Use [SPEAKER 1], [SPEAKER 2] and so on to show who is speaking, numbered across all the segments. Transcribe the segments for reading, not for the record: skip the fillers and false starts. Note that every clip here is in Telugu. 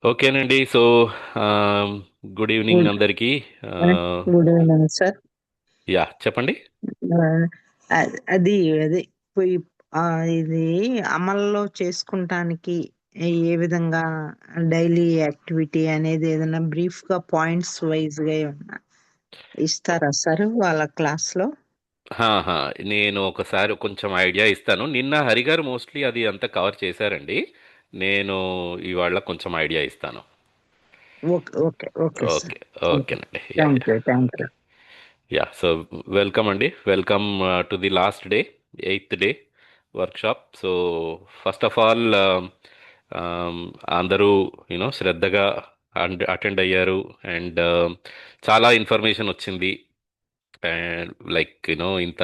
[SPEAKER 1] ఓకేనండి. సో, ఆహ్, గుడ్ ఈవినింగ్
[SPEAKER 2] గుడ్
[SPEAKER 1] అందరికీ. ఆహ్,
[SPEAKER 2] గుడ్ ఈవినింగ్ సార్.
[SPEAKER 1] యాహ్! చెప్పండి.
[SPEAKER 2] అది అది పోయి ఇది అమల్లో చేసుకుంటానికి ఏ విధంగా డైలీ యాక్టివిటీ అనేది ఏదైనా బ్రీఫ్గా పాయింట్స్ వైజ్గా ఏమన్నా ఇస్తారా సార్ వాళ్ళ క్లాస్లో?
[SPEAKER 1] ఆహా! నేను ఒకసారి కొంచెం ఐడియా ఇస్తాను. నిన్న హరిగారు మోస్ట్‌లీ అది అంతా కవర్ చేశారండి. నేను ఇవాళ కొంచెం ఐడియా ఇస్తాను.
[SPEAKER 2] Okay okay okay sir.
[SPEAKER 1] Okay. ఓకేనండి. Yeah!
[SPEAKER 2] Thank
[SPEAKER 1] yeah!
[SPEAKER 2] You thank you.
[SPEAKER 1] Yeah! So, welcome అండి. Welcome to the last day, eighth day workshop. So, first of all అందరూ శ్రద్ధగా అటెండ్ అయ్యారు. అండ్ చాలా ఇన్ఫర్మేషన్ వచ్చింది. అండ్ లైక్ ఇంత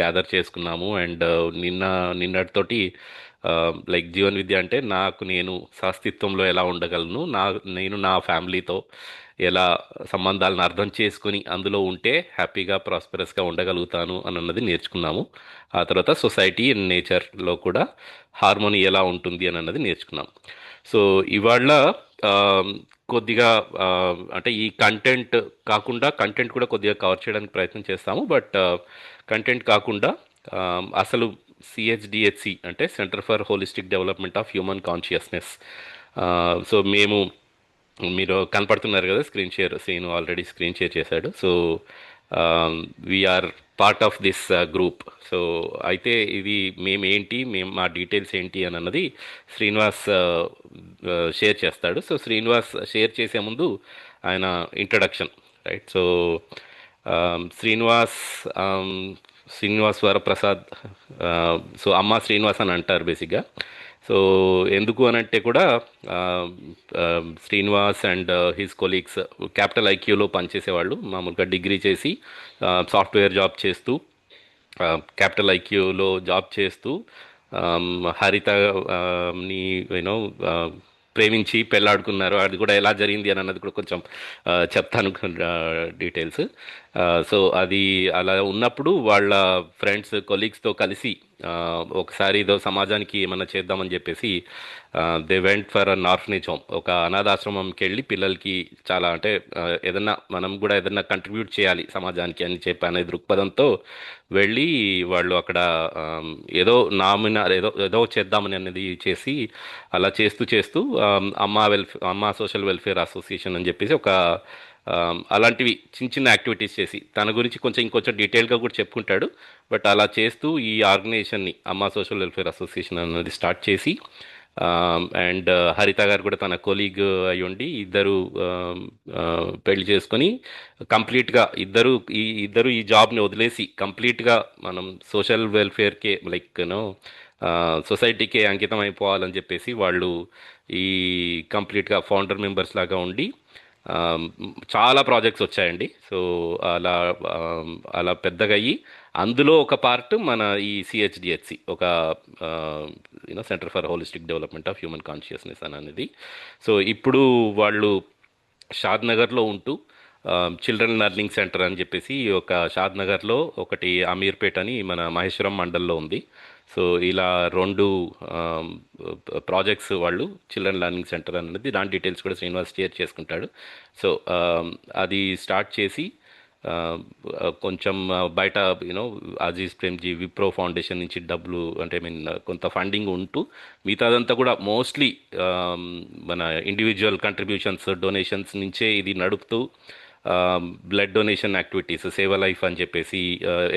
[SPEAKER 1] గ్యాదర్ చేసుకున్నాము. అండ్ నిన్నటితోటి లైక్ జీవన్ విద్య అంటే నేను సాస్తిత్వంలో ఎలా ఉండగలను, నేను నా ఫ్యామిలీతో ఎలా సంబంధాలను అర్థం చేసుకుని అందులో ఉంటే హ్యాపీగా ప్రాస్పరస్గా ఉండగలుగుతాను అని అన్నది నేర్చుకున్నాము. ఆ తర్వాత సొసైటీ అండ్ నేచర్లో కూడా హార్మోనీ ఎలా ఉంటుంది అని అన్నది నేర్చుకున్నాం. సో ఇవాళ ఆ, కొద్దిగా అంటే ఈ కంటెంట్ కాకుండా కంటెంట్ కూడా కొద్దిగా కవర్ చేయడానికి ప్రయత్నం చేస్తాము. బట్ కంటెంట్ కాకుండా ఆ, అసలు సిహెచ్డిహెచ్సి అంటే centre for holistic development of human consciousness. So మీరు కనపడుతున్నారు కదా, screen share Seenu already screen share చేశాడు. So we are part of this group. So అయితే ఇది మేము మా డీటెయిల్స్ ఏంటి అని అన్నది శ్రీనివాస్ షేర్ చేస్తాడు. సో శ్రీనివాస్ షేర్ చేసే ముందు ఆయన introduction, right. So Srinivas um, Srinivas Varaprasad. So అమ్మ శ్రీనివాస్ అని అంటారు బేసిక్గా. సో ఎందుకు అని అంటే కూడా ఆ, ఆ, Srinivas and his colleagues capital ఐక్యూలో పనిచేసేవాళ్ళు, మామూలుగా డిగ్రీ చేసి సాఫ్ట్వేర్ జాబ్ చేస్తూ, క్యాపిటల్ ఐక్యూలో జాబ్ చేస్తూ హరిత ని యూనో ప్రేమించి పెళ్ళాడుకున్నారు. అది కూడా ఎలా జరిగింది అని అన్నది కూడా కొంచెం చెప్తాను డీటెయిల్స్. సో అది అలా ఉన్నప్పుడు వాళ్ళ ఫ్రెండ్స్ కొలీగ్స్తో కలిసి ఆ, ఒకసారి ఏదో సమాజానికి ఏమన్నా చేద్దామని చెప్పేసి they went for an orphanage home, ఒక అనాథాశ్రమంకి వెళ్ళి పిల్లలకి చాలా అంటే ఏదన్నా మనం కూడా ఏదన్నా కంట్రిబ్యూట్ చేయాలి సమాజానికి అని చెప్పి అనే దృక్పథంతో వెళ్ళి వాళ్ళు అక్కడ ఏదో ఏదో ఏదో చేద్దామని అనేది చేసి అలా చేస్తూ చేస్తూ అమ్మ సోషల్ వెల్ఫేర్ అసోసియేషన్ అని చెప్పేసి ఒక అలాంటివి చిన్న చిన్న యాక్టివిటీస్ చేసి తన గురించి ఇంకొంచెం డీటెయిల్గా కూడా చెప్పుకుంటాడు. బట్ అలా చేస్తూ ఈ ఆర్గనైజేషన్ని అమ్మ సోషల్ వెల్ఫేర్ అసోసియేషన్ అనేది స్టార్ట్ చేసి అండ్ హరిత గారు కూడా తన కొలీగ్ అయి ఉండి ఇద్దరు పెళ్లి చేసుకొని కంప్లీట్గా ఇద్దరు ఈ జాబ్ని వదిలేసి కంప్లీట్గా మనం సోషల్ వెల్ఫేర్కే లైక్ సొసైటీకే అంకితం అయిపోవాలని చెప్పేసి వాళ్ళు ఈ కంప్లీట్గా ఫౌండర్ మెంబర్స్ లాగా ఉండి ఆమ్, చాలా ప్రాజెక్ట్స్ వచ్చాయండి. సో అలా అలా పెద్దగా అయ్యి అందులో ఒక పార్ట్ మన ఈ సిహెచ్డిహెచ్సి, ఒక centre for holistic development of human consciousness అని అనేది. సో ఇప్పుడు వాళ్ళు షాద్ నగర్లో ఉంటూ చిల్డ్రన్ లెర్నింగ్ సెంటర్ అని చెప్పేసి ఒక షాద్ నగర్లో, ఒకటి అమీర్పేట్ అని మన మహేశ్వరం మండల్లో ఉంది. సో ఇలా రెండు ప్రాజెక్ట్స్ వాళ్ళు చిల్డ్రన్ లెర్నింగ్ సెంటర్ అనేది, దాని డీటెయిల్స్ కూడా శ్రీనివాస్ షేర్ చేసుకుంటాడు. సో అది స్టార్ట్ చేసి ఆ, కొంచెం బయట అజీజ్ ప్రేమ్జీ విప్రో ఫౌండేషన్ నుంచి డబ్బులు అంటే కొంత ఫండింగ్ ఉంటూ మిగతాదంతా కూడా మోస్ట్లీ మన ఇండివిజువల్ కంట్రిబ్యూషన్స్ డొనేషన్స్ నుంచే ఇది నడుపుతూ బ్లడ్ డొనేషన్ యాక్టివిటీస్, సేవ లైఫ్ అని చెప్పేసి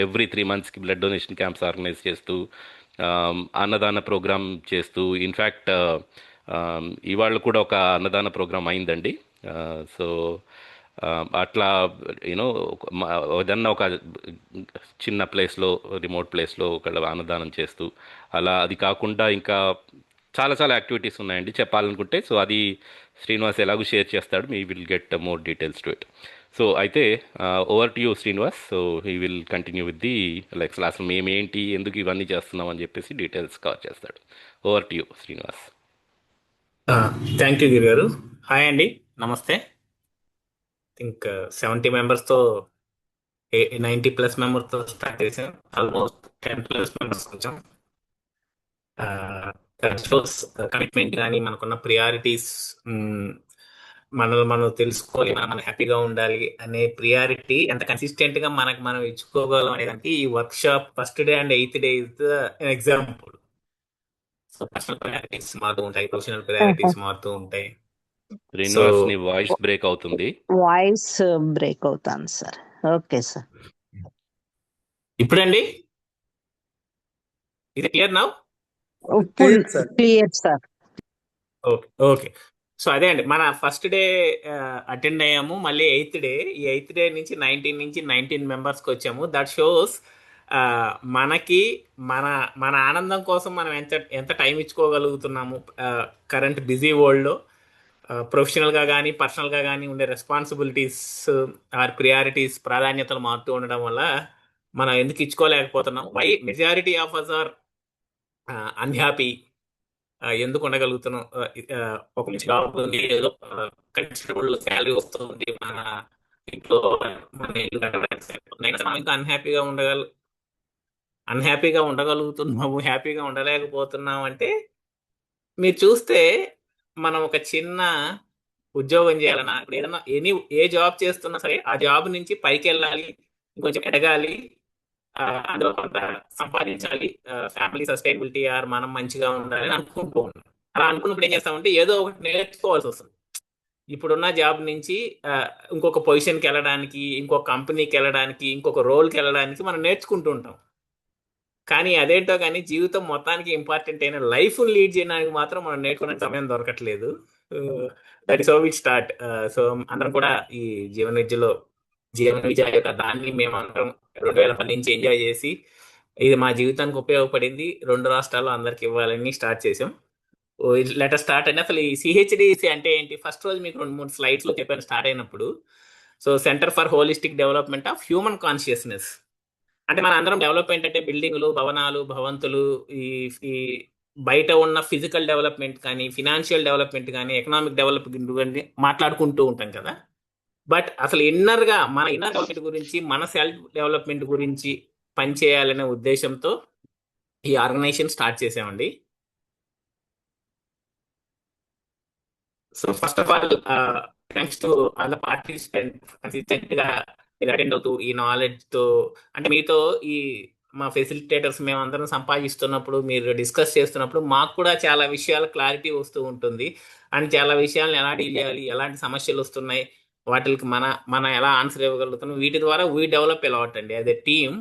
[SPEAKER 1] ఎవ్రీ 3 మంత్స్కి బ్లడ్ డొనేషన్ క్యాంప్స్ ఆర్గనైజ్ చేస్తూ అన్నదాన ప్రోగ్రామ్ చేస్తూ, ఇన్ఫ్యాక్ట్ ఇవాళ కూడా ఒక అన్నదాన ప్రోగ్రామ్ అయిందండి. సో అట్లా యూనో ఏదన్నా ఒక చిన్న ప్లేస్లో, రిమోట్ ప్లేస్లో ఒక అన్నదానం చేస్తూ, అలా అది కాకుండా ఇంకా చాలా చాలా యాక్టివిటీస్ ఉన్నాయండి చెప్పాలనుకుంటే. సో అది శ్రీనివాస్ ఎలాగో షేర్ చేస్తాడు, మీ will get more details to it. So అయితే over to you Srinivas. So he will continue with the like అసలు మేమేంటి, ఎందుకు ఇవన్నీ చేస్తున్నాం అని చెప్పేసి డీటెయిల్స్ కవర్ చేస్తాడు. Over to you Srinivas.
[SPEAKER 3] Thank you Giri గారు. హాయ్ అండి, నమస్తే. థింక్ 70 మెంబర్స్తో 90+ మెంబర్స్తో స్టార్ట్ చేసాం. ఆల్మోస్ట్ 10+ మెంబర్స్ కొంచెం షోస్ కమిట్మెంట్ కానీ మనకున్న ప్రియారిటీస్, మనల్ని మనం తెలుసుకోవాలి, మనం హ్యాపీగా ఉండాలి అనే ప్రియారిటీ ఎంత కన్సిస్టెంట్ గా మనకు మనం ఇచ్చుకోగలం అనే దానికి ఈ workshop first day and 8th day is example. So personal priorities మారుతూ ఉంటాయి, ప్రొఫెషనల్ ప్రయారిటీస్ మారుతూ ఉంటాయి. సో
[SPEAKER 1] శ్రీనివాస్ ని వాయిస్ బ్రేక్ అవుతుంది.
[SPEAKER 2] వాయిస్ బ్రేక్ అవుతాను సార్. Okay sir.
[SPEAKER 3] ఇప్పుడండి ఇది క్లియర్ నౌ?
[SPEAKER 2] ఇప్పుడు
[SPEAKER 4] Clear, sir.
[SPEAKER 2] Clear sir.
[SPEAKER 3] Okay okay. So అదే అండి, మన ఫస్ట్ డే అటెండ్ అయ్యాము, మళ్ళీ 8th డే, ఈ 8th డే నుంచి 19 మెంబర్స్కి వచ్చాము. దట్ షోస్ మనకి మన మన ఆనందం కోసం మనం ఎంత ఎంత టైం ఇచ్చుకోగలుగుతున్నాము కరెంట్ బిజీ వరల్డ్లో. ప్రొఫెషనల్గా కానీ పర్సనల్గా కానీ ఉండే రెస్పాన్సిబిలిటీస్ ఆర్ ప్రియారిటీస్, ప్రాధాన్యతలు మారుతూ ఉండడం వల్ల మనం ఎందుకు ఇచ్చుకోలేకపోతున్నాం, why majority of us are unhappy, ఎందుకు ఉండగలుగుతున్నాం, ఒక మంచి జాబ్ ఉంది, ఏదో కన్సిడరబుల్ శాలరీ వస్తుంది, మన ఇంట్లో మన ఇల్లు కట్టడానికి సరిపోతుంది, మనం ఇంకా అన్హ్యాపీగా ఉండగలుగుతున్నాము, హ్యాపీగా ఉండలేకపోతున్నాం అంటే, మీరు చూస్తే మనం ఒక చిన్న ఉద్యోగం చేయాలన్నా, ఇప్పుడు ఏదన్నా ఏ జాబ్ చేస్తున్నా సరే ఆ జాబ్ నుంచి పైకి వెళ్ళాలి, ఇంకొంచెం ఎదగాలి, అందులో కొంత సంపాదించాలి, ఫ్యామిలీ సస్టైనబిలిటీ ఆర్ మనం మంచిగా ఉండాలి అని అనుకుంటూ ఉంటాం. అలా అనుకున్నప్పుడు ఏం చేస్తామంటే ఏదో ఒకటి నేర్చుకోవాల్సి వస్తుంది. ఇప్పుడున్న జాబ్ నుంచి ఇంకొక పొజిషన్కి వెళ్ళడానికి, ఇంకొక కంపెనీకి వెళ్ళడానికి, ఇంకొక రోల్కి వెళ్ళడానికి మనం నేర్చుకుంటూ ఉంటాం. కానీ అదేంటో కానీ జీవితం మొత్తానికి ఇంపార్టెంట్ అయిన లైఫ్ లీడ్ చేయడానికి మాత్రం మనం నేర్చుకునే సమయం దొరకట్లేదు. That is how we start. So అందరం కూడా ఈ జీవన విద్య యొక్క దాన్ని మేము అందరం 2010 నుంచి ఎంజాయ్ చేసి, ఇది మా జీవితానికి ఉపయోగపడింది, 2 రాష్ట్రాల్లో అందరికి ఇవ్వాలని స్టార్ట్ చేసాం. లెటర్ స్టార్ట్ అని అసలు ఈ సిహెచ్డిసి అంటే ఏంటి, ఫస్ట్ రోజు మీకు 2-3 స్లైడ్స్లో చెప్పాను స్టార్ట్ అయినప్పుడు. So centre for holistic development of human consciousness అంటే మన అందరం డెవలప్మెంట్ అంటే బిల్డింగులు, భవనాలు, భవంతులు, ఈ ఈ బయట ఉన్న ఫిజికల్ డెవలప్మెంట్ కానీ, ఫినాన్షియల్ డెవలప్మెంట్ కానీ, ఎకనామిక్ డెవలప్మెంట్ కానీ మాట్లాడుకుంటూ ఉంటాం కదా. బట్ అసలు మన ఇన్నర్ డెవలప్మెంట్ గురించి, మన సెల్ఫ్ డెవలప్మెంట్ గురించి పనిచేయాలనే ఉద్దేశంతో ఈ ఆర్గనైజేషన్ స్టార్ట్ చేసామండి. So first of all thanks to all the participant, consistent గా అటెండ్ అవుతూ ఈ నాలెడ్జ్ తో, అంటే మీతో ఈ మా ఫెసిలిటేటర్స్ మేమందరం సంపాదిస్తున్నప్పుడు, మీరు డిస్కస్ చేస్తున్నప్పుడు మాకు కూడా చాలా విషయాల క్లారిటీ వస్తూ ఉంటుంది. అండ్ చాలా విషయాలను ఎలా డీల్ చేయాలి, ఎలాంటి సమస్యలు వస్తున్నాయి, వాటికి మన ఎలా ఆన్సర్ ఇవ్వగలుగుతున్నాం, వీటి ద్వారా వీ డెవలప్ ఎలాట్ అండి. అదే టీమ్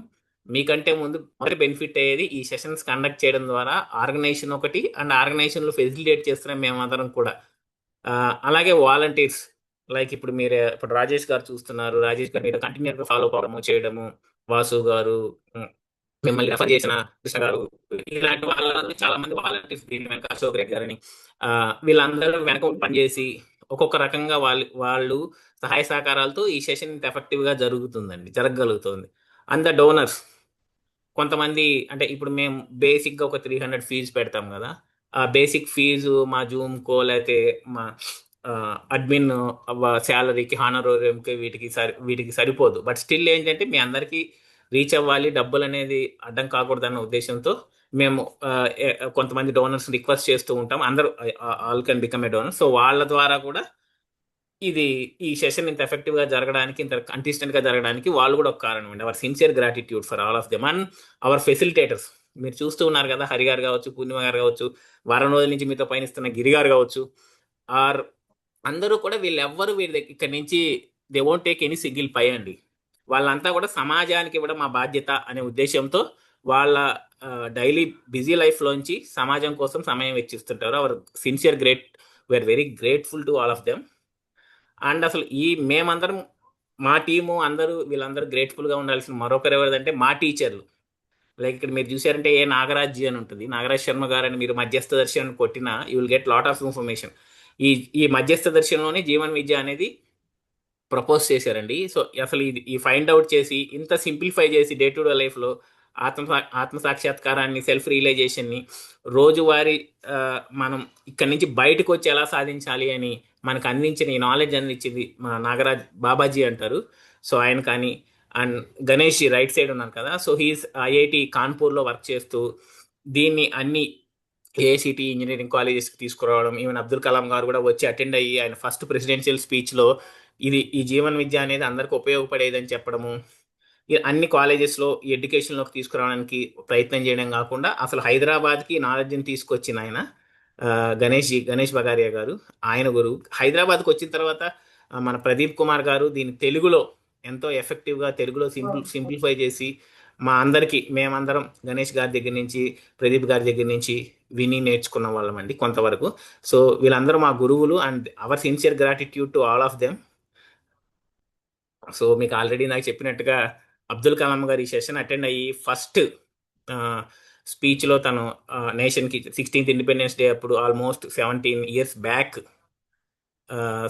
[SPEAKER 3] మీకంటే ముందు మొదటి బెనిఫిట్ అయ్యేది ఈ సెషన్స్ కండక్ట్ చేయడం ద్వారా ఆర్గనైజేషన్ ఒకటి, అండ్ ఆర్గనైజేషన్లో ఫెసిలిటేట్ చేస్తున్నాం మేమందరం కూడా. అలాగే వాలంటీర్స్, లైక్ ఇప్పుడు రాజేష్ గారు చూస్తున్నారు, రాజేష్ గారు మీరు కంటిన్యూగా ఫాలో అవడము చేయడము, వాసు గారు, మిమ్మల్ని రెఫర్ చేసిన కృష్ణ గారు, ఇలాంటి వాళ్ళందరూ చాలా మంది వాలంటీర్స్, దీని వెనక అశోక్ రెడ్డి గారిని, వీళ్ళందరూ వెనక పనిచేసి ఒక్కొక్క రకంగా వాళ్ళు సహాయ సహకారాలతో ఈ సెషన్ ఇంత ఎఫెక్టివ్గా జరగగలుగుతుంది. అండ్ ద డోనర్స్ కొంతమంది, అంటే ఇప్పుడు మేము బేసిక్గా ఒక 300 ఫీజు పెడతాం కదా, ఆ బేసిక్ ఫీజు మా జూమ్కో లేకపోతే మా అడ్మిన్ శాలరీకి, హానరోరియంకి వీటికి సరిపోదు. బట్ స్టిల్ ఏంటంటే మీ అందరికీ రీచ్ అవ్వాలి, డబ్బులు అనేది అడ్డం కాకూడదన్న ఉద్దేశంతో మేము కొంతమంది డోనర్స్ రిక్వెస్ట్ చేస్తూ ఉంటాం. అందరూ all can become a donor. So వాళ్ళ ద్వారా కూడా ఈ సెషన్ ఇంత ఎఫెక్టివ్గా జరగడానికి, ఇంత కన్సిస్టెంట్గా జరగడానికి వాళ్ళు కూడా ఒక కారణం అండి. Hour sincere gratitude for all of them and hour facilitators. మీరు చూస్తూ ఉన్నారు కదా, హరి గారు కావచ్చు, పూర్ణిమ గారు కావచ్చు, వారం రోజుల నుంచి మీతో పయనిస్తున్న గిరి గారు కావచ్చు, ఆర్ అందరూ కూడా వీళ్ళెవ్వరు ఇక్కడ నుంచి they won't take any single pie అండి. వాళ్ళంతా కూడా సమాజానికి ఇవ్వడం మా బాధ్యత అనే ఉద్దేశంతో వాళ్ళ డైలీ బిజీ లైఫ్లోంచి సమాజం కోసం సమయం వెచ్చిస్తుంటారు. Our sincere we are very grateful to all of them. And అసలు మేమందరం, మా టీము అందరూ, వీళ్ళందరూ గ్రేట్ఫుల్గా ఉండాల్సిన మరొకరు ఎవరిదంటే మా టీచర్లు. లైక్ ఇక్కడ మీరు చూసారంటే నాగరాజ్ జీ అని ఉంటుంది, నాగరాజ్ శర్మ గారు అని మీరు మధ్యస్థ దర్శనం కొట్టినా you will get lot of information. ఈ మధ్యస్థ దర్శనంలోనే జీవన విద్య అనేది ప్రపోజ్ చేశారండి. సో అసలు ఈ ఫైండ్ అవుట్ చేసి ఇంత సింప్లిఫై చేసి డే టు డే లైఫ్లో ఆత్మ సాక్షాత్కారాన్ని, సెల్ఫ్ రియలైజేషన్ని రోజువారీ మనం ఇక్కడి నుంచి బయటకు వచ్చి ఎలా సాధించాలి అని మనకు అందించిన ఈ నాలెడ్జ్ అందించింది మన నాగరాజ్ బాబాజీ అంటారు. సో ఆయన కానీ, అండ్ గణేష్ రైట్ సైడ్ ఉన్నారు కదా, సో హీస్ ఐఐటి కాన్పూర్లో వర్క్ చేస్తూ దీన్ని అన్ని ఏఐసిటి ఇంజనీరింగ్ కాలేజెస్కి తీసుకురావడం, ఈవెన్ అబ్దుల్ కలాం గారు కూడా వచ్చి అటెండ్ అయ్యి ఆయన ఫస్ట్ ప్రెసిడెన్షియల్ స్పీచ్లో ఈ జీవన్ విద్య అనేది అందరికి ఉపయోగపడేదని చెప్పడము, ఈ అన్ని కాలేజెస్లో ఈ ఎడ్యుకేషన్లోకి తీసుకురావడానికి ప్రయత్నం చేయడం కాకుండా అసలు హైదరాబాద్కి నాలెడ్జ్ని తీసుకొచ్చిన ఆయన గణేష్ బగారియా గారు, ఆయన గురువు. హైదరాబాద్కి వచ్చిన తర్వాత మన ప్రదీప్ కుమార్ గారు దీన్ని తెలుగులో ఎంతో ఎఫెక్టివ్గా తెలుగులో సింప్లిఫై చేసి మేమందరం గణేష్ గారి దగ్గర నుంచి, ప్రదీప్ గారి దగ్గర నుంచి విని నేర్చుకున్న వాళ్ళం అండి కొంతవరకు. సో వీళ్ళందరూ మా గురువులు and hour sincere gratitude to all of them. So మీకు ఆల్రెడీ నాకు చెప్పినట్టుగా అబ్దుల్ కలాం గారు ఈ సెషన్ అటెండ్ అయ్యి ఫస్ట్ స్పీచ్లో తను నేషన్కి 16th ఇండిపెండెన్స్ డే అప్పుడు ఆల్మోస్ట్ 17 years బ్యాక్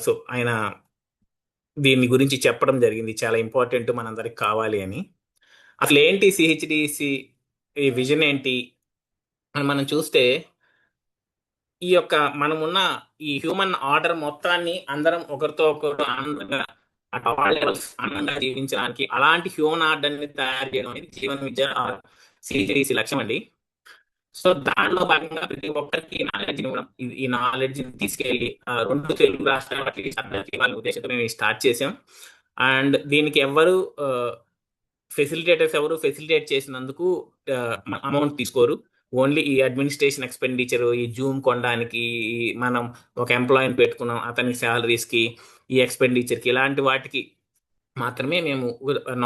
[SPEAKER 3] సో ఆయన దీని గురించి చెప్పడం జరిగింది, చాలా ఇంపార్టెంట్ మనందరికి కావాలి అని. అసలు ఏంటి సిహెచ్డిసి ఈ విజన్ ఏంటి అని మనం చూస్తే, ఈ యొక్క మనమున్న ఈ హ్యూమన్ ఆర్డర్ మొత్తాన్ని అందరం ఒకరితో ఒకరు ఆనందంగా ఆనందంగా జీవించడానికి అలాంటి హ్యూమన్ ఆర్డర్ని తయారు చేయడం అనేది జీవన విద్య సిహెచ్డిసి లక్ష్యం అండి. సో దానిలో భాగంగా ప్రతి ఒక్కరికి నాలెడ్జ్ ఇవ్వడం, ఈ నాలెడ్జ్ తీసుకెళ్ళి 2 తెలుగు రాష్ట్రాలు అట్లీస్ట్ అందరికీ వాళ్ళ ఉద్దేశంతో మేము స్టార్ట్ చేసాం. అండ్ దీనికి ఫెసిలిటేటర్స్ ఎవరు ఫెసిలిటేట్ చేసినందుకు అమౌంట్ తీసుకోరు. ఓన్లీ ఈ అడ్మినిస్ట్రేషన్ ఎక్స్పెండిచర్, ఈ జూమ్ కొనడానికి, మనం ఒక ఎంప్లాయీని పెట్టుకున్నాం అతని శాలరీస్కి, ఈ ఎక్స్పెండిచర్కి, ఇలాంటి వాటికి మాత్రమే మేము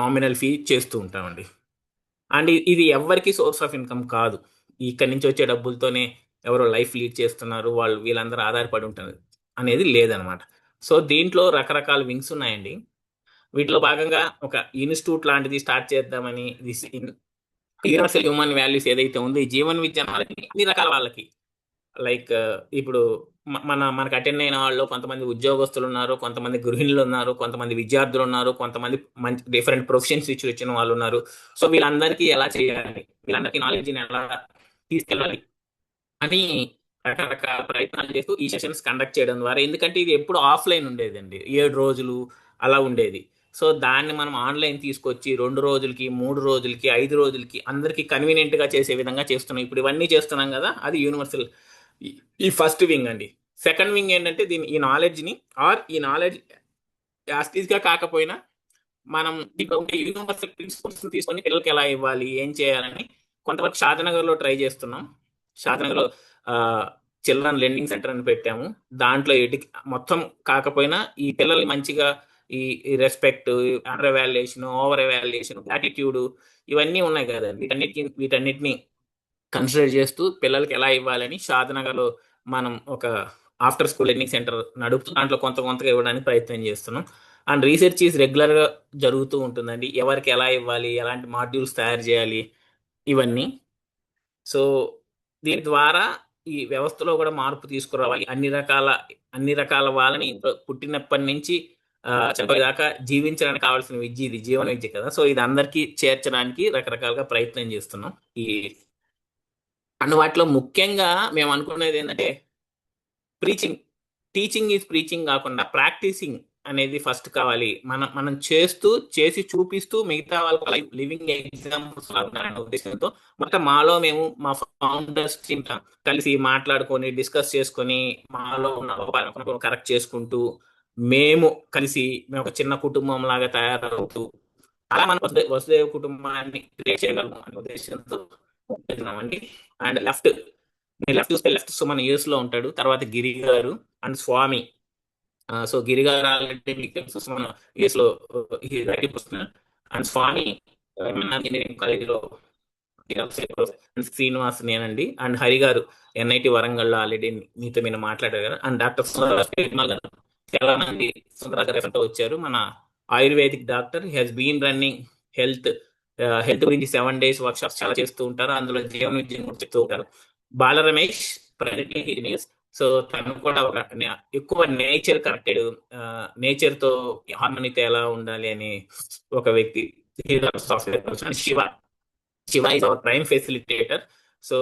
[SPEAKER 3] నామినల్ ఫీ చేస్తూ ఉంటామండి. అండ్ ఇది ఎవరికి సోర్స్ ఆఫ్ ఇన్కమ్ కాదు. ఇక్కడి నుంచి వచ్చే డబ్బులతోనే ఎవరో లైఫ్ లీడ్ చేస్తున్నారు, వీళ్ళందరూ ఆధారపడి ఉంటారు అనేది లేదనమాట. సో దీంట్లో రకరకాల వింగ్స్ ఉన్నాయండి. వీటిలో భాగంగా ఒక ఇన్స్టిట్యూట్ లాంటిది స్టార్ట్ చేద్దామని, యూనివర్సల్ హ్యూమన్ వాల్యూస్ ఏదైతే ఉందో ఈ జీవన విద్య అన్ని రకాల వాళ్ళకి, లైక్ ఇప్పుడు మనకు అటెండ్ అయిన వాళ్ళు కొంతమంది ఉద్యోగస్తులు ఉన్నారు, కొంతమంది గృహిణులు ఉన్నారు, కొంతమంది విద్యార్థులు ఉన్నారు, కొంతమంది మంచి డిఫరెంట్ ప్రొఫెషన్స్ ఇచ్చి వచ్చిన వాళ్ళు ఉన్నారు. సో వీళ్ళందరికీ ఎలా చేయాలి, వీళ్ళందరికీ నాలెడ్జ్ని ఎలా తీసుకెళ్ళాలి అని రకరకాల ప్రయత్నాలు చేస్తూ ఈ సెషన్స్ కండక్ట్ చేయడం ద్వారా, ఎందుకంటే ఇది ఎప్పుడు ఆఫ్లైన్ ఉండేదండి, 7 రోజులు అలా ఉండేది. సో దాన్ని మనం ఆన్లైన్ తీసుకొచ్చి 2 రోజులకి, 3 రోజులకి, 5 రోజులకి అందరికీ కన్వీనియంట్గా చేసే విధంగా చేస్తున్నాం. ఇప్పుడు ఇవన్నీ చేస్తున్నాం కదా, అది యూనివర్సల్ ఈ ఫస్ట్ వింగ్ అండి. సెకండ్ వింగ్ ఏంటంటే ఈ నాలెడ్జ్ని ఈ నాలెడ్జ్ యాస్టీస్గా కాకపోయినా మనం యూనివర్సల్ ప్రిన్సిపల్స్ తీసుకొని పిల్లలకి ఎలా ఇవ్వాలి, ఏం చేయాలని కొంతవరకు షాదనగర్లో ట్రై చేస్తున్నాం. షాదనగర్లో చిల్డ్రన్ లెర్నింగ్ సెంటర్ అని పెట్టాము. దాంట్లో మొత్తం కాకపోయినా ఈ పిల్లల్ని మంచిగా ఈ respect, under evaluation, over evaluation, attitude ఇవన్నీ ఉన్నాయి కదండి, వీటన్నిటిని కన్సిడర్ చేస్తూ పిల్లలకి ఎలా ఇవ్వాలని షాదనగర్లో మనం ఒక ఆఫ్టర్ స్కూల్ లెర్నింగ్ సెంటర్ నడుపుతూ దాంట్లో కొంతగా ఇవ్వడానికి ప్రయత్నం చేస్తున్నాం. అండ్ రీసెర్చ్ రెగ్యులర్గా జరుగుతూ ఉంటుందండి, ఎవరికి ఎలా ఇవ్వాలి, ఎలాంటి మాడ్యూల్స్ తయారు చేయాలి ఇవన్నీ. సో దీని ద్వారా ఈ వ్యవస్థలో కూడా మార్పు తీసుకురావాలి. అన్ని రకాల వాళ్ళని పుట్టినప్పటి నుంచి చెప్పేదాకా జీవించడానికి కావాల్సిన విద్య ఇది జీవన విద్య కదా. సో ఇది అందరికీ చేర్చడానికి రకరకాలుగా ప్రయత్నం చేస్తున్నాం. వాటిలో ముఖ్యంగా మేము అనుకునేది ఏంటంటే, టీచింగ్ ఈజ్ ప్రీచింగ్ కాకుండా ప్రాక్టీసింగ్ అనేది ఫస్ట్ కావాలి. మనం చేసి చూపిస్తూ మిగతా వాళ్ళకి లివింగ్ ఎగ్జాంపుల్స్ ఉద్దేశంతో మొత్తం మేము మా ఫౌండర్స్ టీమ్ కలిసి మాట్లాడుకొని డిస్కస్ చేసుకొని మాలో ఉన్న కరెక్ట్ చేసుకుంటూ మేము ఒక చిన్న కుటుంబం లాగా తయారవుతూ అలా మన వసుదేవ కుటుంబాన్ని క్రియేట్ చేయగలము అనే ఉద్దేశంతో అండి. అండ్ లెఫ్ట్ చూస్తే లెఫ్ట్ సుమన్ యూఎస్ లో ఉంటాడు, తర్వాత గిరి గారు అండ్ స్వామి. సో గిరి గారు ఆల్రెడీ మీకు తెలుసు, సుమన్ యూఎస్ లో అండ్ స్వామి ఇంజనీరింగ్ కాలేజీలో, శ్రీనివాస్ నేనండి, అండ్ హరి గారు ఎన్ఐటి వరంగల్లో ఆల్రెడీ మీతో మీరు మాట్లాడారు కదా. అండ్ డాక్టర్ గారు చాలా మంది సుందరరాజు వచ్చారు, మన Ayurvedic doctor. He's been running health గురించి 7 days వర్క్షాప్స్ చాలా చేస్తూ ఉంటారు, అందులో జీవన విద్య కూడా చెప్తూ ఉంటారు. బాల రమేష్ సో తను కూడా ఎక్కువ నేచర్ కనెక్టెడ్, నేచర్ తో హార్మనీతో ఎలా ఉండాలి అని ఒక వ్యక్తి. Shiva is our prime facilitator. So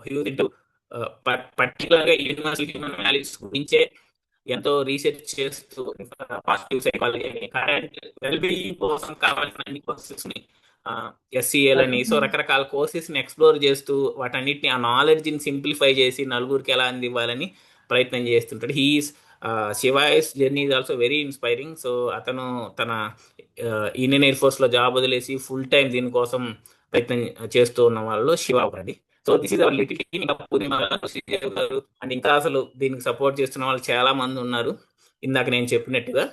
[SPEAKER 3] he was into particularly universal human values గురించే ఎంతో రీసెర్చ్ చేస్తూ పాజిటివ్ సైకాలజీ అని కరెంట్ వెల్బీయింగ్ కోసం కావాల్సిన అన్ని కోర్సెస్ ని SCL అని సో రకరకాల కోర్సెస్ ని ఎక్స్ప్లోర్ చేస్తూ వాటన్నిటిని ఆ నాలెడ్జ్ ని సింప్లిఫై చేసి నలుగురికి ఎలా అందివ్వాలని ప్రయత్నం చేస్తుంటాడు. Shiva's journey is also very inspiring. So అతను తన ఇండియన్ ఎయిర్ ఫోర్స్ లో జాబ్ వదిలేసి ఫుల్ టైం దీనికోసం ప్రయత్నం చేస్తూ ఉన్న వాళ్ళు శివ ఒకటి. So this is our little team. ఇంకా పూర్ణిమ గారు, శ్రీదేవి గారు అండ్ ఇంకా అసలు దీనికి సపోర్ట్ చేస్తున్న వాళ్ళు చాలా మంది ఉన్నారు ఇందాక నేను చెప్పినట్టుగా.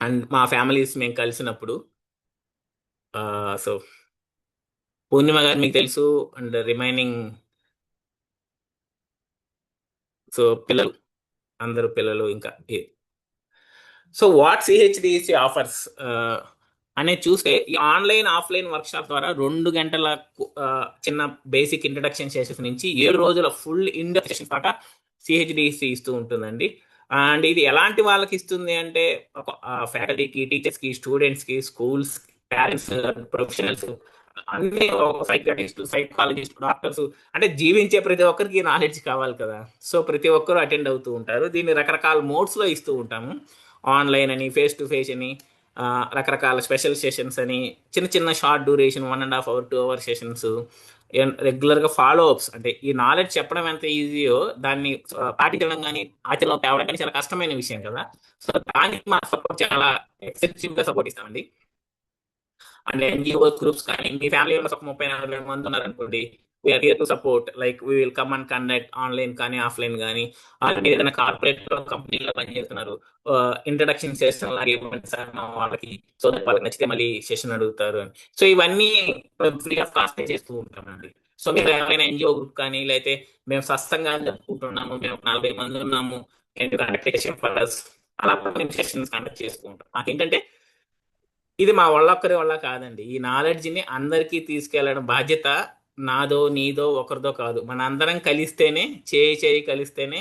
[SPEAKER 3] అండ్ మా ఫ్యామిలీస్ మేము కలిసినప్పుడు సో పూర్ణిమ గారు మీకు తెలుసు అండ్ రిమైనింగ్ సో పిల్లలు అందరూ పిల్లలు ఇంకా సో వాట్ సిహెచ్డిసి ఆఫర్స్ అనేది చూస్తే ఈ ఆన్లైన్ ఆఫ్లైన్ వర్క్షాప్ ద్వారా 2 గంటల చిన్న బేసిక్ ఇంట్రడక్షన్ సెషన్స్ నుంచి 7 రోజుల ఫుల్ ఇండెప్త్ సెషన్ దాకా సిహెచ్డిసి ఇస్తూ ఉంటుందండి. అండ్ ఇది ఎలాంటి వాళ్ళకి ఇస్తుంది అంటే ఫ్యాకల్టీకి, టీచర్స్కి, స్టూడెంట్స్కి, స్కూల్స్, పేరెంట్స్, ప్రొఫెషనల్స్ అన్ని సైకాలజిస్ట్, సైకాలజిస్ట్, డాక్టర్స్ అంటే జీవించే ప్రతి ఒక్కరికి నాలెడ్జ్ కావాలి కదా. సో ప్రతి ఒక్కరు అటెండ్ అవుతూ ఉంటారు. దీన్ని రకరకాల మోడ్స్లో ఇస్తూ ఉంటాము. ఆన్లైన్ అని, ఫేస్ టు ఫేస్ అని, రకరకాల స్పెషల్ సెషన్స్ అని, చిన్న చిన్న short duration 1.5 hour 2 hour sessions, రెగ్యులర్గా ఫాలో అప్స్. అంటే ఈ నాలెడ్జ్ చెప్పడం ఎంత ఈజీయో దాన్ని పాటించడం కానీ ఆచరణలో తేవడం కానీ చాలా కష్టమైన విషయం కదా. సో దానికి మా సపోర్ట్ చాలా ఎక్సెసివ్గా సపోర్ట్ ఇస్తామండి. అండ్ NGO గ్రూప్స్ కానీ మీ ఫ్యామిలీ మెంబర్స్ ఒక 30-40 మంది ఉన్నారనుకోండి, we are here to support. Like we will come and conduct online కానీ ఆఫ్లైన్ కానీ. మీరు ఏదైనా కార్పొరేట్ కంపెనీలో పనిచేస్తున్నారు, ఇంట్రడక్షన్ సెషన్ లాగా ఇవ్వండి సార్ మా వాళ్ళకి, సో దట్ వాళ్ళకి నచ్చితే మళ్ళీ సెషన్ అడుగుతారు అని. సో ఇవన్నీ ఫ్రీ ఆఫ్ కాస్ట్ చేస్తూ ఉంటామండి. సో మీరు ఎవరైనా NGO గ్రూప్ కానీ లేకపోతే మేము స్వస్థంగా జరుపుకుంటున్నాము, మేము 40 మంది ఉన్నాము, అలా కూడా మేము సెషన్స్ కండక్ట్ చేస్తూ ఉంటాం. మాకేంటంటే ఇది మా ఒక్కరి వల్ల కాదండి. ఈ నాలెడ్జ్ని అందరికీ తీసుకెళ్లడం బాధ్యత నాదో నీదో ఒకరిదో కాదు. మన అందరం కలిస్తేనే, చేయి కలిస్తేనే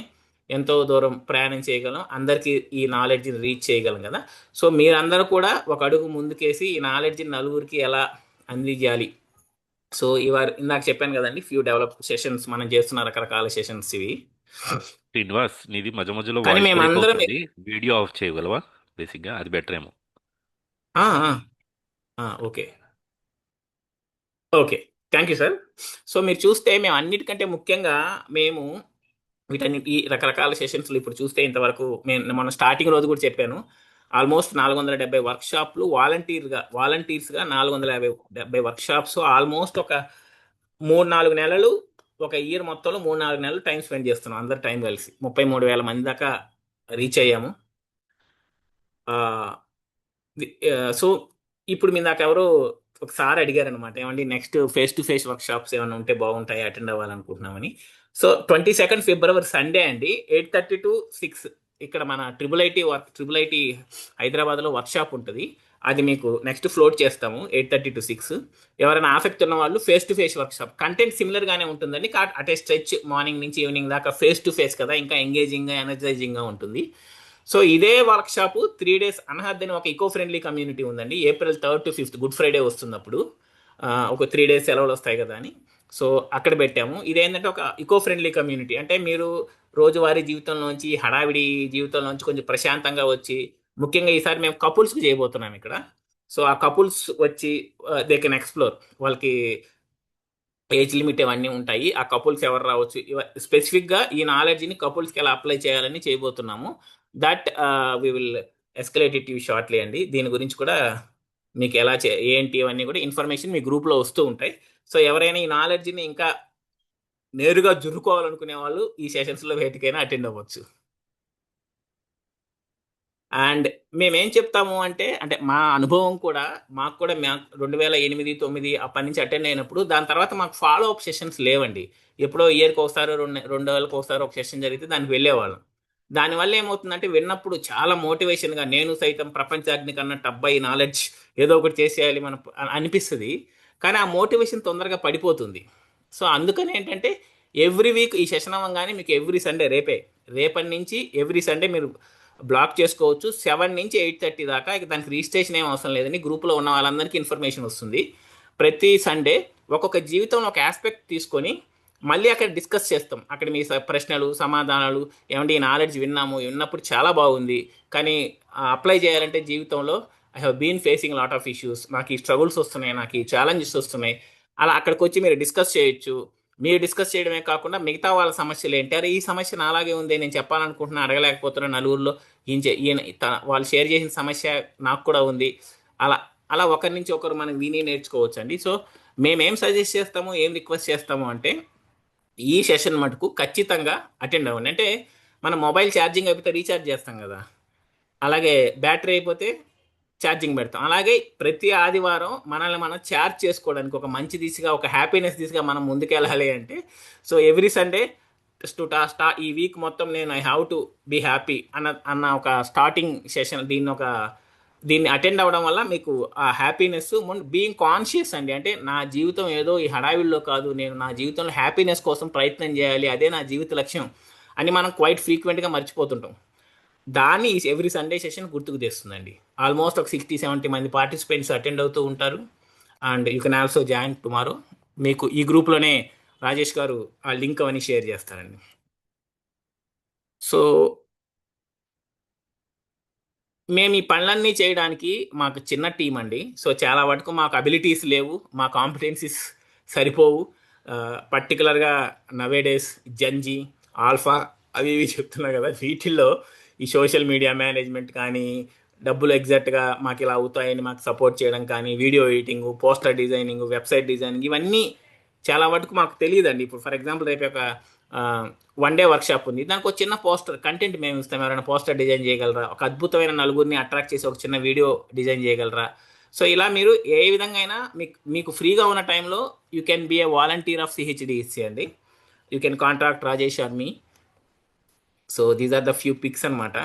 [SPEAKER 3] ఎంతో దూరం ప్రయాణం చేయగలం, అందరికీ ఈ నాలెడ్జ్ని రీచ్ చేయగలం కదా. సో మీరందరూ కూడా ఒక అడుగు ముందుకేసి ఈ నాలెడ్జ్ని నలుగురికి ఎలా అందించాలి. సో ఇందాక చెప్పాను కదండి, ఫ్యూ డెవలప్ సెషన్స్ మనం చేస్తున్న రకరకాల సెషన్స్ ఇవి.
[SPEAKER 1] శ్రీనివాస్, నీది మధ్య మధ్యలో
[SPEAKER 3] కానీ
[SPEAKER 1] వాయిస్ బ్రేక్
[SPEAKER 3] మేమందరం
[SPEAKER 1] అవుతుంది. వీడియో ఆఫ్ చేయగలవా? బేసిక్గా అది బెటర్ ఏమో.
[SPEAKER 3] Okay okay thank you sir. So మీరు చూస్తే మేము అన్నిటికంటే ముఖ్యంగా మేము ఈ రకరకాల సెషన్స్లో ఇప్పుడు చూస్తే ఇంతవరకు మన స్టార్టింగ్ రోజు కూడా చెప్పాను, ఆల్మోస్ట్ 470 వర్క్షాప్లు వాలంటీర్స్గా 470 వర్క్షాప్స్, ఆల్మోస్ట్ ఒక 3-4 నెలలు, ఒక ఇయర్ మొత్తంలో 3-4 నెలలు టైం స్పెండ్ చేస్తున్నాం అందరు టైం కలిసి. 33,000 మంది దాకా రీచ్ అయ్యాము. సో ఇప్పుడు మీ దాకా ఎవరో ఒకసారి అడిగారు అనమాట, ఏమండి next face to face workshops ఏమైనా ఉంటే బాగుంటాయి, అటెండ్ అవ్వాలనుకుంటున్నామని. సో 22 ఫిబ్రవరి సండే అండి, 8:30 to 6 ఇక్కడ మన ట్రిపుల్ ఐటీ హైదరాబాద్లో వర్క్షాప్ ఉంటుంది. అది మీకు నెక్స్ట్ ఫ్లోట్ చేస్తాము 8:30 to 6. ఎవరైనా ఆసక్తి ఉన్న వాళ్ళు face to face workshop content సిమిలర్గానే ఉంటుందండి. అటే స్ట్రెచ్ మార్నింగ్ నుంచి ఈవినింగ్ దాకా ఫేస్ టు ఫేస్ కదా, ఇంకా ఎంగేజింగ్గా ఎనర్జైజింగ్గా ఉంటుంది. సో ఇదే వర్క్షాప్ 3 days అనహద్ అని ఒక ఈకో ఫ్రెండ్లీ కమ్యూనిటీ ఉందండి. April 3rd to 5th good Friday వస్తున్నప్పుడు ఒక 3 days సెలవులు వస్తాయి కదా అని, సో అక్కడ పెట్టాము. ఇదేంటంటే ఒక ఈకో ఫ్రెండ్లీ కమ్యూనిటీ. అంటే మీరు రోజువారీ జీవితంలోంచి, హడావిడి జీవితంలోంచి కొంచెం ప్రశాంతంగా వచ్చి, ముఖ్యంగా ఈసారి మేము కపుల్స్కి చేయబోతున్నాం ఇక్కడ. సో ఆ కపుల్స్ వచ్చి దే కెన్ ఎక్స్ప్లోర్, వాళ్ళకి ఏజ్ లిమిట్ ఇవన్నీ ఉంటాయి. ఆ కపుల్స్ ఎవరు రావచ్చు, స్పెసిఫిక్గా ఈ నాలెడ్జ్ని కపుల్స్కి ఎలా అప్లై చేయాలని చేయబోతున్నాము. That we will escalate it you shortly అండి. దీని గురించి కూడా మీకు ఎలా ఏంటి అవన్నీ కూడా ఇన్ఫర్మేషన్ మీ గ్రూప్లో వస్తూ ఉంటాయి. సో ఎవరైనా ఈ నాలెడ్జ్ని ఇంకా నేరుగా జురుకోవాలనుకునే వాళ్ళు ఈ సెషన్స్లో వేటికైనా అటెండ్ అవ్వచ్చు. అండ్ మేమేం చెప్తాము అంటే మా అనుభవం కూడా, మాకు కూడా 2008-9 అప్పటి నుంచి అటెండ్ అయినప్పుడు దాని తర్వాత మాకు ఫాలో అప్ సెషన్స్ లేవండి. ఎప్పుడో ఇయర్కి ఒకసారి 2 నెలలకు ఒకసారి ఒక సెషన్ జరిగితే దానికి వెళ్ళేవాళ్ళం. దానివల్ల ఏమవుతుందంటే విన్నప్పుడు చాలా మోటివేషన్గా, నేను సైతం ప్రపంచాగ్నికి అన్నట్టు అబ్బాయి నాలెడ్జ్ ఏదో ఒకటి చేసేయాలి మనం అనిపిస్తుంది. కానీ ఆ మోటివేషన్ తొందరగా పడిపోతుంది. సో అందుకని ఏంటంటే ఎవ్రీ వీక్ ఈ సెషన్ అవ్వగానే మీకు ఎవ్రీ సండే రేపటి నుంచి ఎవ్రీ సండే మీరు బ్లాక్ చేసుకోవచ్చు. 7 నుంచి 8:30 దాకా. ఇక దానికి రిజిస్ట్రేషన్ ఏం అవసరం లేదని గ్రూప్లో ఉన్న వాళ్ళందరికీ ఇన్ఫర్మేషన్ వస్తుంది. ప్రతి సండే ఒక్కొక్క జీవితంలో ఒక ఆస్పెక్ట్ తీసుకొని మళ్ళీ అక్కడ డిస్కస్ చేస్తాం. అక్కడ మీ ప్రశ్నలు సమాధానాలు, ఏమంటే ఈ నాలెడ్జ్ విన్నప్పుడు చాలా బాగుంది, కానీ అప్లై చేయాలంటే జీవితంలో I have been facing lot of issues, నాకు ఈ స్ట్రగుల్స్ వస్తున్నాయి, నాకు ఈ ఛాలెంజెస్ వస్తున్నాయి. అలా అక్కడికి వచ్చి మీరు డిస్కస్ చేయొచ్చు. మీరు డిస్కస్ చేయడమే కాకుండా మిగతా వాళ్ళ సమస్యలు ఏంటి, అరే ఈ సమస్య నాలాగే ఉంది, నేను చెప్పాలనుకుంటున్నా అడగలేకపోతున్నా నలుగురిలో, వాళ్ళు షేర్ చేసిన సమస్య నాకు కూడా ఉంది. అలా అలా ఒకరి నుంచి ఒకరు మనం విని నేర్చుకోవచ్చు అండి. సో మేమేం సజెస్ట్ చేస్తాము, ఏం రిక్వెస్ట్ చేస్తాము అంటే, ఈ సెషన్ మటుకు ఖచ్చితంగా అటెండ్ అవ్వండి. అంటే మనం మొబైల్ ఛార్జింగ్ అయిపోతే రీఛార్జ్ చేస్తాం కదా, అలాగే బ్యాటరీ అయిపోతే ఛార్జింగ్ పెడతాం. అలాగే ప్రతి ఆదివారం మనల్ని మనం ఛార్జ్ చేసుకోవడానికి ఒక మంచి దిశగా, ఒక హ్యాపీనెస్ దిశగా మనం ముందుకెళ్ళాలి అంటే, సో ఎవ్రీ సండే ఈ వీక్ మొత్తం నేను I have to be happy అన్న ఒక స్టార్టింగ్ సెషన్, దీన్ని అటెండ్ అవ్వడం వల్ల మీకు ఆ హ్యాపీనెస్, బీయింగ్ కాన్షియస్ అండి. అంటే నా జీవితం ఏదో ఈ హడావిల్లో కాదు, నేను నా జీవితంలో హ్యాపీనెస్ కోసం ప్రయత్నం చేయాలి, అదే నా జీవిత లక్ష్యం అని మనం క్వైట్ ఫ్రీక్వెంట్గా మర్చిపోతుంటాం. దాన్ని ఎవ్రీ సండే సెషన్ గుర్తుకు తెస్తుందండి. ఆల్మోస్ట్ ఒక 60-70 మంది పార్టిసిపెంట్స్ అటెండ్ అవుతూ ఉంటారు. And you can also join tomorrow. మీకు ఈ గ్రూప్లోనే రాజేష్ గారు ఆ లింక్ అవన్నీ షేర్ చేస్తారండి. సో మేము ఈ పనులన్నీ చేయడానికి మాకు చిన్న టీం అండి. సో చాలా వరకు మాకు అబిలిటీస్ లేవు, మా కాంపిటెన్సీస్ సరిపోవు. పర్టికులర్గా నవేడేస్ జంజీ, ఆల్ఫా అవి ఇవి చెప్తున్నా కదా, వీటిల్లో ఈ సోషల్ మీడియా మేనేజ్మెంట్ కానీ, డబ్బులు ఎగ్జాక్ట్గా మాకు ఇలా అవుతాయని మాకు సపోర్ట్ చేయడం కానీ, video editing, poster designing, website designing, ఇవన్నీ చాలా వరకు మాకు తెలియదండి. ఇప్పుడు ఫర్ ఎగ్జాంపుల్ రేపు ఒక 1 డే వర్క్షాప్ ఉంది, దానికి ఒక చిన్న పోస్టర్ కంటెంట్ మేము ఇస్తాం, ఎవరైనా పోస్టర్ డిజైన్ చేయగలరా, ఒక అద్భుతమైన నలుగురిని అట్రాక్ట్ చేసి ఒక చిన్న వీడియో డిజైన్ చేయగలరా. సో ఇలా మీరు ఏ విధంగా అయినా మీకు ఫ్రీగా ఉన్న టైంలో you can be a volunteer of CHDSC అండి. You can contact Rajesh or me. So these are the few pics అనమాట.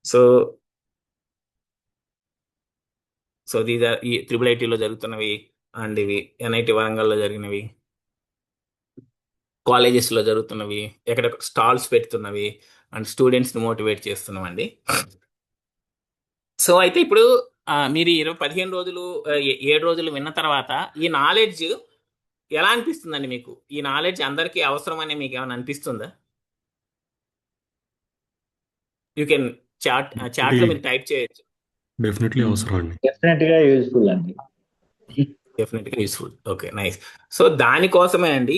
[SPEAKER 3] సో దీస్ ఆర్ ఈ IIITలో జరుగుతున్నవి, అండ్ ఇవి NIT వరంగల్లో జరిగినవి, కాలేజెస్లో జరుగుతున్నవి, ఎక్కడ స్టాల్స్ పెడుతున్నవి, అండ్ స్టూడెంట్స్ని మోటివేట్ చేస్తున్నామండి. సో అయితే ఇప్పుడు మీరు 15 రోజులు 7 రోజులు విన్న తర్వాత ఈ నాలెడ్జ్ ఎలా అనిపిస్తుందండి మీకు? ఈ నాలెడ్జ్ అందరికీ అవసరమని మీకు ఏమైనా అనిపిస్తుందా? యూ కెన్ చాట్లో
[SPEAKER 4] ఇది
[SPEAKER 3] మీరు టైప్ చేయొచ్చు.
[SPEAKER 4] డెఫినెట్లీ అవసరం అండి.
[SPEAKER 5] డెఫినెట్గా యూజ్ఫుల్ అండి.
[SPEAKER 3] డెఫినెట్గా యూస్ఫుల్. Okay, nice. సో దానికోసమే అండి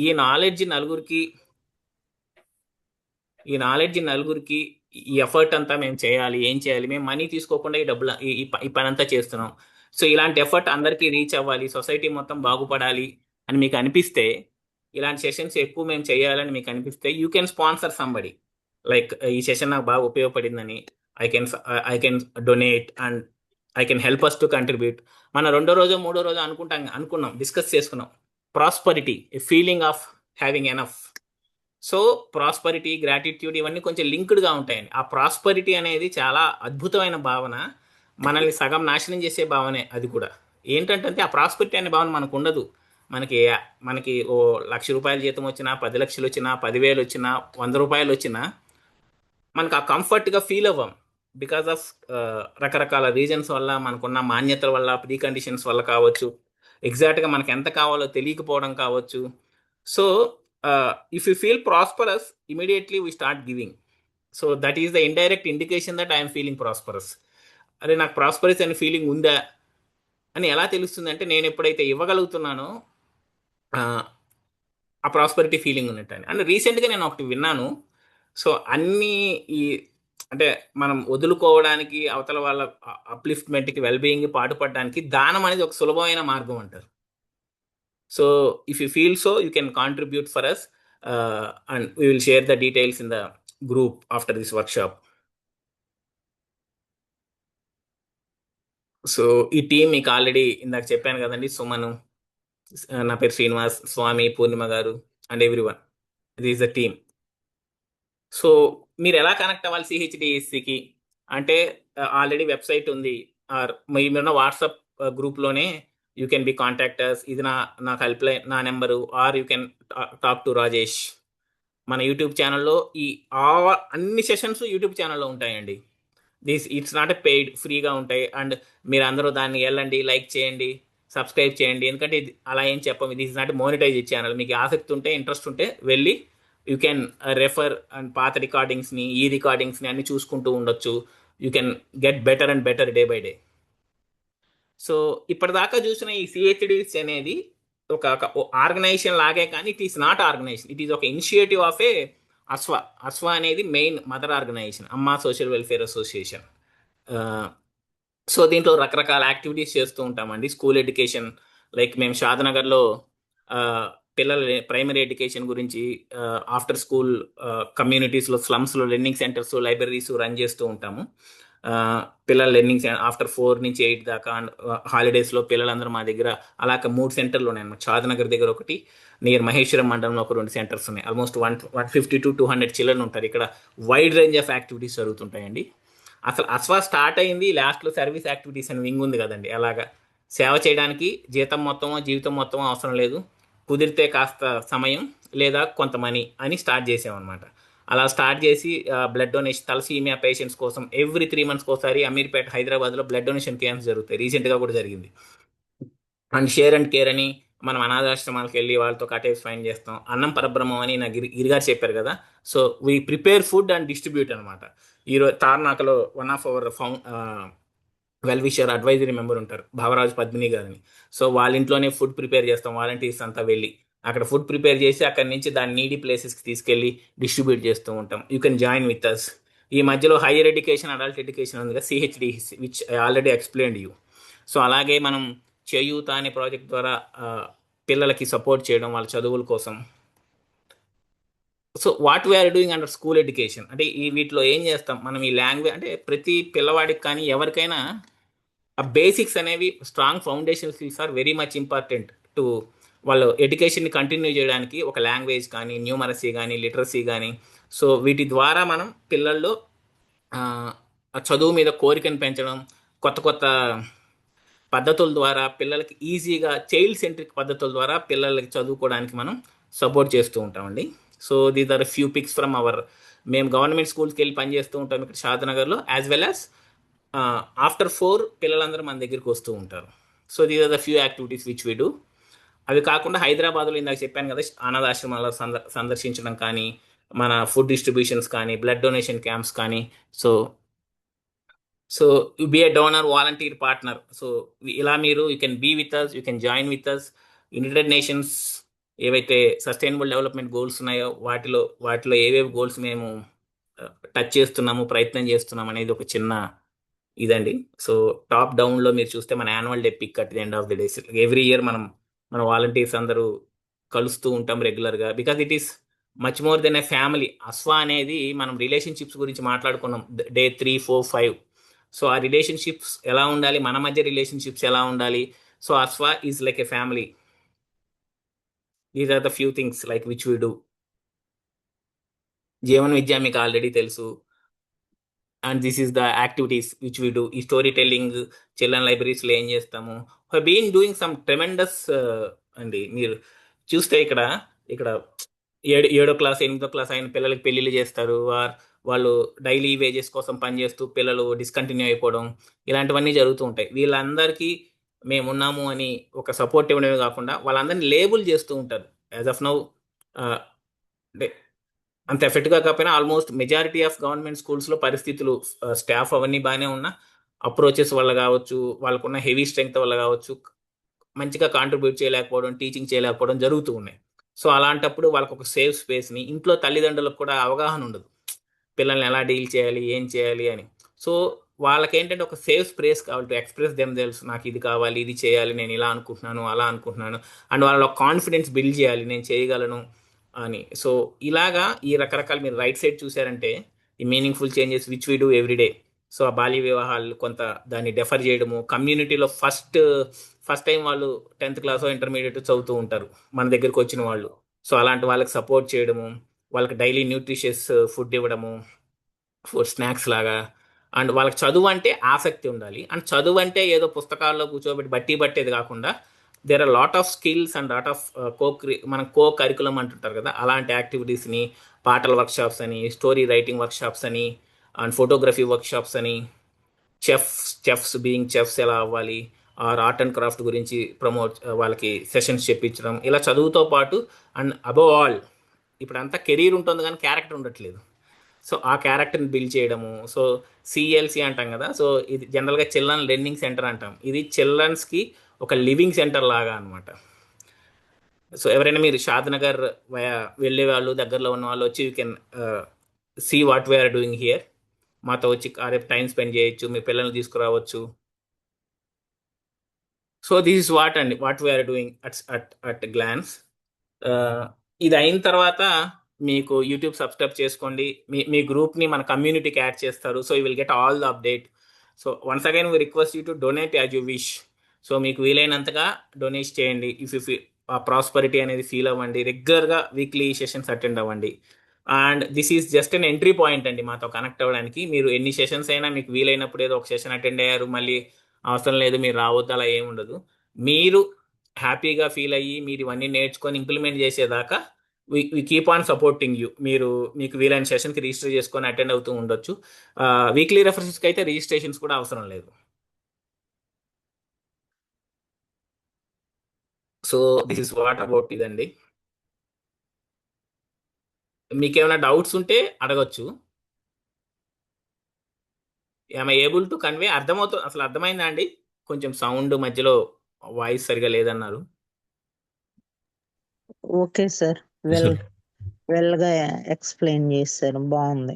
[SPEAKER 3] ఈ నాలెడ్జ్ నలుగురికి ఈ ఎఫర్ట్ అంతా మేము చేయాలి. ఏం చేయాలి? మేము మనీ తీసుకోకుండా ఈ డబ్బులు ఈ పని అంతా చేస్తున్నాం. సో ఇలాంటి ఎఫర్ట్ అందరికీ రీచ్ అవ్వాలి, సొసైటీ మొత్తం బాగుపడాలి అని మీకు అనిపిస్తే, ఇలాంటి సెషన్స్ ఎక్కువ మేము చేయాలని మీకు అనిపిస్తే, you can sponsor somebody. Like ఈ సెషన్ నాకు బాగా ఉపయోగపడిందని I can donate and I can help us to contribute. మన 2వ రోజు 3వ రోజు అనుకున్నాం, డిస్కస్ చేసుకున్నాం, prosperity, a feeling of having enough. So prosperity, gratitude ఇవన్నీ కొంచెం లింక్డ్గా ఉంటాయండి. ఆ ప్రాస్పరిటీ అనేది చాలా అద్భుతమైన భావన, మనల్ని సగం నాశనం చేసే భావనే అది కూడా. ఏంటంటే ఆ ప్రాస్పరిటీ అనే భావన మనకు ఉండదు. మనకి ఓ ₹1,00,000 జీతం వచ్చినా, 10 లక్షలు వచ్చినా, 10,000 వచ్చినా, 100 రూపాయలు వచ్చినా మనకు ఆ కంఫర్ట్గా ఫీల్ అవ్వం. బికాస్ ఆఫ్ రకరకాల రీజన్స్ వల్ల, మనకున్న మాన్యతల వల్ల, ప్రీ కండిషన్స్ వల్ల కావచ్చు, ఎగ్జాక్ట్గా మనకు ఎంత కావాలో తెలియకపోవడం కావచ్చు. So if you feel prosperous, immediately we start giving. So that is the indirect indication that I'm feeling prosperous. అరే నాకు ప్రాస్పరస్ అనే ఫీలింగ్ ఉందా అని ఎలా తెలుస్తుంది అంటే, నేను ఎప్పుడైతే ఇవ్వగలుగుతున్నానో ఆ ప్రాస్పరిటీ ఫీలింగ్ ఉన్నట్టు. అండ్ రీసెంట్గా నేను ఒకటి విన్నాను. సో అన్నీ అంటే మనం వదులుకోవడానికి, అవతల వాళ్ళ అప్లిఫ్ట్మెంట్కి, వెల్బీయింగ్కి పాటుపడడానికి దానం అనేది ఒక సులభమైన మార్గం అంటారు. So if you feel so, you can contribute for us and we will share the details in the group after this workshop. So ఈ టీం మీకు ఆల్రెడీ ఇందాక చెప్పాను కదండి, సుమను, నా పేరు శ్రీనివాస్, స్వామి, పూర్ణిమ గారు and everyone, this is the team. So మీరు ఎలా కనెక్ట్ అవ్వాలి సిహెచ్డిఎస్సికి అంటే, ఆల్రెడీ వెబ్సైట్ ఉంది, ఆర్ మీరున్న వాట్సాప్ గ్రూప్లోనే యూ కెన్ బి కాంటాక్టర్స్. ఇది నాకు హెల్ప్ లైన్, నా number, or you can talk to Rajesh. మన యూట్యూబ్ ఛానల్లో అన్ని సెషన్స్ యూట్యూబ్ ఛానల్లో ఉంటాయండి. ఇట్స్ నాట్ ఎ పెయిడ్, ఫ్రీగా ఉంటాయి. అండ్ మీరు అందరూ దాన్ని వెళ్ళండి, లైక్ చేయండి, సబ్స్క్రైబ్ చేయండి. ఎందుకంటే ఇది అలా ఏం చెప్పం, this is not monetise channel. మీకు ఆసక్తి ఉంటే, ఇంట్రెస్ట్ ఉంటే వెళ్ళి యూ కెన్ రెఫర్ అండ్ పాత రికార్డింగ్స్ని, ఈ రికార్డింగ్స్ని అన్ని చూసుకుంటూ ఉండొచ్చు. You can get better and better day by day. So ఇప్పటిదాకా చూసిన ఈ సిహెచ్డిస్ అనేది ఒక ఆర్గనైజేషన్ లాగే, కానీ it is not organisation, it is ఒక ఇనిషియేటివ్ ఆఫ్ ఏ అస్వా. అస్వా అనేది main mother organisation, Amma social welfare association. So దీంట్లో రకరకాల యాక్టివిటీస్ చేస్తూ ఉంటామండి. స్కూల్ ఎడ్యుకేషన్, లైక్ మేము షాద్నగర్లో పిల్లల ప్రైమరీ ఎడ్యుకేషన్ గురించి ఆఫ్టర్ స్కూల్ కమ్యూనిటీస్లో, స్లమ్స్లో లెర్నింగ్ సెంటర్స్, లైబ్రరీస్ రన్ చేస్తూ ఉంటాము. పిల్లల లెర్నింగ్ ఆఫ్టర్ 4 నుంచి 8 దాకా, హాలిడేస్లో పిల్లలందరూ మా దగ్గర అలా 3 సెంటర్లు ఉన్నాయి అన్నమాట. షాద్నగర్ దగ్గర ఒకటి, నియర్ మహేశ్వరం మండలంలో ఒక 2 సెంటర్స్ ఉన్నాయి. ఆల్మోస్ట్ 150 to 200 చిల్డ్రన్ ఉంటారు. ఇక్కడ వైడ్ రేంజ్ ఆఫ్ యాక్టివిటీస్ జరుగుతుంటాయండి. అసలు అస్వా స్టార్ట్ అయింది, లాస్ట్లో సర్వీస్ యాక్టివిటీస్ అని వింగ్ ఉంది కదండి. అలాగా సేవ చేయడానికి జీతం మొత్తమో జీవితం మొత్తమో అవసరం లేదు, కుదిరితే కాస్త సమయం లేదా కొంత మనీ అని స్టార్ట్ చేసామన్నమాట. అలా స్టార్ట్ చేసి బ్లడ్ డొనేషన్, తలసీమియా పేషెంట్స్ కోసం ఎవ్రీ 3 months ఒకసారి అమీర్పేట హైదరాబాద్లో బ్లడ్ డొనేషన్ క్యాంప్స్ జరుగుతాయి. రీసెంట్గా కూడా జరిగింది. అండ్ షేర్ అండ్ కేర్ అని మనం అనాథాశ్రమాలకు వెళ్ళి వాళ్ళతో కటేజ్ ఫైన్ చేస్తాం. అన్నం పరబ్రహ్మం అని నాకు గిరిగారు చెప్పారు కదా. So we prepare food and distribute అనమాట. ఈరోజు తార్నాకలో one of our well wisher advisory member ఉంటారు, భావరాజు పద్మిని గారిని. సో వాళ్ళ ఇంట్లోనే ఫుడ్ ప్రిపేర్ చేస్తాం, వాలంటీర్స్ అంతా వెళ్ళి అక్కడ ఫుడ్ ప్రిపేర్ చేసి అక్కడి నుంచి దాన్ని నీడీ ప్లేసెస్కి తీసుకెళ్ళి డిస్ట్రిబ్యూట్ చేస్తూ ఉంటాం. You can join with us. ఈ మధ్యలో హైయర్ ఎడ్యుకేషన్, అడల్ట్ ఎడ్యుకేషన్ ఉంది కదా, CHD, which I already explained you. So అలాగే మనం చేయూత అనే ప్రాజెక్ట్ ద్వారా పిల్లలకి సపోర్ట్ చేయడం వాళ్ళ చదువుల కోసం. So what we are doing under school education అంటే వీటిలో ఏం చేస్తాం మనం, ఈ లాంగ్వేజ్ అంటే ప్రతి పిల్లవాడికి కానీ ఎవరికైనా ఆ బేసిక్స్ అనేవి, strong foundation skills are very much important to వాళ్ళు ఎడ్యుకేషన్ని కంటిన్యూ చేయడానికి. ఒక లాంగ్వేజ్ కానీ, న్యూమరసీ కానీ, లిటరసీ కానీ. సో వీటి ద్వారా మనం పిల్లల్లో చదువు మీద కోరికను పెంచడం, కొత్త కొత్త పద్ధతుల ద్వారా పిల్లలకి ఈజీగా, చైల్డ్ సెంట్రిక్ పద్ధతుల ద్వారా పిల్లలకి చదువుకోవడానికి మనం సపోర్ట్ చేస్తూ ఉంటామండి. So these are few pics from our, మేము గవర్నమెంట్ స్కూల్స్కి వెళ్ళి పనిచేస్తూ ఉంటాం ఇక్కడ షాద్నగర్లో, యాజ్ వెల్ యాజ్ ఆఫ్టర్ 4 పిల్లలందరూ మన దగ్గరికి వస్తూ ఉంటారు. So these are the few activities which we do. అవి కాకుండా హైదరాబాద్లో ఇందాక చెప్పాను కదా, అనాథాశ్రమాలు సందర్శించడం కానీ, మన ఫుడ్ డిస్ట్రిబ్యూషన్స్ కానీ, బ్లడ్ డొనేషన్ క్యాంప్స్ కానీ. So you be a donor, volunteer, partner. So ఇలా మీరు you can be with us, you can join with us. United Nations ఏవైతే సస్టైనబుల్ డెవలప్మెంట్ గోల్స్ ఉన్నాయో వాటిలో ఏవేవి గోల్స్ మేము టచ్ చేస్తున్నాము, ప్రయత్నం చేస్తున్నాం అనేది ఒక చిన్న ఇదండి. సో టాప్ డౌన్లో మీరు చూస్తే మన annual day pick at the end of the day. Every year మన వాలంటీర్స్ అందరూ కలుస్తూ ఉంటాం రెగ్యులర్గా, because it is much more then a family. Aswa అనేది మనం రిలేషన్షిప్స్ గురించి మాట్లాడుకున్నాం డే 3, 4, 5. సో ఆ రిలేషన్షిప్స్ ఎలా ఉండాలి, మన మధ్య రిలేషన్షిప్స్ ఎలా ఉండాలి. So Aswa is like a family. These are the few things like which we do. Jeevan Vidya మీకు ఆల్రెడీ తెలుసు. And this is the activities which we do. ఈ స్టోరీ టెల్లింగ్ చిల్డ్రన్ లైబ్రరీస్లో ఏం చేస్తాము, బీన్ డూయింగ్ సమ్ ట్రెమెండస్ అండి. మీరు చూస్తే ఇక్కడ 7వ క్లాస్ 8వ క్లాస్ అయిన పిల్లలకి పెళ్ళిళ్ళు చేస్తారు, వాళ్ళు డైలీ వేజెస్ కోసం పనిచేస్తూ పిల్లలు డిస్కంటిన్యూ అయిపోవడం, ఇలాంటివన్నీ జరుగుతూ ఉంటాయి. వీళ్ళందరికీ మేమున్నాము అని ఒక సపోర్ట్ ఇవ్వడమే కాకుండా వాళ్ళందరినీ లేబుల్ చేస్తూ ఉంటారు. యాజ్ ఆఫ్ నౌ అంటే అంత ఎఫెక్ట్గా కాకపోయినా ఆల్మోస్ట్ మెజారిటీ ఆఫ్ గవర్నమెంట్ స్కూల్స్లో పరిస్థితులు, స్టాఫ్ అవన్నీ బాగానే ఉన్నా, అప్రోచెస్ వల్ల కావచ్చు, వాళ్ళకున్న హెవీ స్ట్రెంగ్త్ వల్ల కావచ్చు, మంచిగా కాంట్రిబ్యూట్ చేయలేకపోవడం, టీచింగ్ చేయలేకపోవడం జరుగుతూ ఉన్నాయి. సో అలాంటప్పుడు వాళ్ళకు ఒక సేఫ్ స్పేస్ని, ఇంట్లో తల్లిదండ్రులకు కూడా అవగాహన ఉండదు పిల్లల్ని ఎలా డీల్ చేయాలి, ఏం చేయాలి అని. సో వాళ్ళకేంటంటే ఒక సేఫ్ స్పేస్ కావాలి టు ఎక్స్ప్రెస్ దెమ్ సెల్వ్స్. నాకు ఇది కావాలి, ఇది చేయాలి, నేను ఇలా అనుకుంటున్నాను, అలా అనుకుంటున్నాను. అండ్ వాళ్ళ కాన్ఫిడెన్స్ బిల్డ్ చేయాలి, నేను చేయగలను అని. సో ఇలాగా ఈ రకరకాల మీరు రైట్ సైడ్ చూసారంటే ఈ meaningful changes which we do everyday. So ఆ బాల్య వివాహాలు కొంత దాన్ని డెఫర్ చేయడము, కమ్యూనిటీలో ఫస్ట్ టైం వాళ్ళు 10th క్లాస్ ఇంటర్మీడియట్ చదువుతూ ఉంటారు మన దగ్గరికి వచ్చిన వాళ్ళు. సో అలాంటి వాళ్ళకి సపోర్ట్ చేయడము, వాళ్ళకి డైలీ న్యూట్రిషియస్ ఫుడ్ ఇవ్వడము, ఫుడ్ స్నాక్స్ లాగా. అండ్ వాళ్ళకి చదువు అంటే ఆసక్తి ఉండాలి. అండ్ చదువు అంటే ఏదో పుస్తకాల్లో కూర్చోబెట్టి బట్టి పట్టేది కాకుండా there are lot of skills and lot of మనం కో కరికులం అంటుంటారు కదా, అలాంటి యాక్టివిటీస్ని, పాటల వర్క్షాప్స్ అని, స్టోరీ రైటింగ్ వర్క్షాప్స్ అని, అండ్ ఫోటోగ్రఫీ వర్క్షాప్స్ అని, చెఫ్స్ బీయింగ్ చెఫ్స్ ఎలా అవ్వాలి, ఆర్ ఆర్ట్ అండ్ క్రాఫ్ట్ గురించి వాళ్ళకి సెషన్స్ చెప్పించడం, ఇలా చదువుతో పాటు అండ్ అబవ్ ఆల్ ఇప్పుడంతా కెరీర్ ఉంటుంది కానీ క్యారెక్టర్ ఉండట్లేదు. సో ఆ క్యారెక్టర్ని బిల్డ్ చేయడము. సో సిఎల్సి అంటాం కదా, సో ఇది జనరల్గా చిల్డ్రన్ లెర్నింగ్ సెంటర్ అంటాం. ఇది చిల్డ్రన్స్కి ఒక లివింగ్ సెంటర్ లాగా అనమాట. సో ఎవరైనా మీరు షాద్ నగర్ వెళ్ళే వాళ్ళు, దగ్గరలో ఉన్న వాళ్ళు వచ్చి you can see what we are doing here. మాతో వచ్చి రేపు టైం స్పెండ్ చేయొచ్చు, మీ పిల్లల్ని తీసుకురావచ్చు. So this is what we are doing at glance. ఇది అయిన తర్వాత మీకు యూట్యూబ్ సబ్స్క్రైబ్ చేసుకోండి. మీ గ్రూప్ని మన కమ్యూనిటీకి యాడ్ చేస్తారు. So you will get all the update. So once again we request you to donate as you wish. So మీకు వీలైనంతగా డొనేట్ చేయండి. ఇఫ్ యూ ఆ ప్రాస్పరిటీ అనేది ఫీల్ అవ్వండి. రెగ్యులర్గా వీక్లీ సెషన్స్ అటెండ్ అవ్వండి. And this is just an entry point అండి మాతో కనెక్ట్ అవ్వడానికి. మీరు ఎన్ని సెషన్స్ అయినా మీకు వీలైనప్పుడు ఏదో ఒక సెషన్ అటెండ్ అయ్యారు, మళ్ళీ అవసరం లేదు మీరు రావద్దు, అలా ఏమి ఉండదు. మీరు హ్యాపీగా ఫీల్ అయ్యి మీరు ఇవన్నీ నేర్చుకొని ఇంప్లిమెంట్ చేసేదాకా we keep on supporting you. మీకు వీలైన సెషన్కి రిజిస్టర్ చేసుకొని అటెండ్ అవుతూ ఉండొచ్చు. వీక్లీ రెఫరెన్స్కి అయితే రిజిస్ట్రేషన్స్ కూడా అవసరం లేదు. So this is what about ఇదండి. మీకు ఏమైనా డౌట్స్ ఉంటే అడగచ్చు. I'm able to convey. అసలు అర్థమైందా అండి? కొంచెం సౌండ్ మధ్యలో వాయిస్ సరిగా లేదన్నారు.
[SPEAKER 2] ఓకే సార్, వెల్ వెల్గా ఎక్స్ప్లెయిన్ చేశారు, బాగుంది.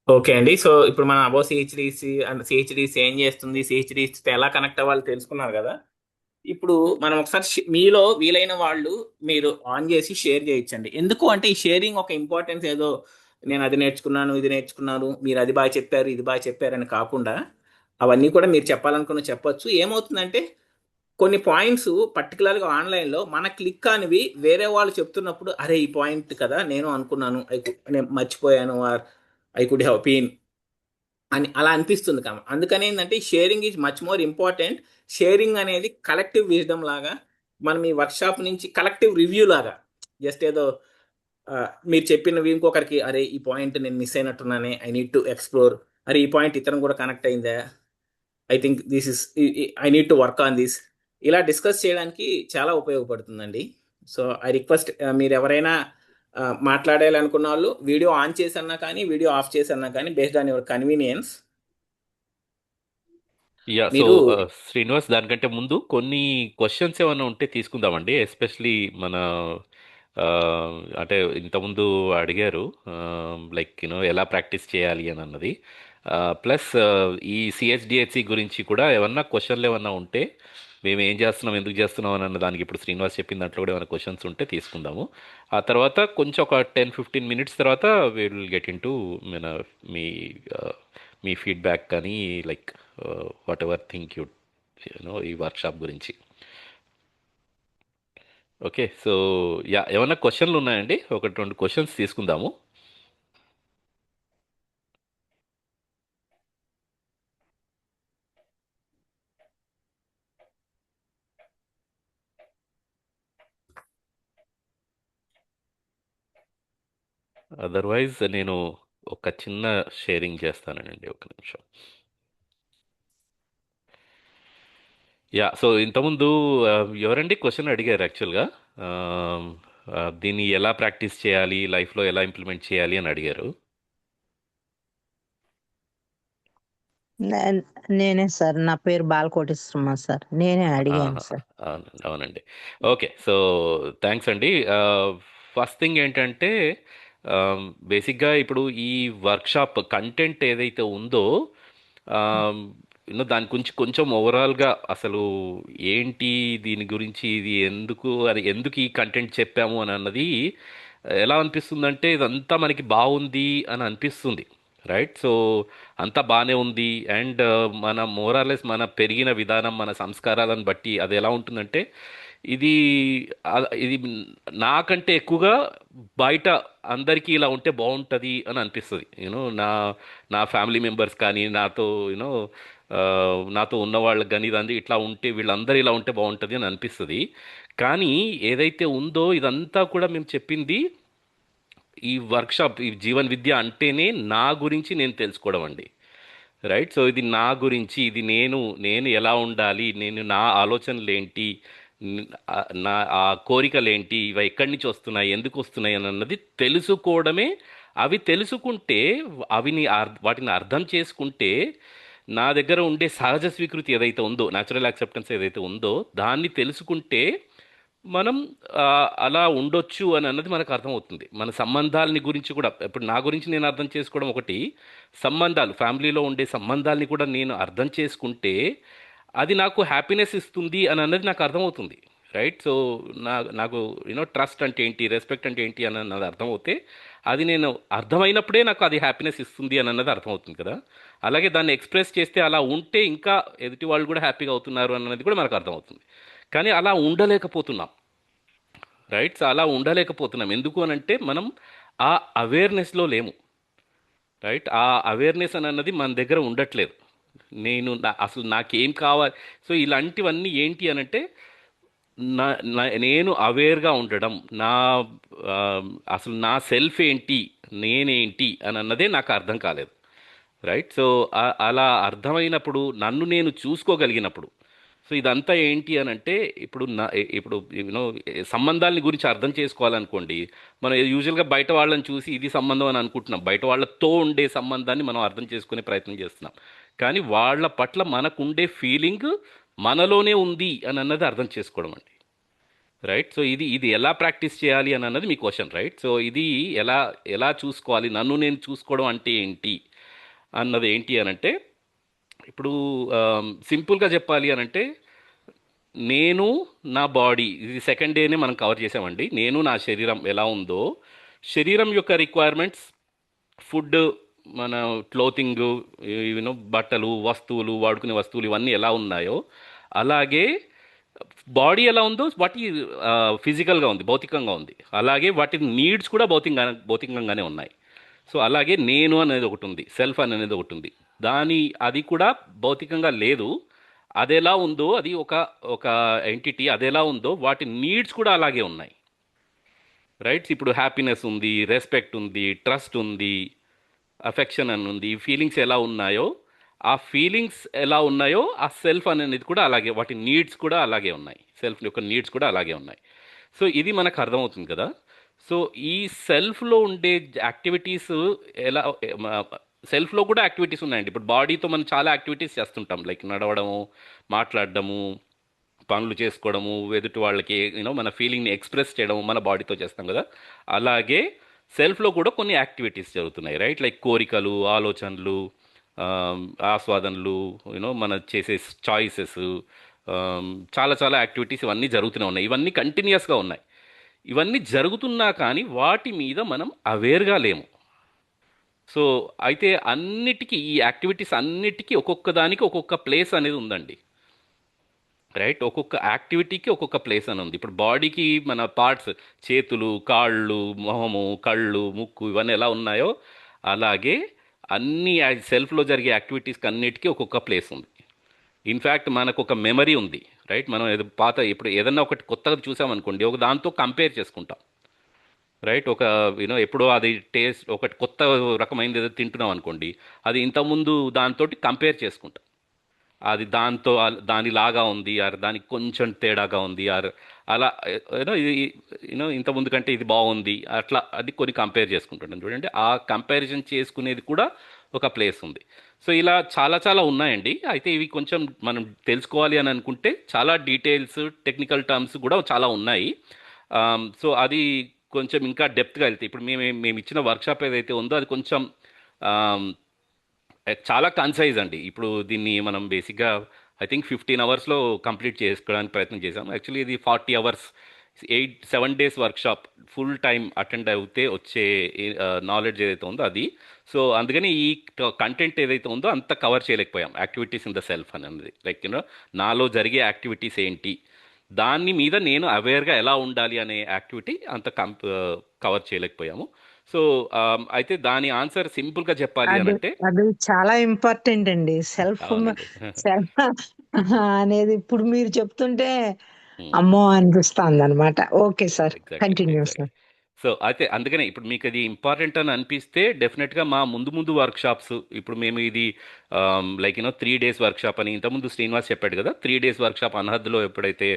[SPEAKER 3] ఓకే అండి. సో ఇప్పుడు మనం అబౌ సిహెచ్డిసి అండ్ సిహెచ్డిసి ఏం చేస్తుంది, సిహెచ్డిసితో ఎలా కనెక్ట్ అవ్వాలి తెలుసుకున్నారు కదా. ఇప్పుడు మనం ఒకసారి మీలో వీలైన వాళ్ళు మీరు ఆన్ చేసి షేర్ చేయొచ్చండి. ఎందుకు అంటే ఈ షేరింగ్ ఒక ఇంపార్టెన్స్ ఏదో నేను అది నేర్చుకున్నాను, ఇది నేర్చుకున్నాను, మీరు అది బాగా చెప్పారు, ఇది బాగా చెప్పారు అని కాకుండా అవన్నీ కూడా మీరు చెప్పాలనుకున్న చెప్పొచ్చు. ఏమవుతుందంటే కొన్ని పాయింట్స్ పర్టికులర్గా ఆన్లైన్లో మన క్లిక్ కానివి వేరే వాళ్ళు చెప్తున్నప్పుడు, అరే ఈ పాయింట్ కదా నేను అనుకున్నాను, నేను మర్చిపోయాను, or I could have been అని అలా అనిపిస్తుంది. అందుకని ఏంటంటే sharing is much more important. Sharing అనేది కలెక్టివ్ విజ్డమ్ లాగా, మనం ఈ వర్క్షాప్ నుంచి కలెక్టివ్ రివ్యూ లాగా, జస్ట్ ఏదో మీరు చెప్పినవి ఇంకొకరికి, అరే ఈ పాయింట్ నేను మిస్ అయినట్టున్నానే, ఐ నీడ్ టు ఎక్స్ప్లోర్, అరే ఈ పాయింట్ ఇతరం కూడా కనెక్ట్ అయిందా, I think this is, I need to work on this, ఇలా డిస్కస్ చేయడానికి చాలా ఉపయోగపడుతుందండి. సో ఐ రిక్వెస్ట్, మీరు ఎవరైనా మాట్లాడాలనుకున్న వాళ్ళు వీడియో ఆన్ చేసన్నా కానీ వీడియో ఆఫ్ చేసన్నా కానీ based on your convenience
[SPEAKER 1] yeah so
[SPEAKER 3] మీరు
[SPEAKER 1] శ్రీనివాస్, దానికంటే ముందు కొన్ని క్వశ్చన్స్ ఏమైనా ఉంటే తీసుకుందామండి. ఎస్పెషలీ మన ఆ, అంటే ఇంతకుముందు అడిగారు, లైక్ యూనో ఎలా ప్రాక్టీస్ చేయాలి అని అన్నది. ప్లస్ ఈ సిహెచ్డిహెచ్సి గురించి కూడా ఏమన్నా క్వశ్చన్లు ఏమన్నా ఉంటే, మేము ఏం చేస్తున్నాం, ఎందుకు చేస్తున్నాం అని అన్న దానికి ఇప్పుడు శ్రీనివాస్ చెప్పిన దాంట్లో కూడా ఏమైనా క్వశ్చన్స్ ఉంటే తీసుకుందాము. ఆ తర్వాత కొంచెం ఒక 10-15 మినిట్స్ తర్వాత విల్ గెట్ ఇన్ టు మన మీ మీ ఫీడ్బ్యాక్ కానీ, like what ever think you know ఈ వర్క్షాప్ గురించి. ఓకే, సో యా, ఏమన్నా క్వశ్చన్లు ఉన్నాయండి? ఒకటి రెండు క్వశ్చన్స్ తీసుకుందాము. అదర్వైజ్ నేను ఒక చిన్న షేరింగ్ చేస్తానండి, ఒక నిమిషం. యా, సో ఇంతకుముందు ఆ, ఎవరండి క్వశ్చన్ అడిగారు యాక్చువల్గా? దీన్ని ఎలా ప్రాక్టీస్ చేయాలి, లైఫ్లో ఎలా ఇంప్లిమెంట్ చేయాలి అని అడిగారు.
[SPEAKER 2] నే- నేనే సార్, నా పేరు బాలకోటేశ్వరమ్మ సార్, నేనే అడిగాను
[SPEAKER 1] ఆహా,
[SPEAKER 2] సార్.
[SPEAKER 1] అవునండి, అవునండి. ఓకే, సో థ్యాంక్స్ అండి. ఫస్ట్ థింగ్ ఏంటంటే, బేసిక్గా ఇప్పుడు ఈ వర్క్షాప్ కంటెంట్ ఏదైతే ఉందో, దాని గురించి కొంచెం ఓవరాల్గా అసలు ఏంటి, దీని గురించి, ఇది ఎందుకు, అది ఎందుకు ఈ కంటెంట్ చెప్పాము అని అన్నది ఎలా అనిపిస్తుందంటే, ఇదంతా మనకి బాగుంది అని అనిపిస్తుంది, రైట్? సో అంతా బాగానే ఉంది. అండ్ మన మోరాలెస్ మన పెరిగిన విధానం, మన సంస్కారాలను బట్టి అది ఎలా ఉంటుందంటే, ఇది ఇది నాకంటే ఎక్కువగా బయట అందరికీ ఇలా ఉంటే బాగుంటుంది అని అనిపిస్తుంది. నా నా ఫ్యామిలీ మెంబర్స్ కానీ, నాతో ఉన్న వాళ్ళకి కానీ, ఇదంతా ఇట్లా ఉంటే, వీళ్ళందరూ ఇలా ఉంటే బాగుంటుంది అని అనిపిస్తుంది. కానీ ఏదైతే ఉందో ఇదంతా కూడా మేము చెప్పింది ఈ వర్క్షాప్ ఈ జీవన్ విద్య అంటేనే నా గురించి నేను తెలుసుకోవడం అండి. రైట్. సో ఇది నా గురించి, ఇది నేను ఎలా ఉండాలి, నా ఆలోచనలు ఏంటి, నా ఆ కోరికలు ఏంటి, ఇవి ఎక్కడి నుంచి వస్తున్నాయి, ఎందుకు వస్తున్నాయి అని అన్నది తెలుసుకోవడమే. అవి తెలుసుకుంటే, వాటిని అర్థం చేసుకుంటే, నా దగ్గర ఉండే సహజ స్వీకృతి ఏదైతే ఉందో, న్యాచురల్ యాక్సెప్టెన్స్ ఏదైతే ఉందో, దాన్ని తెలుసుకుంటే మనం అలా ఉండొచ్చు అని అన్నది మనకు అర్థమవుతుంది. మన సంబంధాలని గురించి కూడా, ఇప్పుడు నా గురించి నేను అర్థం చేసుకోవడం ఒకటి, సంబంధాలు ఫ్యామిలీలో ఉండే సంబంధాలని కూడా నేను అర్థం చేసుకుంటే అది నాకు హ్యాపీనెస్ ఇస్తుంది అని అన్నది నాకు అర్థమవుతుంది. రైట్. సో నాకు ట్రస్ట్ అంటే ఏంటి, రెస్పెక్ట్ అంటే ఏంటి అని అన్నది అర్థమవుతే, అది నేను అర్థమైనప్పుడే నాకు అది హ్యాపీనెస్ ఇస్తుంది అని అన్నది అర్థమవుతుంది కదా. అలాగే దాన్ని ఎక్స్ప్రెస్ చేస్తే, అలా ఉంటే ఇంకా ఎదుటి వాళ్ళు కూడా హ్యాపీగా అవుతున్నారు అన్నది కూడా మనకు అర్థమవుతుంది. కానీ అలా ఉండలేకపోతున్నాం. రైట్. సో అలా ఉండలేకపోతున్నాం ఎందుకు అని అంటే, మనం ఆ అవేర్నెస్లో లేము. రైట్. ఆ అవేర్నెస్ అని అన్నది మన దగ్గర ఉండట్లేదు. అసలు నాకేం కావాలి. సో ఇలాంటివన్నీ ఏంటి అని అంటే, నేను అవేర్గా ఉండడం, ఆ, అసలు నా సెల్ఫ్ ఏంటి, నేనేంటి అని అన్నదే నాకు అర్థం కాలేదు. రైట్. సో అలా అర్థమైనప్పుడు, నన్ను నేను చూసుకోగలిగినప్పుడు, సో ఇదంతా ఏంటి అని అంటే, ఇప్పుడు సంబంధాలని గురించి అర్థం చేసుకోవాలనుకోండి, మనం యూజువల్గా బయట వాళ్ళని చూసి ఇది సంబంధం అని అనుకుంటున్నాం, బయట వాళ్ళతో ఉండే సంబంధాన్ని మనం అర్థం చేసుకునే ప్రయత్నం చేస్తున్నాం. కానీ వాళ్ళ పట్ల మనకుండే ఫీలింగ్ మనలోనే ఉంది అని అన్నది అర్థం చేసుకోవడం అండి. రైట్. సో ఇది ఎలా ప్రాక్టీస్ చేయాలి అని అన్నది మీ క్వశ్చన్. రైట్. సో ఇది ఎలా ఎలా చూసుకోవాలి, నన్ను నేను చూసుకోవడం అంటే ఏంటి అన్నది ఏంటి అని అంటే, ఇప్పుడు సింపుల్గా చెప్పాలి అని అంటే, నేను నా బాడీ, ఇది సెకండ్ డేనే మనం కవర్ చేసామండి. నేను నా శరీరం ఎలా ఉందో, శరీరం యొక్క రిక్వైర్మెంట్స్, ఫుడ్, మన క్లోతింగ్, బట్టలు, వస్తువులు, వాడుకునే వస్తువులు, ఇవన్నీ ఎలా ఉన్నాయో, అలాగే బాడీ ఎలా ఉందో వాటి ఫిజికల్గా ఉంది, భౌతికంగా ఉంది. అలాగే వాటి నీడ్స్ కూడా భౌతికంగానే ఉన్నాయి. సో అలాగే నేను అనేది ఒకటి ఉంది, సెల్ఫ్ అనేది ఒకటి ఉంది. అది కూడా భౌతికంగా లేదు. అది ఎలా ఉందో, అది ఒక ఎంటిటీ, అది ఎలా ఉందో వాటి నీడ్స్ కూడా అలాగే ఉన్నాయి. రైట్. ఇప్పుడు హ్యాపీనెస్ ఉంది, రెస్పెక్ట్ ఉంది, ట్రస్ట్ ఉంది, అఫెక్షన్ అని ఉంది. ఈ ఫీలింగ్స్ ఎలా ఉన్నాయో, ఆ ఫీలింగ్స్ ఎలా ఉన్నాయో, ఆ సెల్ఫ్ అనేది కూడా అలాగే, వాటి నీడ్స్ కూడా అలాగే ఉన్నాయి, సెల్ఫ్ యొక్క నీడ్స్ కూడా అలాగే ఉన్నాయి. సో ఇది మనకు అర్థమవుతుంది కదా. సో ఈ సెల్ఫ్లో ఉండే యాక్టివిటీస్ ఎలా, సెల్ఫ్లో కూడా యాక్టివిటీస్ ఉన్నాయండి. ఇప్పుడు బాడీతో మనం చాలా యాక్టివిటీస్ చేస్తుంటాం, లైక్ నడవడము, మాట్లాడడము, పనులు చేసుకోవడము, ఎదుటి వాళ్ళకి మన ఫీలింగ్ని ఎక్స్ప్రెస్ చేయడము మన బాడీతో చేస్తాం కదా. అలాగే సెల్ఫ్లో కూడా కొన్ని యాక్టివిటీస్ జరుగుతున్నాయి. రైట్. లైక్ కోరికలు, ఆలోచనలు, ఆస్వాదనలు, మన చేసే చాయిసెస్, చాలా చాలా యాక్టివిటీస్ ఇవన్నీ జరుగుతూనే ఉన్నాయి. ఇవన్నీ కంటిన్యూస్గా ఉన్నాయి. ఇవన్నీ జరుగుతున్నా కానీ వాటి మీద మనం అవేర్గా లేము. సో అయితే అన్నిటికీ, ఈ యాక్టివిటీస్ అన్నిటికీ ఒక్కొక్క దానికి ఒక్కొక్క ప్లేస్ అనేది ఉందండి. రైట్. ఒక్కొక్క యాక్టివిటీకి ఒక్కొక్క ప్లేస్ అని ఉంది. ఇప్పుడు బాడీకి మన పార్ట్స్, చేతులు, కాళ్ళు, మొహము, కళ్ళు, ముక్కు, ఇవన్నీ ఎలా ఉన్నాయో, అలాగే అన్ని సెల్ఫ్లో జరిగే యాక్టివిటీస్కి అన్నిటికీ ఒక్కొక్క ప్లేస్ ఉంది. ఇన్ఫ్యాక్ట్ మనకు ఒక మెమరీ ఉంది. రైట్. మనం ఇప్పుడు ఏదన్నా ఒకటి కొత్తగా చూసామనుకోండి, ఒక దాంతో కంపేర్ చేసుకుంటాం. రైట్. ఎప్పుడో అది టేస్ట్, ఒకటి కొత్త రకమైనది ఏదో తింటున్నాం అనుకోండి, అది ఇంతకుముందు దాంతో కంపేర్ చేసుకుంటాం. అది దానిలాగా ఉంది, దానికి కొంచెం తేడాగా ఉంది, అలా ఇంత ముందు కంటే ఇది బాగుంది, అట్లా అది కొన్ని కంపేర్ చేసుకుంటుంటాం. చూడండి, ఆ కంపారిజన్ చేసుకునేది కూడా ఒక ప్లేస్ ఉంది. సో ఇలా చాలా చాలా ఉన్నాయండి. అయితే ఇవి కొంచెం మనం తెలుసుకోవాలి అని అనుకుంటే చాలా డీటెయిల్స్, టెక్నికల్ టర్మ్స్ కూడా చాలా ఉన్నాయి. సో అది కొంచెం ఇంకా డెప్త్గా వెళ్తే, ఇప్పుడు మేము ఇచ్చిన వర్క్షాప్ ఏదైతే ఉందో అది కొంచెం చాలా కన్సైజ్ అండి. ఇప్పుడు దీన్ని మనం బేసిక్గా ఐ థింక్ 15 అవర్స్లో కంప్లీట్ చేసుకోవడానికి ప్రయత్నం చేశాం. యాక్చువల్లీ ఇది 40 hours, 7 days workshop, full time attend అవుతే వచ్చే నాలెడ్జ్ ఏదైతే ఉందో అది. సో అందుకని ఈ కంటెంట్ ఏదైతే ఉందో అంత కవర్ చేయలేకపోయాం. యాక్టివిటీస్ ఇన్ ద సెల్ఫ్ అనేది, లైక్ నాలో జరిగే యాక్టివిటీస్ ఏంటి, దాని మీద నేను అవేర్గా ఎలా ఉండాలి అనే యాక్టివిటీ అంత కవర్ చేయలేకపోయాము. సో అయితే దాని ఆన్సర్ సింపుల్గా చెప్పాలి అని అంటే,
[SPEAKER 2] అది చాలా ఇంపార్టెంట్ అండి. సెల్ఫ్ అనేది ఇప్పుడు మీరు చెప్తుంటే అమ్మో అనిపిస్తుంది అనమాట. Okay sir, continue sir.
[SPEAKER 1] So అయితే అందుకనే ఇప్పుడు మీకు అది ఇంపార్టెంట్ అని అనిపిస్తే డెఫినెట్గా మా ముందు ముందు వర్క్షాప్స్ ఇప్పుడు మేము ఇది లైక్ 3 days వర్క్షాప్ అని ఇంతకుముందు శ్రీనివాస్ చెప్పాడు కదా, 3 days వర్క్షాప్ అనహద్లో ఎప్పుడైతే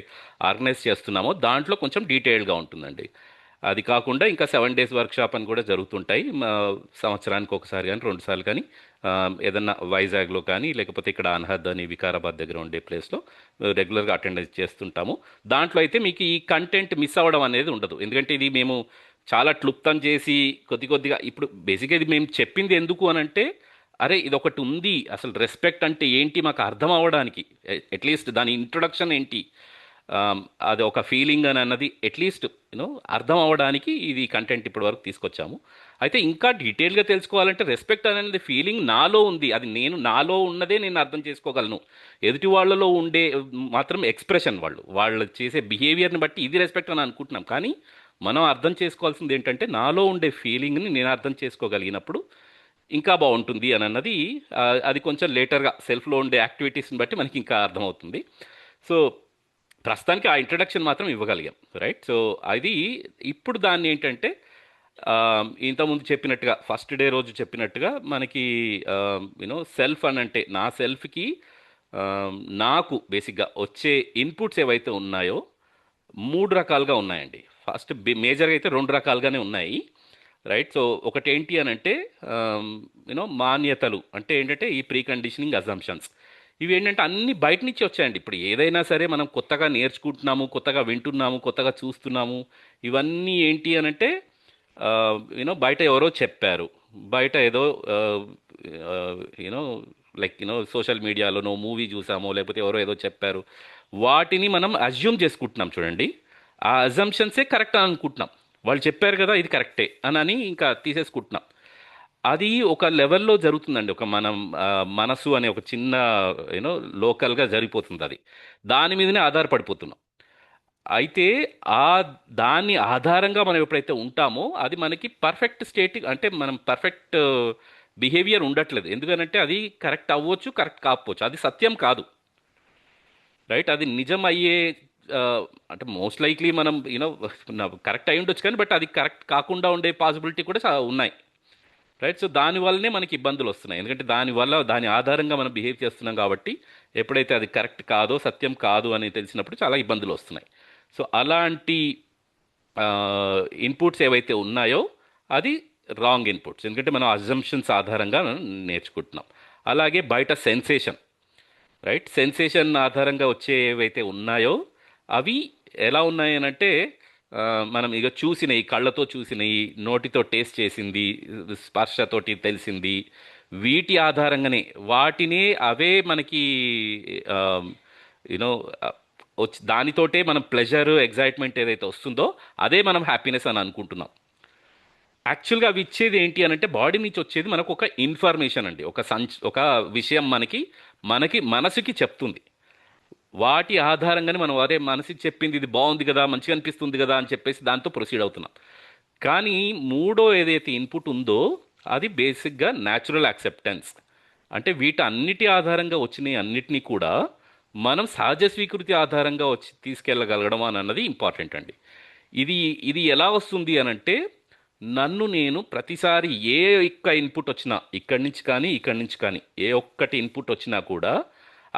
[SPEAKER 1] ఆర్గనైజ్ చేస్తున్నామో దాంట్లో కొంచెం డీటెయిల్డ్గా ఉంటుందండి. అది కాకుండా ఇంకా 7 days వర్క్షాప్ అని కూడా జరుగుతుంటాయి సంవత్సరానికి ఒకసారి కానీ 2 సార్లు కానీ ఏదన్నా వైజాగ్లో కానీ లేకపోతే ఇక్కడ అనహద్ అని వికారాబాద్ దగ్గర ఉండే ప్లేస్లో రెగ్యులర్గా అటెండెన్స్ చేస్తుంటాము. దాంట్లో అయితే మీకు ఈ కంటెంట్ మిస్ అవ్వడం అనేది ఉండదు. ఎందుకంటే ఇది మేము చాలా క్లుప్తం చేసి కొద్దిగా ఇప్పుడు బేసిక్గా ఇది మేము చెప్పింది ఎందుకు అని అంటే, అరే ఇది ఒకటి ఉంది అసలు రెస్పెక్ట్ అంటే ఏంటి మాకు అర్థం అవ్వడానికి, అట్లీస్ట్ దాని ఇంట్రొడక్షన్ ఏంటి, అది ఒక ఫీలింగ్ అని అన్నది అట్లీస్ట్ అర్థం అవ్వడానికి ఇది కంటెంట్ ఇప్పటి వరకు తీసుకొచ్చాము. అయితే ఇంకా డీటెయిల్గా తెలుసుకోవాలంటే రెస్పెక్ట్ అనేది ఫీలింగ్ నాలో ఉంది, అది నాలో ఉన్నదే నేను అర్థం చేసుకోగలను. ఎదుటి వాళ్ళలో ఉండే మాత్రం ఎక్స్ప్రెషన్ వాళ్ళు చేసే బిహేవియర్ని బట్టి ఇది రెస్పెక్ట్ అని అనుకుంటున్నాం. కానీ మనం అర్థం చేసుకోవాల్సింది ఏంటంటే నాలో ఉండే ఫీలింగ్ని నేను అర్థం చేసుకోగలిగినప్పుడు ఇంకా బాగుంటుంది అని అన్నది అది కొంచెం లేటర్గా సెల్ఫ్లో ఉండే యాక్టివిటీస్ని బట్టి మనకి ఇంకా అర్థమవుతుంది. సో ప్రస్తుతానికి ఆ ఇంట్రడక్షన్ మాత్రం ఇవ్వగలిగాం, రైట్. సో అది ఇప్పుడు దాన్ని ఏంటంటే ఇంతకుముందు చెప్పినట్టుగా ఫస్ట్ డే రోజు చెప్పినట్టుగా మనకి సెల్ఫ్ అని అంటే నా సెల్ఫ్కి నాకు బేసిక్గా వచ్చే ఇన్పుట్స్ ఏవైతే ఉన్నాయో 3 రకాలుగా ఉన్నాయండి. ఫస్ట్ మేజర్గా అయితే 2 రకాలుగానే ఉన్నాయి, రైట్. సో ఒకటి ఏంటి అని అంటే మాన్యతలు అంటే ఏంటంటే ఈ ప్రీ కండిషనింగ్ అజంప్షన్స్. ఇవి ఏంటంటే అన్ని బయట నుంచి వచ్చాయండి. ఇప్పుడు ఏదైనా సరే మనం కొత్తగా నేర్చుకుంటున్నాము, కొత్తగా వింటున్నాము, కొత్తగా చూస్తున్నాము, ఇవన్నీ ఏంటి అని అంటే బయట ఎవరో చెప్పారు, బయట ఏదో లైక్ సోషల్ మీడియాలోనో మూవీ చూసామో లేకపోతే ఎవరో ఏదో చెప్పారు, వాటిని మనం అజ్యూమ్ చేసుకుంటున్నాం. చూడండి, ఆ అజంప్షన్సే కరెక్ట్ అని అనుకుంటున్నాం. వాళ్ళు చెప్పారు కదా ఇది కరెక్టే అని ఇంకా తీసేసుకుంటున్నాం. అది ఒక లెవెల్లో జరుగుతుందండి. ఒక మనం మనసు అనే ఒక చిన్న లోకల్గా జరిగిపోతుంది. అది దాని మీదనే ఆధారపడిపోతున్నాం. అయితే దాన్ని ఆధారంగా మనం ఎప్పుడైతే ఉంటామో అది మనకి పర్ఫెక్ట్ స్టేట్ అంటే మనం పర్ఫెక్ట్ బిహేవియర్ ఉండట్లేదు. ఎందుకనంటే అది కరెక్ట్ అవ్వచ్చు, కరెక్ట్ కాకపోవచ్చు, అది సత్యం కాదు, రైట్. అది నిజం అయ్యే అంటే మోస్ట్ లైక్లీ మనం కరెక్ట్ అయి ఉండొచ్చు కానీ బట్ అది కరెక్ట్ కాకుండా ఉండే పాసిబిలిటీ కూడా ఉన్నాయి, రైట్. సో దానివల్లనే మనకి ఇబ్బందులు వస్తున్నాయి. ఎందుకంటే దాని ఆధారంగా మనం బిహేవ్ చేస్తున్నాం కాబట్టి ఎప్పుడైతే అది కరెక్ట్ కాదో సత్యం కాదు అని తెలిసినప్పుడు చాలా ఇబ్బందులు వస్తున్నాయి. సో అలాంటి ఇన్పుట్స్ ఏవైతే ఉన్నాయో అది రాంగ్ ఇన్పుట్స్, ఎందుకంటే మనం అజంప్షన్స్ ఆధారంగా నేర్చుకుంటున్నాం. అలాగే బయట సెన్సేషన్, రైట్. సెన్సేషన్ ఆధారంగా వచ్చే ఏవైతే ఉన్నాయో అవి ఎలా ఉన్నాయి అని అంటే మనం ఇక చూసినవి, కళ్ళతో చూసినవి, నోటితో టేస్ట్ చేసింది, స్పర్శతోటి తెలిసింది, వీటి ఆధారంగానే వాటినే అవే మనకి దానితోటే మనం ప్లెజర్ ఎగ్జైట్మెంట్ ఏదైతే వస్తుందో అదే మనం హ్యాపీనెస్ అని అనుకుంటున్నాం. యాక్చువల్గా అవి ఇచ్చేది ఏంటి అని అంటే బాడీ నుంచి వచ్చేది మనకు ఒక ఇన్ఫర్మేషన్ అండి, ఒక విషయం మనకి మనసుకి చెప్తుంది. వాటి ఆధారంగానే మనం అదే మనసుకి చెప్పింది ఇది బాగుంది కదా, మంచిగా అనిపిస్తుంది కదా అని చెప్పేసి దాంతో ప్రొసీడ్ అవుతున్నాం. కానీ మూడో ఏదైతే ఇన్పుట్ ఉందో అది బేసిక్గా న్యాచురల్ యాక్సెప్టెన్స్. అంటే వీటన్నిటి ఆధారంగా వచ్చినాయి అన్నిటినీ కూడా మనం సహజ స్వీకృతి ఆధారంగా తీసుకెళ్ళగలగడం అని అన్నది ఇంపార్టెంట్ అండి. ఇది ఎలా వస్తుంది అని అంటే నన్ను నేను ప్రతిసారి ఏ ఒక్క ఇన్పుట్ వచ్చినా ఇక్కడి నుంచి కానీ ఏ ఒక్కటి ఇన్పుట్ వచ్చినా కూడా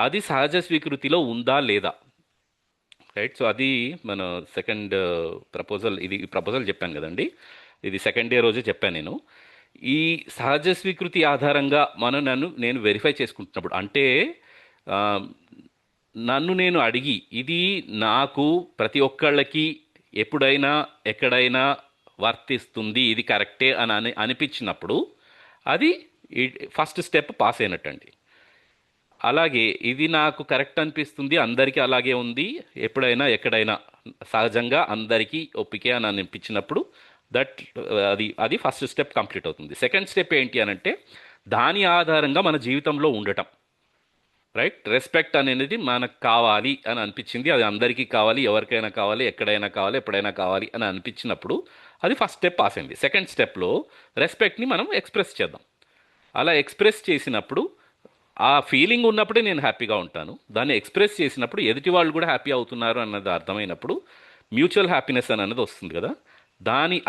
[SPEAKER 1] అది సహజ స్వీకృతిలో ఉందా లేదా, రైట్. సో అది మన సెకండ్ ప్రపోజల్. ఇది ప్రపోజల్ చెప్పాను కదండి, ఇది సెకండ్ డే రోజే చెప్పాను నేను. ఈ సహజ స్వీకృతి ఆధారంగా నేను వెరిఫై చేసుకుంటున్నప్పుడు అంటే నన్ను నేను అడిగి ఇది నాకు ప్రతి ఒక్కళ్ళకి ఎప్పుడైనా ఎక్కడైనా వర్తిస్తుంది, ఇది కరెక్టే అని అనిపించినప్పుడు అది ఫస్ట్ స్టెప్ పాస్ అయినట్టండి. అలాగే ఇది నాకు కరెక్ట్ అనిపిస్తుంది, అందరికీ అలాగే ఉంది, ఎప్పుడైనా ఎక్కడైనా సహజంగా అందరికీ ఒప్పికే అని అనిపించినప్పుడు అది ఫస్ట్ స్టెప్ కంప్లీట్ అవుతుంది. సెకండ్ స్టెప్ ఏంటి అని అంటే దాని ఆధారంగా మన జీవితంలో ఉండటం, రైట్. రెస్పెక్ట్ అనేది మనకు కావాలి అని అనిపించింది, అది అందరికీ కావాలి, ఎవరికైనా కావాలి, ఎక్కడైనా కావాలి, ఎప్పుడైనా కావాలి అని అనిపించినప్పుడు అది ఫస్ట్ స్టెప్ పాస్ అయింది. సెకండ్ స్టెప్లో రెస్పెక్ట్ని మనం ఎక్స్ప్రెస్ చేద్దాం. అలా ఎక్స్ప్రెస్ చేసినప్పుడు ఆ ఫీలింగ్ ఉన్నప్పుడే నేను హ్యాపీగా ఉంటాను. దాన్ని ఎక్స్ప్రెస్ చేసినప్పుడు ఎదుటి వాళ్ళు కూడా హ్యాపీ అవుతున్నారు అన్నది అర్థమైనప్పుడు మ్యూచువల్ హ్యాపీనెస్ అన్నది వస్తుంది కదా.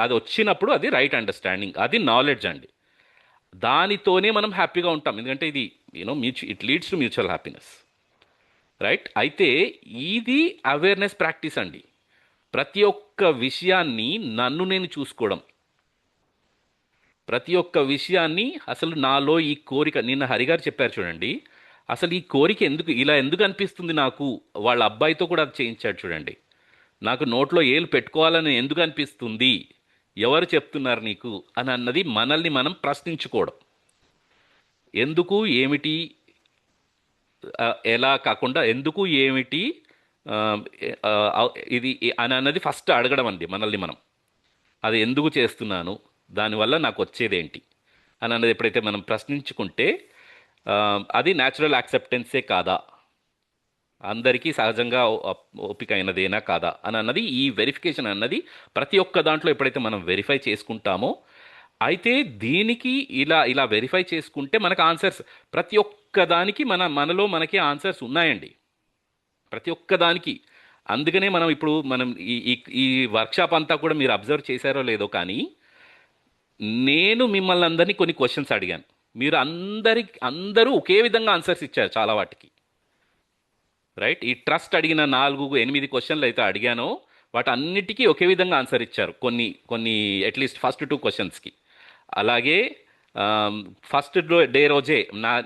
[SPEAKER 1] అది వచ్చినప్పుడు అది రైట్ అండర్స్టాండింగ్, అది నాలెడ్జ్ అండి. దానితోనే మనం హ్యాపీగా ఉంటాం, ఎందుకంటే ఇది it leads to mutual happiness, right? అయితే ఇది అవేర్నెస్ ప్రాక్టీస్ అండి. ప్రతి ఒక్క విషయాన్ని నన్ను నేను చూసుకోవడం, ప్రతి ఒక్క విషయాన్ని అసలు నాలో ఈ కోరిక, నిన్న హరిగారు చెప్పారు చూడండి, అసలు ఈ కోరిక ఎందుకు అనిపిస్తుంది నాకు, వాళ్ళ అబ్బాయితో కూడా అది చేయించాడు చూడండి. నాకు నోట్లో ఏలు పెట్టుకోవాలని ఎందుకు అనిపిస్తుంది, ఎవరు చెప్తున్నారు నీకు అని అన్నది మనల్ని మనం ప్రశ్నించుకోవడం. ఎందుకు ఏమిటి ఎలా కాకుండా ఎందుకు ఏమిటి ఆ, ఇది అని అన్నది ఫస్ట్ అడగడం అండి మనల్ని మనం. అది ఎందుకు చేస్తున్నాను, దానివల్ల నాకు వచ్చేదేంటి అని అన్నది ఎప్పుడైతే మనం ప్రశ్నించుకుంటే ఆ, అది న్యాచురల్ యాక్సెప్టెన్సే కాదా, అందరికీ సహజంగా ఓపిక అయినదేనా కాదా అని అన్నది, ఈ వెరిఫికేషన్ అన్నది ప్రతి ఒక్క దాంట్లో ఎప్పుడైతే మనం వెరిఫై చేసుకుంటామో, అయితే దీనికి ఇలా వెరిఫై చేసుకుంటే మనకు ఆన్సర్స్, ప్రతి ఒక్క దానికి మనలో మనకి ఆన్సర్స్ ఉన్నాయండి, ప్రతి ఒక్క దానికి. అందుకనే మనం ఈ ఈ ఈ వర్క్షాప్ అంతా కూడా మీరు అబ్జర్వ్ చేశారో లేదో కానీ, నేను మిమ్మల్ని అందరినీ కొన్ని క్వశ్చన్స్ అడిగాను, మీరు అందరూ ఒకే విధంగా ఆన్సర్స్ ఇచ్చారు చాలా వాటికి, రైట్? ఈ ట్రస్ట్ అడిగిన 4-8 క్వశ్చన్లు అయితే అడిగానో వాటన్నిటికీ ఒకే విధంగా ఆన్సర్ ఇచ్చారు, కొన్ని అట్లీస్ట్ ఫస్ట్ 2 క్వశ్చన్స్కి. అలాగే ఫస్ట్ డే రోజే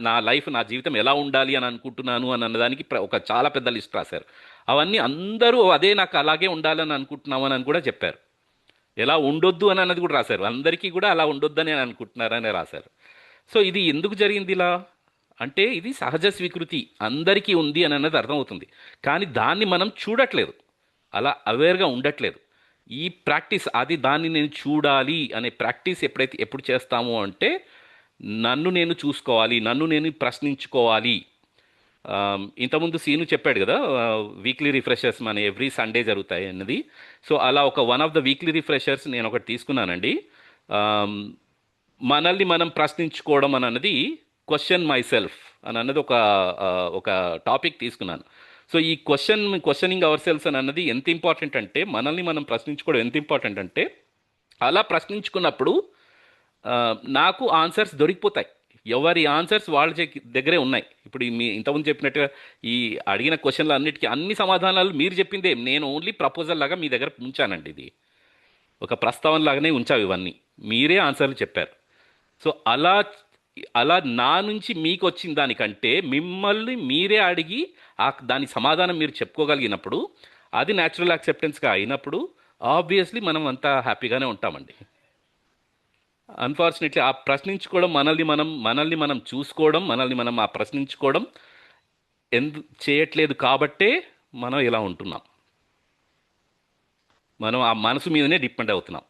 [SPEAKER 1] నా జీవితం ఎలా ఉండాలి అని అనుకుంటున్నాను అని అన్నదానికి ఒక చాలా పెద్ద లిస్ట్ రాశారు. అవన్నీ అందరూ అదే, నాకు అలాగే ఉండాలని అనుకుంటున్నాము అని కూడా చెప్పారు. ఎలా ఉండొద్దు అని అన్నది కూడా రాశారు, అందరికీ కూడా అలా ఉండొద్దని అనుకుంటున్నారని రాశారు. సో ఇది ఎందుకు జరిగింది ఇలా అంటే, ఇది సహజ స్వీకృతి అందరికీ ఉంది అని అన్నది అర్థమవుతుంది, కానీ దాన్ని మనం చూడట్లేదు, అలా అవేర్గా ఉండట్లేదు. ఈ ప్రాక్టీస్, దాన్ని నేను చూడాలి అనే ప్రాక్టీస్ ఎప్పుడు చేస్తాము అంటే, నన్ను నేను చూసుకోవాలి, నన్ను నేను ప్రశ్నించుకోవాలి. ఇంతకుముందు సీను చెప్పాడు కదా, వీక్లీ రిఫ్రెషర్స్ మన ఎవ్రీ సండే జరుగుతాయి అన్నది. సో అలా one of the weekly refreshers నేను ఒకటి తీసుకున్నానండి. మనల్ని మనం ప్రశ్నించుకోవడం అని అన్నది, క్వశ్చన్ మై సెల్ఫ్ అని అన్నది ఒక టాపిక్ తీసుకున్నాను. సో ఈ క్వశ్చనింగ్ అవర్ సెల్ఫ్స్ అని అన్నది ఎంత ఇంపార్టెంట్ అంటే, మనల్ని మనం ప్రశ్నించుకోవడం ఎంత ఇంపార్టెంట్ అంటే, అలా ప్రశ్నించుకున్నప్పుడు నాకు ఆన్సర్స్ దొరికిపోతాయి, ఎవరి ఆన్సర్స్ వాళ్ళ దగ్గరే ఉన్నాయి. ఇప్పుడు మీ ఇంతకుముందు చెప్పినట్టుగా ఈ అడిగిన క్వశ్చన్లు అన్నిటికీ అన్ని సమాధానాలు మీరు చెప్పిందే, నేను ఓన్లీ ప్రపోజల్ లాగా మీ దగ్గర ఉంచానండి, ఇది ఒక ప్రస్తావన లాగానే ఉంచావు, ఇవన్నీ మీరే ఆన్సర్లు చెప్పారు. సో అలా నా నుంచి మీకు వచ్చిన దానికంటే మిమ్మల్ని మీరే అడిగి దాని సమాధానం మీరు చెప్పుకోగలిగినప్పుడు, అది న్యాచురల్ యాక్సెప్టెన్స్గా అయినప్పుడు ఆబ్వియస్లీ మనం అంతా హ్యాపీగానే ఉంటామండి. అన్ఫార్చునేట్లీ ఆ ప్రశ్నించుకోవడం, మనల్ని మనం చూసుకోవడం, మనల్ని మనం ఆ ప్రశ్నించుకోవడం చేయట్లేదు కాబట్టే మనం ఇలా ఉంటున్నాం, మనం ఆ మనసు మీదనే డిపెండ్ అవుతున్నాం.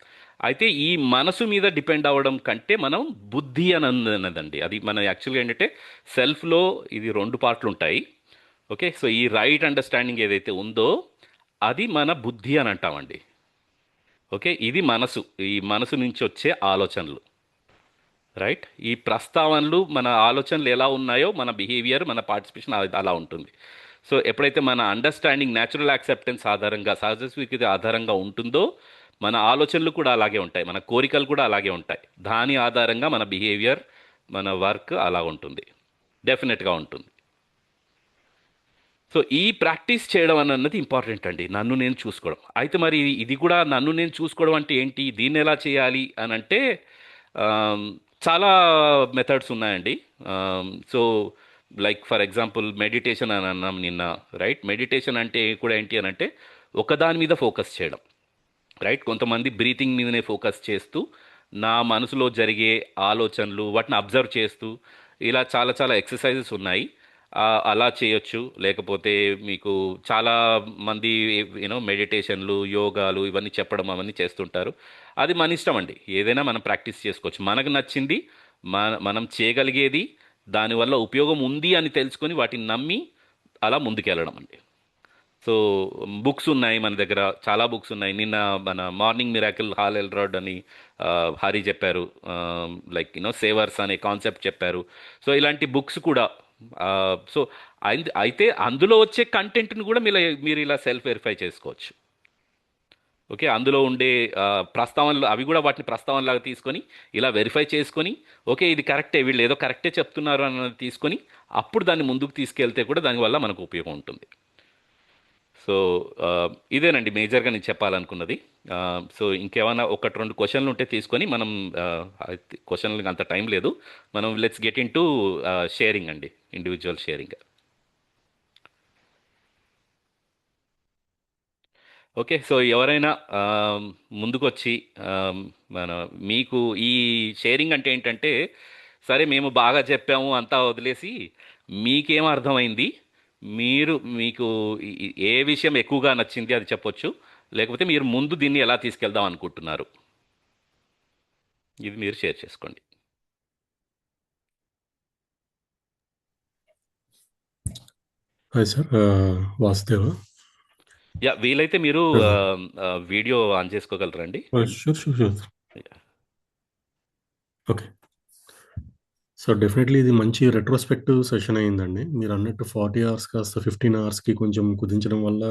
[SPEAKER 1] అయితే ఈ మనసు మీద డిపెండ్ అవ్వడం కంటే మనం బుద్ధి అని అన్నదండి, అది మనం యాక్చువల్గా ఏంటంటే సెల్ఫ్లో ఇది 2 పార్ట్లు ఉంటాయి. ఓకే, సో ఈ రైట్ అండర్స్టాండింగ్ ఏదైతే ఉందో అది మన బుద్ధి అని అంటామండి. ఓకే, ఇది ఈ మనసు నుంచి వచ్చే ఆలోచనలు, రైట్? ఈ ప్రస్తావనలు, మన ఆలోచనలు ఎలా ఉన్నాయో మన బిహేవియర్, మన పార్టిసిపేషన్ అలా ఉంటుంది. సో ఎప్పుడైతే మన అండర్స్టాండింగ్ న్యాచురల్ యాక్సెప్టెన్స్ ఆధారంగా, సహజ స్వీకృతి ఆధారంగా ఉంటుందో, మన ఆలోచనలు కూడా అలాగే ఉంటాయి, మన కోరికలు కూడా అలాగే ఉంటాయి. దాని ఆధారంగా మన బిహేవియర్, మన వర్క్ అలా ఉంటుంది, డెఫినెట్గా ఉంటుంది. సో ఈ ప్రాక్టీస్ చేయడం అన్నది ఇంపార్టెంట్ అండి, నన్ను నేను చూసుకోవడం. అయితే మరి ఇది కూడా నన్ను నేను చూసుకోవడం అంటే ఏంటి, దీన్ని ఎలా చేయాలి అని అంటే, చాలా మెథడ్స్ ఉన్నాయండి. So like for example meditation అని అన్నాం నిన్న, రైట్? మెడిటేషన్ అంటే కూడా ఏంటి అని అంటే, ఒకదాని మీద ఫోకస్ చేయడం, రైట్? కొంతమంది బ్రీతింగ్ మీదనే ఫోకస్ చేస్తూ, నా మనసులో జరిగే ఆలోచనలు వాటిని అబ్జర్వ్ చేస్తూ, ఇలా చాలా చాలా ఎక్సర్సైజెస్ ఉన్నాయి, అలా చేయొచ్చు. లేకపోతే మీకు చాలా మంది మెడిటేషన్లు, యోగాలు ఇవన్నీ చెప్పడం అవన్నీ చేస్తుంటారు, అది మన ఇష్టం అండి, ఏదైనా మనం ప్రాక్టీస్ చేసుకోవచ్చు. మనకు నచ్చింది, మనం చేయగలిగేది, దానివల్ల ఉపయోగం ఉంది అని తెలుసుకొని వాటిని నమ్మి అలా ముందుకెళ్ళడం అండి. సో బుక్స్ ఉన్నాయి మన దగ్గర, చాలా బుక్స్ ఉన్నాయి. నిన్న మన మార్నింగ్ మిరాకిల్ హాల్ ఎల్రాడ్ అని హరి చెప్పారు, లైక్ సేవర్స్ అనే కాన్సెప్ట్ చెప్పారు. సో ఇలాంటి బుక్స్ కూడా, సో అయితే అందులో వచ్చే కంటెంట్ని కూడా మీరు ఇలా సెల్ఫ్ వెరిఫై చేసుకోవచ్చు. ఓకే. అందులో ఉండే ప్రస్తావనలు అవి కూడా వాటిని ప్రస్తావనలాగా తీసుకొని ఇలా వెరిఫై చేసుకొని ఓకే ఇది కరెక్టే వీళ్ళు ఏదో కరెక్టే చెప్తున్నారు అన్నది తీసుకొని అప్పుడు దాన్ని ముందుకు తీసుకెళ్తే కూడా దానివల్ల మనకు ఉపయోగం ఉంటుంది. సో ఇదేనండి మేజర్గా నేను చెప్పాలనుకున్నది. సో ఇంకేమైనా ఒకటి రెండు క్వశ్చన్లు ఉంటే తీసుకొని మనం క్వశ్చన్లకు అంత టైం లేదు, మనం let's get in to sharing అండి, ఇండివిజువల్ షేరింగ్. ఓకే. సో ఎవరైనా ముందుకొచ్చి మన మీకు ఈ షేరింగ్ అంటే ఏంటంటే సరే మేము బాగా చెప్పాము అంతా వదిలేసి మీకేం అర్థమైంది, మీకు ఏ విషయం ఎక్కువగా నచ్చింది అది చెప్పొచ్చు, లేకపోతే మీరు ముందు దీన్ని ఎలా తీసుకెళ్దాం అనుకుంటున్నారు, ఇది మీరు షేర్ చేసుకోండి.
[SPEAKER 4] Hi sir, Vasudeva.
[SPEAKER 1] యా వీలైతే మీరు వీడియో ఆన్ చేసుకోగలరండి.
[SPEAKER 4] Sure sure sure. Okay. So definitely ఇది మంచి రెట్రోస్పెక్టివ్ సెషన్ అయిందండి. మీరు అన్నట్టు 40 అవర్స్ కాస్త 15 అవర్స్కి కొంచెం కుదించడం వల్ల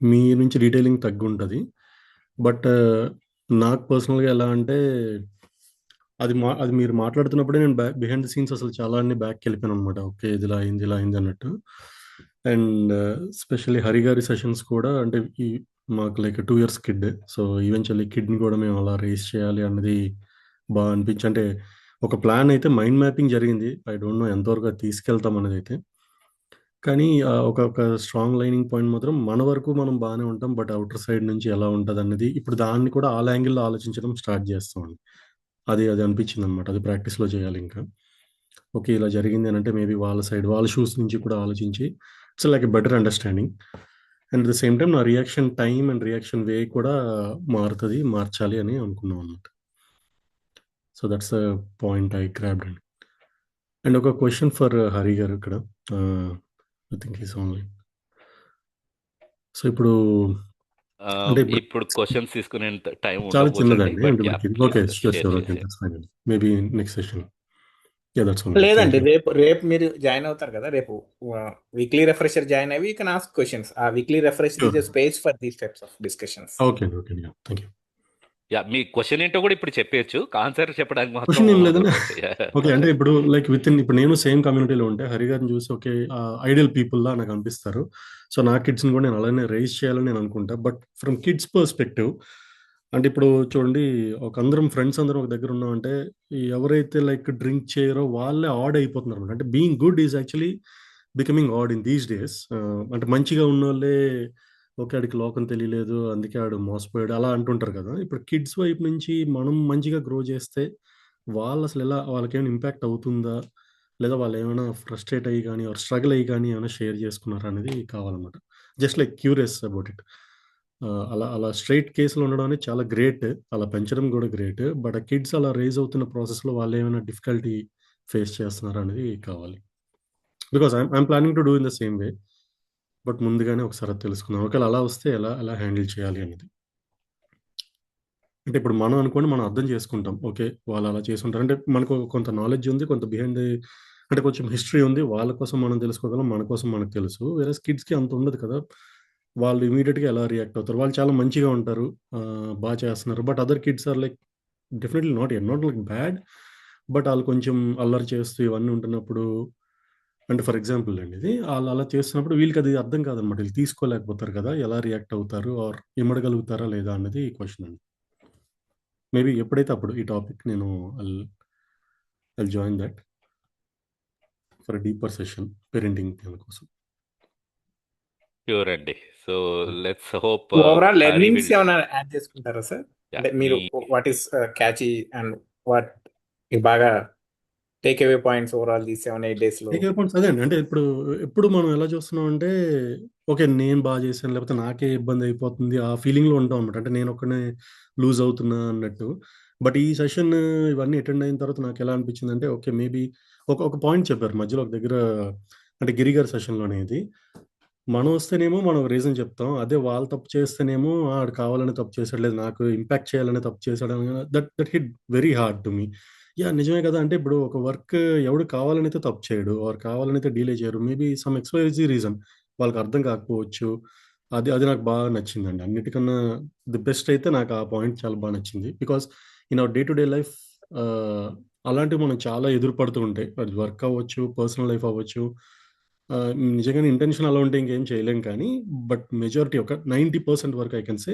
[SPEAKER 4] మీ నుంచి డీటెయిలింగ్ తగ్గుంటుంది. బట్ నాకు పర్సనల్గా ఎలా అంటే అది మీరు మాట్లాడుతున్నప్పుడే నేను బిహైండ్ ద సీన్స్ అసలు చాలా అన్ని బ్యాక్కి వెళ్ళిపోయాను అనమాట. ఓకే ఇది ఇలా అయింది అన్నట్టు. అండ్ స్పెషల్లీ హరి గారి సెషన్స్ కూడా అంటే మాకు like 2 years kid. So eventually కిడ్ని కూడా మేము అలా రేస్ చేయాలి అన్నది బాగా అనిపించి, అంటే ఒక ప్లాన్ అయితే మైండ్ మ్యాపింగ్ జరిగింది. ఐ డోంట్ నో ఎంతవరకు అది తీసుకెళ్తాం అనేది అయితే. కానీ ఒక స్ట్రాంగ్ లైనింగ్ పాయింట్ మాత్రం మన వరకు మనం బాగానే ఉంటాం, బట్ అవుటర్ సైడ్ నుంచి ఎలా ఉంటుంది అన్నది ఇప్పుడు దాన్ని కూడా ఆల్ యాంగిల్లో ఆలోచించడం స్టార్ట్ చేస్తామండి. అది అనిపించింది అనమాట. అది ప్రాక్టీస్లో చేయాలి ఇంకా. ఓకే ఇలా జరిగింది అని అంటే మేబీ వాళ్ళ సైడ్ వాళ్ళ షూస్ నుంచి కూడా ఆలోచించి it's like a better understanding. And at the same time నా reaction time and reaction way కూడా మార్చాలి అని అనుకున్నాం అనమాట. So that's a point I grabbed అండి. అండ్ ఒక క్వశ్చన్ ఫర్ హరి గారు ఇక్కడ. I think is only. So ఇప్పుడు అంటే
[SPEAKER 1] ఇప్పుడు క్వశ్చన్స్ తీసుకునే టైం
[SPEAKER 4] చాలా
[SPEAKER 1] ఉండకపోతుంది,
[SPEAKER 4] చిన్నదండి.
[SPEAKER 1] బట్
[SPEAKER 4] అంటే
[SPEAKER 1] yeah
[SPEAKER 4] okay
[SPEAKER 1] please
[SPEAKER 4] sure
[SPEAKER 1] share
[SPEAKER 4] okay
[SPEAKER 1] చేసేయండి.
[SPEAKER 4] That's fine. Maybe next session. Yeah that's only.
[SPEAKER 3] లేదండి, రేపు మీరు జాయిన్ అవుతారు కదా, రేపు వీక్లీ రిఫ్రెషర్ జాయిన్ అయ్యి యూ కెన్ ఆస్క్ క్వశ్చన్స్. ఆ weekly refresher is space for these types of discussions.
[SPEAKER 4] Okay okay thank you.
[SPEAKER 1] Yeah me question ఏంటో కూడా ఇప్పుడు చెప్పేయచ్చు, ఆన్సర్ చెప్పడానికి మాత్రం
[SPEAKER 4] క్వశ్చన్ ఏం లేదన్నా.
[SPEAKER 1] వదలకండి.
[SPEAKER 4] ఓకే అంటే ఇప్పుడు లైక్ ఇప్పుడు నేను సేమ్ కమ్యూనిటీలో ఉంటే హరి గారిని చూసి ఓకే ఐడియల్ పీపుల్ లా నాకు అనిపిస్తారు. సో నా కిడ్స్ని కూడా నేను అలానే రైజ్ చేయాలని నేను అనుకుంటా. బట్ ఫ్రమ్ కిడ్స్ పర్స్పెక్టివ్ అంటే ఇప్పుడు చూడండి, అందరం ఫ్రెండ్స్ అందరం ఒక దగ్గర ఉన్నామంటే ఎవరైతే లైక్ డ్రింక్ చేయరో వాళ్ళే ఆడ్ అయిపోతున్నారు అనమాట. అంటే being good is actually becoming odd in these days. అంటే మంచిగా ఉన్న వాళ్ళే ఓకే ఆడికి లోకం తెలియలేదు అందుకే ఆడు మోసపోయాడు అలా అంటుంటారు కదా. ఇప్పుడు కిడ్స్ వైపు నుంచి మనం మంచిగా గ్రో చేస్తే వాళ్ళు అసలు ఎలా వాళ్ళకేమైనా ఇంపాక్ట్ అవుతుందా, లేదా వాళ్ళు ఏమైనా ఫ్రస్ట్రేట్ అయ్యి కానీ ఆర్ స్ట్రగుల్ అయ్యి కానీ ఏమైనా షేర్ చేసుకున్నారా అనేది కావాలన్నమాట. Just like curious about it. అలా అలా స్ట్రైట్ కేసులో ఉండడం అనేది చాలా గ్రేట్, అలా పెంచడం కూడా గ్రేట్. బట్ ఆ కిడ్స్ అలా రేజ్ అవుతున్న ప్రాసెస్లో వాళ్ళు ఏమైనా డిఫికల్టీ ఫేస్ చేస్తున్నారా అనేది కావాలి. Because I'm planning to do in the same way. But ముందుగానే ఒకసారి అది తెలుసుకుందాం. ఒకవేళ అలా వస్తే ఎలా హ్యాండిల్ చేయాలి అనేది. అంటే ఇప్పుడు మనం అనుకోండి మనం అర్థం చేసుకుంటాం. ఓకే వాళ్ళు అలా చేసుంటారు. అంటే మనకు కొంత నాలెడ్జ్ ఉంది, కొంత బిహైండ్ అంటే కొంచెం హిస్టరీ ఉంది. వాళ్ళ కోసం మనం తెలుసుకోగలం, మన కోసం మనకు తెలుసు. వేరేస్ కిడ్స్‌కి అంత ఉండదు కదా. వాళ్ళు ఇమ్మీడియేట్‌గా ఎలా రియాక్ట్ అవుతారు. వాళ్ళు చాలా మంచిగా ఉంటారు. చేస్తున్నారు. But other kids are like definitely not like bad. But ఆళ్ళు కొంచెం అల్లరి చేస్తూ ఇవన్నీ ఉంటున్నప్పుడు అంటే ఫర్ ఎగ్జాంపుల్ అండి ఇది. ఆళ్ళు అలా చేస్తున్నప్పుడు వీళ్ళకది అర్థం కాదనమాట. వీళ్ళు తీసుకోలేకపోతారు కదా. ఎలా రియాక్ట్ అవుతారు ఆర్ ఇమడగలుగుతారా లేదా అన్నది క్వెషన్ అండి. మేబీ ఎప్పుడైతే అప్పుడు ఈ టాపిక్ నేను I'll join that for deeper session parenting కోసం.
[SPEAKER 1] ష్యూర్ అండి. So let's hope
[SPEAKER 3] overall
[SPEAKER 1] Hari
[SPEAKER 3] learnings
[SPEAKER 1] will
[SPEAKER 3] ఏమైనా యాడ్ చేసుకుంటారా సార్?
[SPEAKER 1] యా
[SPEAKER 3] అంటే మీరు what is catchy and what బాగా టేక్ అవే పాయింట్స్ ఓవరాల్ ఈ 7-8 days లో?
[SPEAKER 4] టేక్ అవే పాయింట్స్ అదే అండి. అంటే ఎప్పుడు మనం ఎలా చూస్తున్నాం అంటే ఓకే నేను బాగా చేశాను లేకపోతే నాకే ఇబ్బంది అయిపోతుంది ఆ ఫీలింగ్‌లో ఉంటాం అనమాట. అంటే నేను ఒక్కడినే లూజ్ అవుతున్నా అన్నట్టు. బట్ ఈ సెషన్ ఇవన్నీ అటెండ్ అయిన తర్వాత నాకు ఎలా అనిపించిందంటే ఓకే మేబీ ఒక పాయింట్ చెప్పారు మధ్యలో ఒక దగ్గర. అంటే గిరి గారి సెషన్‌లోనే ఇది. మనం వస్తేనేమో మనం రీజన్ చెప్తాం. అదే వాళ్ళు తప్పు చేస్తేనేమో ఆడు కావాలని తప్పు చేసాడు, లేదు నాకు ఇంపాక్ట్ చేయాలని తప్పు చేసాడు అని that hit very hard to me. Yeah! నిజమే కదా. అంటే ఇప్పుడు ఒక వర్క్ ఎవడు కావాలనైతే తప్పు చేయడు. ఆర్ కావాలనైతే డిలే చేయరు. మేబీ సమ్ ఎక్స్‌వైజీ రీజన్ వాళ్ళకి అర్థం కాకపోవచ్చు. అది అది నాకు బాగా నచ్చిందండి. అన్నిటికన్నా ది బెస్ట్ అయితే నాకు ఆ పాయింట్ చాలా బాగా నచ్చింది. Because in our day to day life అలాంటివి మనం చాలా ఎదురుపడుతూ ఉంటాయి. అది వర్క్ అవ్వచ్చు, పర్సనల్ లైఫ్ అవ్వచ్చు. నిజంగానే ఇంటెన్షన్ అలా ఉంటే ఇంకేం చేయలేం కానీ, బట్ మెజారిటీ ఒక 90% వరకు ఐ కెన్ సే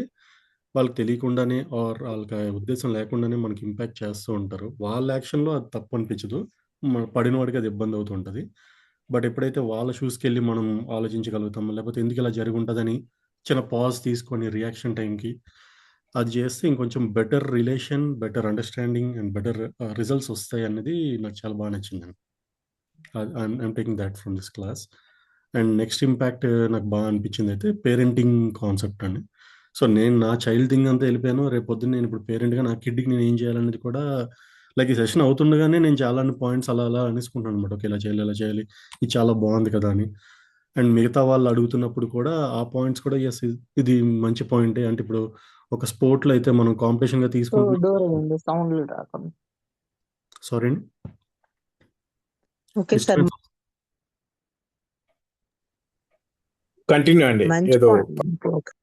[SPEAKER 4] వాళ్ళకి తెలియకుండానే ఆర్ వాళ్ళకి ఆ ఉద్దేశం లేకుండానే మనకి ఇంపాక్ట్ చేస్తూ ఉంటారు. వాళ్ళ యాక్షన్‌లో అది తప్పు అనిపించదు. పడినవాడికి అది ఇబ్బంది అవుతూ ఉంటది. బట్ ఎప్పుడైతే వాళ్ళ షూస్‌కెళ్ళి మనం ఆలోచించగలుగుతామో, లేకపోతే ఎందుకు ఇలా జరిగుంటదని చిన్న పాజ్ తీసుకొని రియాక్షన్ టైంకి అది చేస్తే ఇంకొంచెం better relation, better understanding and better results వస్తాయన్నది నాకు చాలా బాగా నచ్చిందండి. I'm taking thought from this class. And next impact నాకు బాగా అనిపించిందయితే పేరెంటింగ్ కాన్సెప్ట్ అండి. సో, నేను నా చైల్డ్ థింగ్ అంతా వెళ్ళిపోయాను. రేపొద్దున నేను ఇప్పుడు పేరెంట్‌గా నా కిడ్‌కి నేను ఏం చేయాలనేది కూడా లైక్ ఈ సెషన్ అవుతుండగానే నేను చాలాన్ని పాయింట్స్ అలా అలా అనేసుకుంటున్నాను అనమాట. ఓకే. ఇలా చేయాలి, ఇలా చేయాలి. ఇది చాలా బాగుంది కదా అని. అండ్ మిగతా వాళ్ళు అడుగుతున్నప్పుడు కూడా ఆ పాయింట్స్ కూడా యెస్ ఇది మంచి పాయింటే. అంటే ఇప్పుడు ఒక స్పోర్ట్‌లో అయితే మనం కాంపిటీషన్‌గా తీసుకుంటున్నాం.
[SPEAKER 2] డోర్ వేయండి, సౌండ్లు రాకుండా.
[SPEAKER 4] సారీ అండి.
[SPEAKER 2] ఓకే సార్,
[SPEAKER 4] డిస్టర్బెన్స్
[SPEAKER 3] కంటిన్యూ అండి.
[SPEAKER 2] మంచి
[SPEAKER 3] ఏదో
[SPEAKER 2] పాయింట్.
[SPEAKER 4] ఓకే.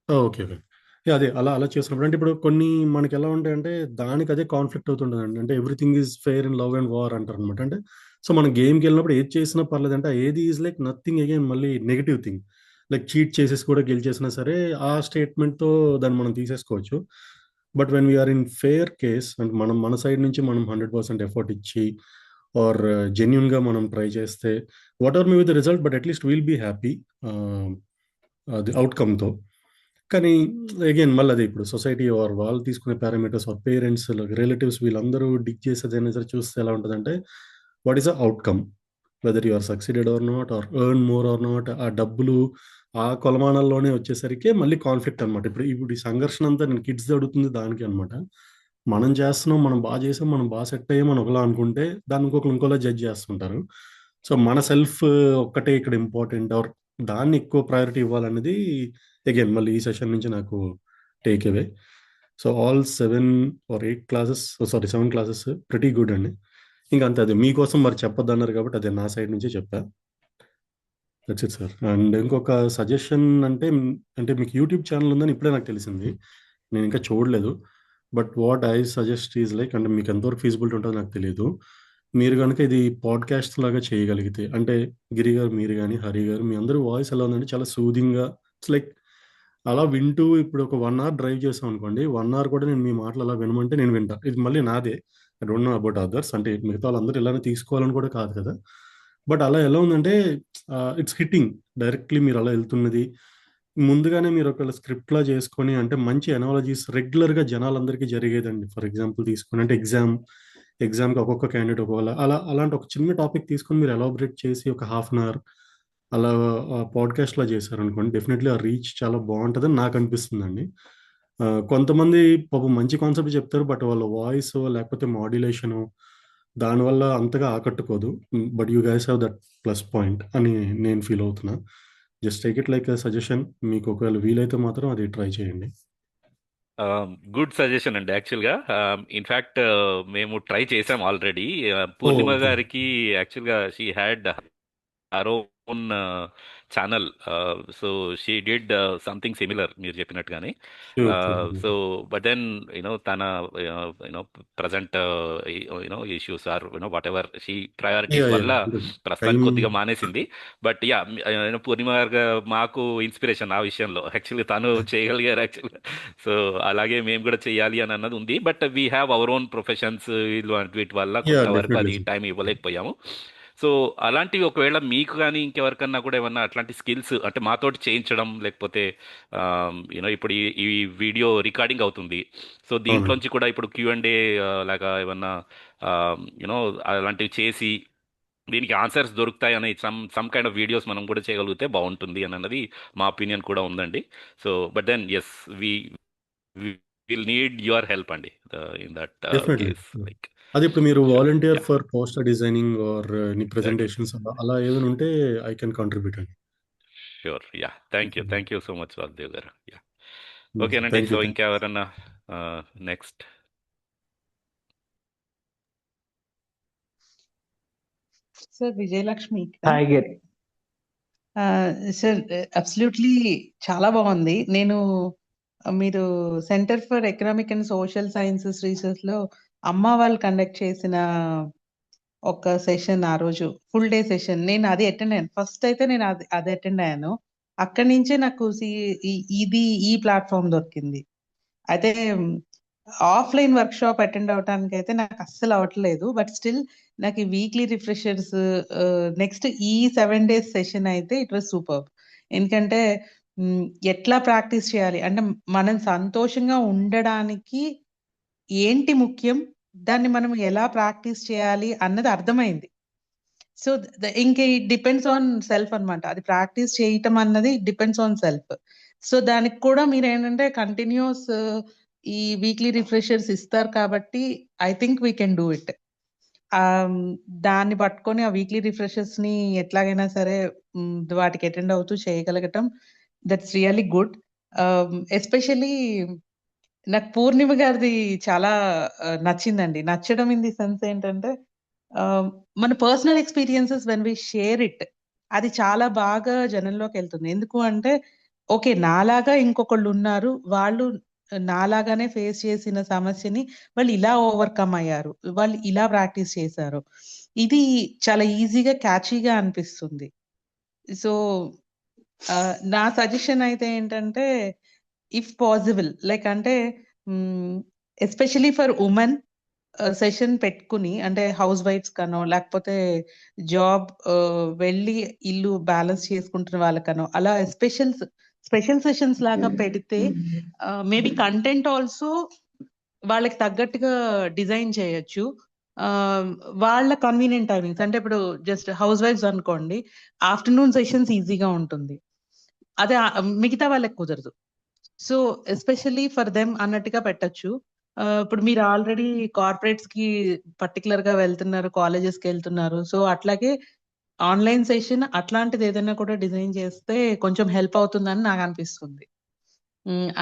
[SPEAKER 4] ఓకే. యాహ్! అదే అలా అలా చేసినప్పుడు అంటే ఇప్పుడు కొన్ని మనకెలా ఉంటాయంటే దానికి అదే కాన్‌ఫ్లిక్ట్ అవుతుంటదండి. అంటే everything is fair in love and war అంటారనమాట. అంటే సో, మనం గేమ్‌కెళ్ళినప్పుడు ఏది చేసినా పర్లేదంటే ఏది ఈజ్ లైక్ నథింగ్ అగైన్ మళ్ళీ నెగెటివ్ థింగ్. లైక్ చీట్ చేసేసి కూడా గెలిచేసినా సరే ఆ స్టేట్‌మెంట్‌తో దాన్ని మనం తీసేసుకోవచ్చు. But when we are in fair case అంటే మనం మన సైడ్ నుంచి మనం 100% ఎఫర్ట్ ఇచ్చి ఆర్ జెన్యూన్‌గా మనం ట్రై చేస్తే whatever may be the result but at least will be happy అది ఔట్‌కమ్‌తో. కానీ అగైన్ మళ్ళీ అదే ఇప్పుడు సొసైటీ ఆర్ వాళ్ళు తీసుకునే పారామీటర్స్ ఆర్ పేరెంట్స్, రిలేటివ్స్ వీళ్ళందరూ డిక్ చేసేదైనా సరే చూస్తే ఎలా ఉంటదంటే, what is the outcome? Whether you are succeeded or not or earn more or not ఆ డబ్బులు ఆ కొలమానాల్లోనే వచ్చేసరికి మళ్ళీ కాన్‌ఫ్లిక్ట్ అనమాట. ఇప్పుడు ఇప్పుడు ఈ సంఘర్షణ అంతా నేను కిడ్స్‌ది అడుగుతుంది దానికే అనమాట. మనం చేస్తున్నాం, మనం బా చేసాం, మనం బా సెట్ అయ్యాం అని ఒకలా అనుకుంటే, దాన్ని ఇంకొకళ్ళు ఇంకోలా జడ్జ్ చేస్తుంటారు. సో, మన సెల్ఫ్ ఒక్కటే ఇక్కడ ఇంపార్టెంట్ ఆర్ దాన్ని ఎక్కువ ప్రయారిటీ ఇవ్వాలన్నది అగైన్ మళ్ళీ ఈ సెషన్ నుంచి నాకు take away. So, all 7 or 8 classes sorry 7 classes pretty good అండి. ఇంక అంతే అదే మీకోసం మరి చెప్పొద్దన్నారు కాబట్టి అదే నా సైడ్ నుంచే చెప్పా. That's it sir. అండ్ ఇంకొక సజెషన్ అంటే అంటే మీకు యూట్యూబ్ ఛానెల్ ఉందని ఇప్పుడే నాకు తెలిసింది. నేను ఇంకా చూడలేదు. But what I suggest is like అంటే మీకు ఎంతవరకు ఫీజిబిలిటీ ఉంటదో నాకు తెలీదు. మీరు గనుక ఇది పాడ్‌కాస్ట్ లాగా చేయగలిగితే అంటే గిరి గారు, మీరు గాని, హరి గారు మీ అందరి వాయిస్ ఎలా ఉందంటే చాలా సూదింగ్‌గా ఇట్స్ లైక్ అలా వింటూ ఇప్పుడు ఒక 1 అవర్ డ్రైవ్ చేశామనుకోండి. 1 అవర్ కూడా నేను మీ మాటలు అలా వినమంటే నేను వింటా. ఇది మళ్ళీ నాదే. I don't know about others. అంటే మిగతా వాళ్ళందరూ ఇలానే తీసుకోవాలని కూడా కాదు కదా! బట్ అలా ఎలా ఉందంటే ఇట్స్ హిట్టింగ్. డైరెక్ట్‌లీ మీరు అలా ఎళ్తున్నది. ముందుగానే మీరు ఒకవేళ స్క్రిప్ట్‌లా చేసుకొని అంటే మంచి అనాలజీస్ రెగ్యులర్‌గా జనాలందరికీ జరిగేదండి. ఫర్ ఎగ్జాంపుల్ తీసుకొని అంటే ఎగ్జామ్‌కి ఒక్కొక్క క్యాండిడేట్ ఒక్కోలా అలాంటి ఒక చిన్న టాపిక్ తీసుకొని మీరు ఎలాబొరేట్ చేసి ఒక హాఫ్ అన్ అవర్ అలా పాడ్‌కాస్ట్‌లా చేశారనుకోండి డెఫినైట్‌లీ ఆ రీచ్ చాలా బావుంటదని నాకనిపిస్తుందండి. కొంతమంది పాపం మంచి కాన్సెప్ట్ చెప్తారు. బట్ వాళ్ళ వాయిసో లేకపోతే మాడ్యులేషనో దానివల్ల అంతగా ఆకట్టుకోదు. But you guys have that plus point అని నేను ఫీల్ అవుతున్నా. Just take it like a suggestion. మీకు ఒకవేళ వీలైతే మాత్రం అది ట్రై చేయండి.
[SPEAKER 1] గుడ్ సజెషన్ అండి యాక్చువల్గా. ఇన్ఫ్యాక్ట్ మేము ట్రై చేసాం ఆల్రెడీ.
[SPEAKER 4] ఓహ్!
[SPEAKER 1] పూర్ణిమ
[SPEAKER 4] ఓకే.
[SPEAKER 1] గారికి యాక్చువల్గా she had her own channel. So she did something similar మీరు చెప్పినట్టుగానే.
[SPEAKER 4] Sure. Sure.
[SPEAKER 1] So but then తన present issues are whatever she priorities
[SPEAKER 4] yeah!
[SPEAKER 1] వల్ల
[SPEAKER 4] యాహ్! అంటే టైం
[SPEAKER 1] ప్రస్తుతానికి కొద్దిగా మానేసింది. బట్ యా పూర్ణిమ గారు మాకు ఇన్స్పిరేషన్ ఆ విషయంలో. యాక్చువల్లీ తను చేయగలిగారు యాక్చువల్గా. సో అలాగే మేము కూడా చేయాలి అని అన్నది ఉంది. But we have our own professions వీటి వల్ల
[SPEAKER 4] యాహ్!
[SPEAKER 1] కొంతవరకు
[SPEAKER 4] డెఫినెట్‌లీ
[SPEAKER 1] అది
[SPEAKER 4] సార్.
[SPEAKER 1] టైం ఇవ్వలేకపోయాము. సో అలాంటివి ఒకవేళ మీకు కానీ ఇంకెవరికన్నా కూడా ఏమన్నా అట్లాంటి స్కిల్స్ అంటే మాతోటి చేయించడం లేకపోతే ఇప్పుడు ఈ వీడియో రికార్డింగ్ అవుతుంది. సో
[SPEAKER 4] అవునండి.
[SPEAKER 1] దీంట్లోంచి కూడా ఇప్పుడు Q&A లాగా ఏమన్నా యూనో అలాంటివి చేసి దీనికి ఆన్సర్స్ దొరుకుతాయని సమ్ కైండ్ ఆఫ్ వీడియోస్ మనం కూడా చేయగలిగితే బాగుంటుంది అని అన్నది మా ఒపీనియన్ కూడా ఉందండి. So but then as we will need your help అండి in that
[SPEAKER 4] definitely.
[SPEAKER 1] Case like.
[SPEAKER 4] అది ఇప్పుడు మీరు
[SPEAKER 1] sure.
[SPEAKER 4] Volunteer
[SPEAKER 1] yeah,
[SPEAKER 4] for poster designing or any
[SPEAKER 1] exactly.
[SPEAKER 4] Presentations అలా ఏదైనా ఉంటే ఐ కెన్ కాంట్రిబ్యూట్ అండి.
[SPEAKER 1] Sure. Yeah, thank you so much Vasudev గారు. Yeah,
[SPEAKER 4] sir.
[SPEAKER 1] ఓకేనండి.
[SPEAKER 4] Thank
[SPEAKER 1] so
[SPEAKER 4] you.
[SPEAKER 1] ఇంకెవరన్నా నెక్స్ట్?
[SPEAKER 5] సార్ విజయలక్ష్మి ఇక్కడ.
[SPEAKER 6] హాయ్ గిరి.
[SPEAKER 5] సార్ అబ్సల్యూట్లీ చాలా బాగుంది. మీరు centre for economic and social sciences రీసెర్చ్‌లో అమ్మ వాళ్ళు కండక్ట్ చేసిన ఒక సెషన్ ఆ రోజు ఫుల్ డే సెషన్. నేను అది అటెండ్ అయ్యాను. ఫస్ట్ అయితే నేను అది అటెండ్ అయ్యాను. అక్కడి నుంచే నాకు ఈ ప్లాట్‌ఫార్మ్ దొరికింది. అయితే ఆఫ్‌లైన్ వర్క్‌షాప్ అటెండ్ అవ్వటానికైతే నాకు అస్సలు అవ్వట్లేదు. బట్ స్టిల్ నాకు ఈ వీక్లీ రిఫ్రెషర్స్ నెక్స్ట్ ఈ 7 డేస్ సెషన్ అయితే ఇట్ వాస్ సూపర్బ్. ఎందుకంటే ఎట్లా ప్రాక్టీస్ చేయాలి? అంటే మనం సంతోషంగా ఉండడానికి ఏంటి ముఖ్యం? దాన్ని మనం ఎలా ప్రాక్టీస్ చేయాలి అన్నది అర్థమైంది. సో, ఇంక ఇట్ డిపెండ్స్ ఆన్ సెల్ఫ్ అన్నమాట. అది ప్రాక్టీస్ చేయటం అన్నది డిపెండ్స్ ఆన్ సెల్ఫ్. సో, దానికి కూడా మీరేంటంటే కంటిన్యూయస్ ఈ వీక్లీ రిఫ్రెషర్స్ ఇస్తారు కాబట్టి I think we can do it. దాన్ని పట్టుకొని ఆ వీక్లీ రిఫ్రెషర్స్‌ని ఎట్లాగైనా సరే వాటికి అటెండ్ అవుతూ చేయగలగటం దట్స్ రియల్లీ గుడ్. ఎస్పెషల్లీ నాకు పూర్ణిమ గారిది చాలా నచ్చిందండి. నచ్చడం ఇన్ ది సెన్స్ ఏంటంటే మన personal experiences when we share it అది చాలా బాగా జనంలోకెళ్తుంది. ఎందుకు అంటే ఓకే. నాలాగా ఇంకొకళ్ళున్నారు. వాళ్ళు నాలాగానే ఫేస్ చేసిన సమస్యని వాళ్ళు ఇలా ఓవర్‌కమ్ అయ్యారు. వాళ్ళు ఇలా ప్రాక్టీస్ చేశారు. ఇది చాలా ఈజీగా క్యాచీగా అనిపిస్తుంది. సో, నా సజెషన్ అయితే ఏంటంటే ఇఫ్ పాసిబుల్ లైక్ అంటే ఎస్పెషల్లీ ఫర్ వుమెన్ సెషన్ పెట్టుకుని అంటే హౌస్ వైఫ్స్ కనో లేకపోతే జాబ్ వెళ్ళి ఇల్లు బ్యాలెన్స్ చేసుకుంటున్న వాళ్ళకనో అలా స్పెషల్ సెషన్స్ లాగా పెడితే మేబీ కంటెంట్ ఆల్సో వాళ్ళకి తగ్గట్టుగా డిజైన్ చేయొచ్చు. వాళ్ళ కన్వీనియంట్ టైమింగ్స్ అంటే ఇప్పుడు జస్ట్ హౌస్ వైఫ్స్ అనుకోండి ఆఫ్టర్నూన్ సెషన్స్ ఈజీగా ఉంటుంది. అదే మిగతా వాళ్ళకి కుదరదు. సో ఎస్పెషల్లీ ఫర్ దెమ్ అన్నట్టుగా పెట్టొచ్చు. ఇప్పుడు మీరు ఆల్రెడీ కార్పొరేట్స్ కి పర్టికులర్ గా వెళ్తున్నారు, కాలేజెస్ కి వెళ్తున్నారు. సో అట్లాగే ఆన్లైన్ సెషన్ అట్లాంటిది ఏదైనా కూడా డిజైన్ చేస్తే కొంచెం హెల్ప్ అవుతుందని నాకు అనిపిస్తుంది.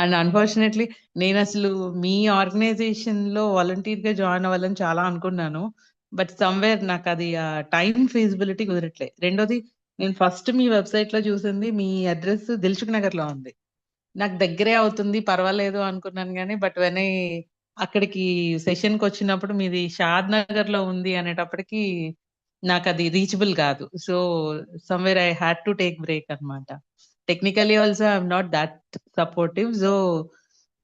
[SPEAKER 5] అండ్ అన్ఫార్చునేట్లీ నేను అసలు మీ ఆర్గనైజేషన్ లో వాలంటీర్ గా జాయిన్ అవ్వాలని చాలా అనుకున్నాను. బట్ సమ్వేర్ నాకు అది టైం ఫీజిబిలిటీ కుదరట్లే. రెండోది నేను ఫస్ట్ మీ వెబ్సైట్ లో చూసింది మీ అడ్రస్ దిల్సుఖ్ నగర్ లో ఉంది. నాకు దగ్గరే అవుతుంది పర్వాలేదు అనుకున్నాను గానీ బట్ వెన్ అక్కడికి సెషన్ కి వచ్చినప్పుడు మీది షాద్ నగర్ లో ఉంది అనేటప్పటికి నాకు అది రీచబుల్ కాదు. So somewhere I had to take break అన్నమాట. Technically also I'm not that supportive. So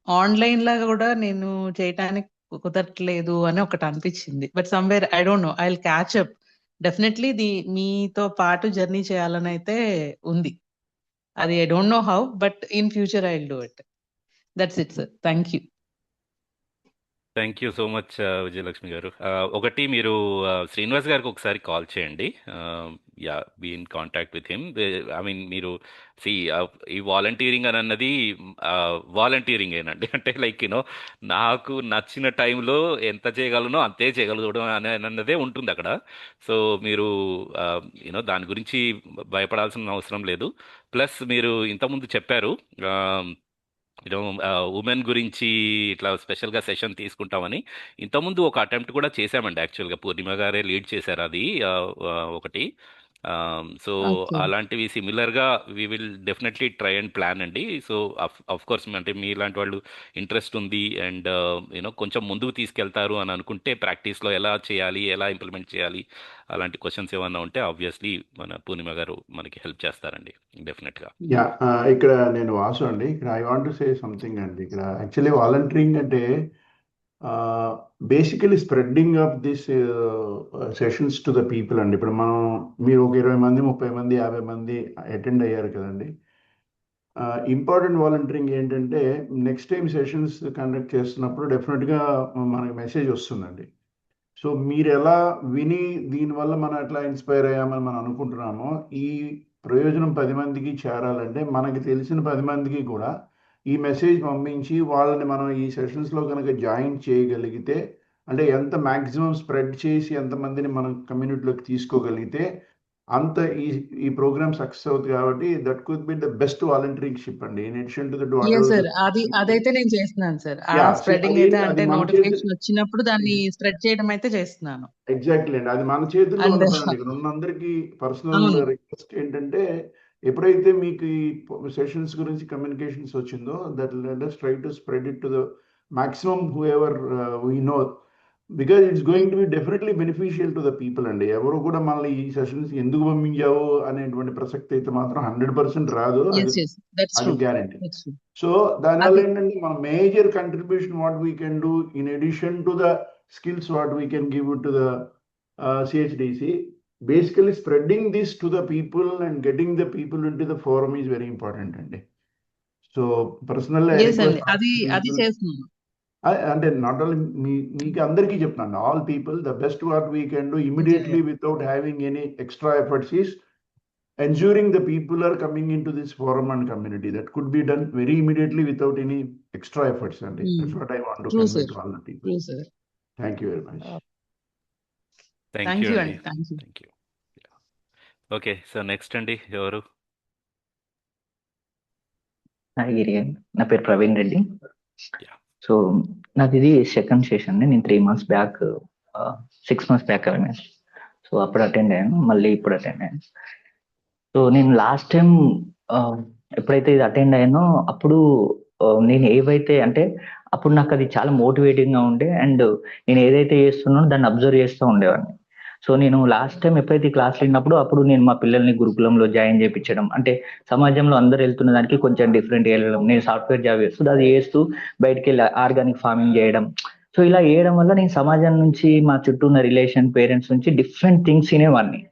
[SPEAKER 5] online లాగా కూడా నేను చేయటానికి కుదరట్లేదు అని ఒకటి అనిపించింది. But somewhere I don't know I will catch up. Definitely మీతో పాటు జర్నీ చేయాలని అయితే ఉంది. అది I don't know how but in future I will do it. That's it sir. Thank you.
[SPEAKER 1] Thank you so much Vijayalakshmi గారు. ఒకటి మీరు శ్రీనివాస్ గారికి ఒకసారి కాల్ చేయండి. Yeah be in contact with him. I mean మీరు ఈ వాలంటీరింగ్ అని అన్నది వాలంటీరింగ్ ఏనండి. అంటే లైక్ నాకు నచ్చిన టైంలో ఎంత చేయగలనో అంతే చేయగలగడం అన్నదే ఉంటుంది అక్కడ. సో మీరు దాని గురించి భయపడాల్సిన అవసరం లేదు. ప్లస్ మీరు ఇంతకుముందు చెప్పారు ఉమెన్ గురించి ఇట్లా స్పెషల్గా సెషన్ తీసుకుంటామని. ఇంతకుముందు ఒక అటెంప్ట్ కూడా చేశామండి. యాక్చువల్గా పూర్ణిమ గారే లీడ్ చేశారు అది ఒకటి. So
[SPEAKER 5] Okay.
[SPEAKER 1] అలాంటివి సిమిలర్గా we will definitely try and plan అండి. సో అఫ్ కోర్స్ అంటే మీలాంటి వాళ్ళు ఇంట్రెస్ట్ ఉంది అండ్ కొంచెం ముందుకు తీసుకెళ్తారు అని అనుకుంటే ప్రాక్టీస్లో ఎలా చేయాలి, ఎలా ఇంప్లిమెంట్ చేయాలి, అలాంటి క్వశ్చన్స్ ఏమన్నా ఉంటే ఆబ్వియస్లీ మన పూర్ణిమ గారు మనకి హెల్ప్ చేస్తారండి డెఫినెట్గా.
[SPEAKER 6] యా ఇక్కడ నేను వాసు అండి. ఇక్కడ I want to say something అండి. ఇక్కడ యాక్చువల్లీ వాలంటీరింగ్ అంటే basically spreading of this sessions to the people అండి. ఇప్పుడు మీరు ఒక 20 మంది 30 మంది 50 మంది అటెండ్ అయ్యారు కదండి. ఇంపార్టెంట్ వాలంటీరింగ్ ఏంటంటే నెక్స్ట్ టైం సెషన్స్ కండక్ట్ చేస్తున్నప్పుడు డెఫినెట్గా మనకి మెసేజ్ వస్తుందండి. సో మీరు ఎలా విని దీనివల్ల మనం ఎట్లా ఇన్స్పైర్ అయ్యామని మనం అనుకుంటున్నామో ఈ ప్రయోజనం 10 మందికి చేరాలంటే మనకి తెలిసిన 10 మందికి కూడా ఈ మెసేజ్ పంపించి వాళ్ళని మనం ఈ సెషన్స్లో కనుక జాయిన్ చేయగలిగితే అంటే ఎంత మ్యాక్సిమం స్ప్రెడ్ చేసి ఎంతమందిని మనం కమ్యూనిటీలోకి తీసుకోగలిగితే అంత ఈ ప్రోగ్రామ్ సక్సెస్ అవుతుంది. కాబట్టి that could be the best volunteering ship అండి. In addition to that
[SPEAKER 5] Yes, sir. అదైతే నేను చేస్తున్నాను సార్. స్ప్రెడింగ్ అయితే అంటే నోటిఫికేషన్ వచ్చినప్పుడు దాన్ని స్ప్రెడ్ చేయడం అయితే చేస్తున్నాను.
[SPEAKER 6] ఎగ్జాక్ట్లీ అండి. అది మన చేతుల్లో
[SPEAKER 5] And
[SPEAKER 6] ఉన్నదండి. ఇక్కడ ఉన్నందరికీ పర్సనల్
[SPEAKER 5] అవును.
[SPEAKER 6] రిక్వెస్ట్ ఏంటంటే ఎప్పుడైతే మీకు ఈ సెషన్స్ గురించి కమ్యూనికేషన్స్ వచ్చిందో that let us try to spread it to the maximum whoever we know, because it's going to be definitely beneficial to the people అండి. ఎవరు కూడా మనల్ని ఈ సెషన్స్ ఎందుకు పంపించావు అనేటువంటి ప్రసక్తి అయితే మాత్రం 100% రాదు, అది గ్యారంటీ. సో దానివల్ల ఏంటంటే మన major contribution what we can do in addition to the skills what we can give to the CHDC, basically spreading this to the people and getting the people into the forum is very important అండి. సో పర్సనల్లీ అంటే నాట్ ఓన్లీ మీకు అందరికీ చెప్తున్నాను, all people, the best what we can do immediately without having any extra efforts is ensuring the people are coming into this forum and community. That could be done very immediately without any extra efforts అండి. That's what I want to convey to all the people. Thank you very much.
[SPEAKER 1] Thank you అండి. Thank you. Okay, so next అండి ఎవరు?
[SPEAKER 7] గిరి, నా పేరు ప్రవీణ్ రెడ్డి. సో నాది ఇది సెకండ్ సెషన్. నేను 3 months బ్యాక్ 6 months బ్యాక్ అయ్యాను. సో అప్పుడు అటెండ్ అయ్యాను, మళ్ళీ ఇప్పుడు అటెండ్ అయ్యాను. సో నేను లాస్ట్ టైం ఎప్పుడైతే ఇది అటెండ్ అయ్యానో అప్పుడు నేను ఏవైతే అంటే అప్పుడు నాకు అది చాలా మోటివేటింగ్ గా ఉండే, అండ్ నేను ఏదైతే చేస్తున్నానో దాన్ని అబ్జర్వ్ చేస్తూ ఉండేవాడిని. సో నేను లాస్ట్ టైం ఎప్పుడైతే క్లాస్ వెళ్ళినప్పుడు అప్పుడు నేను మా పిల్లల్ని గురుకులంలో జాయిన్ చేయించడం, అంటే సమాజంలో అందరు వెళ్తున్న దానికి కొంచెం డిఫరెంట్ వెళ్ళడం. నేను సాఫ్ట్వేర్ జాబ్ చేస్తూ అది చేస్తూ బయటకు వెళ్ళి ఆర్గానిక్ ఫార్మింగ్ చేయడం. సో ఇలా చేయడం వల్ల నేను సమాజం నుంచి, మా చుట్టూ ఉన్న రిలేషన్, పేరెంట్స్ నుంచి డిఫరెంట్ థింగ్స్ వినేవాడిని.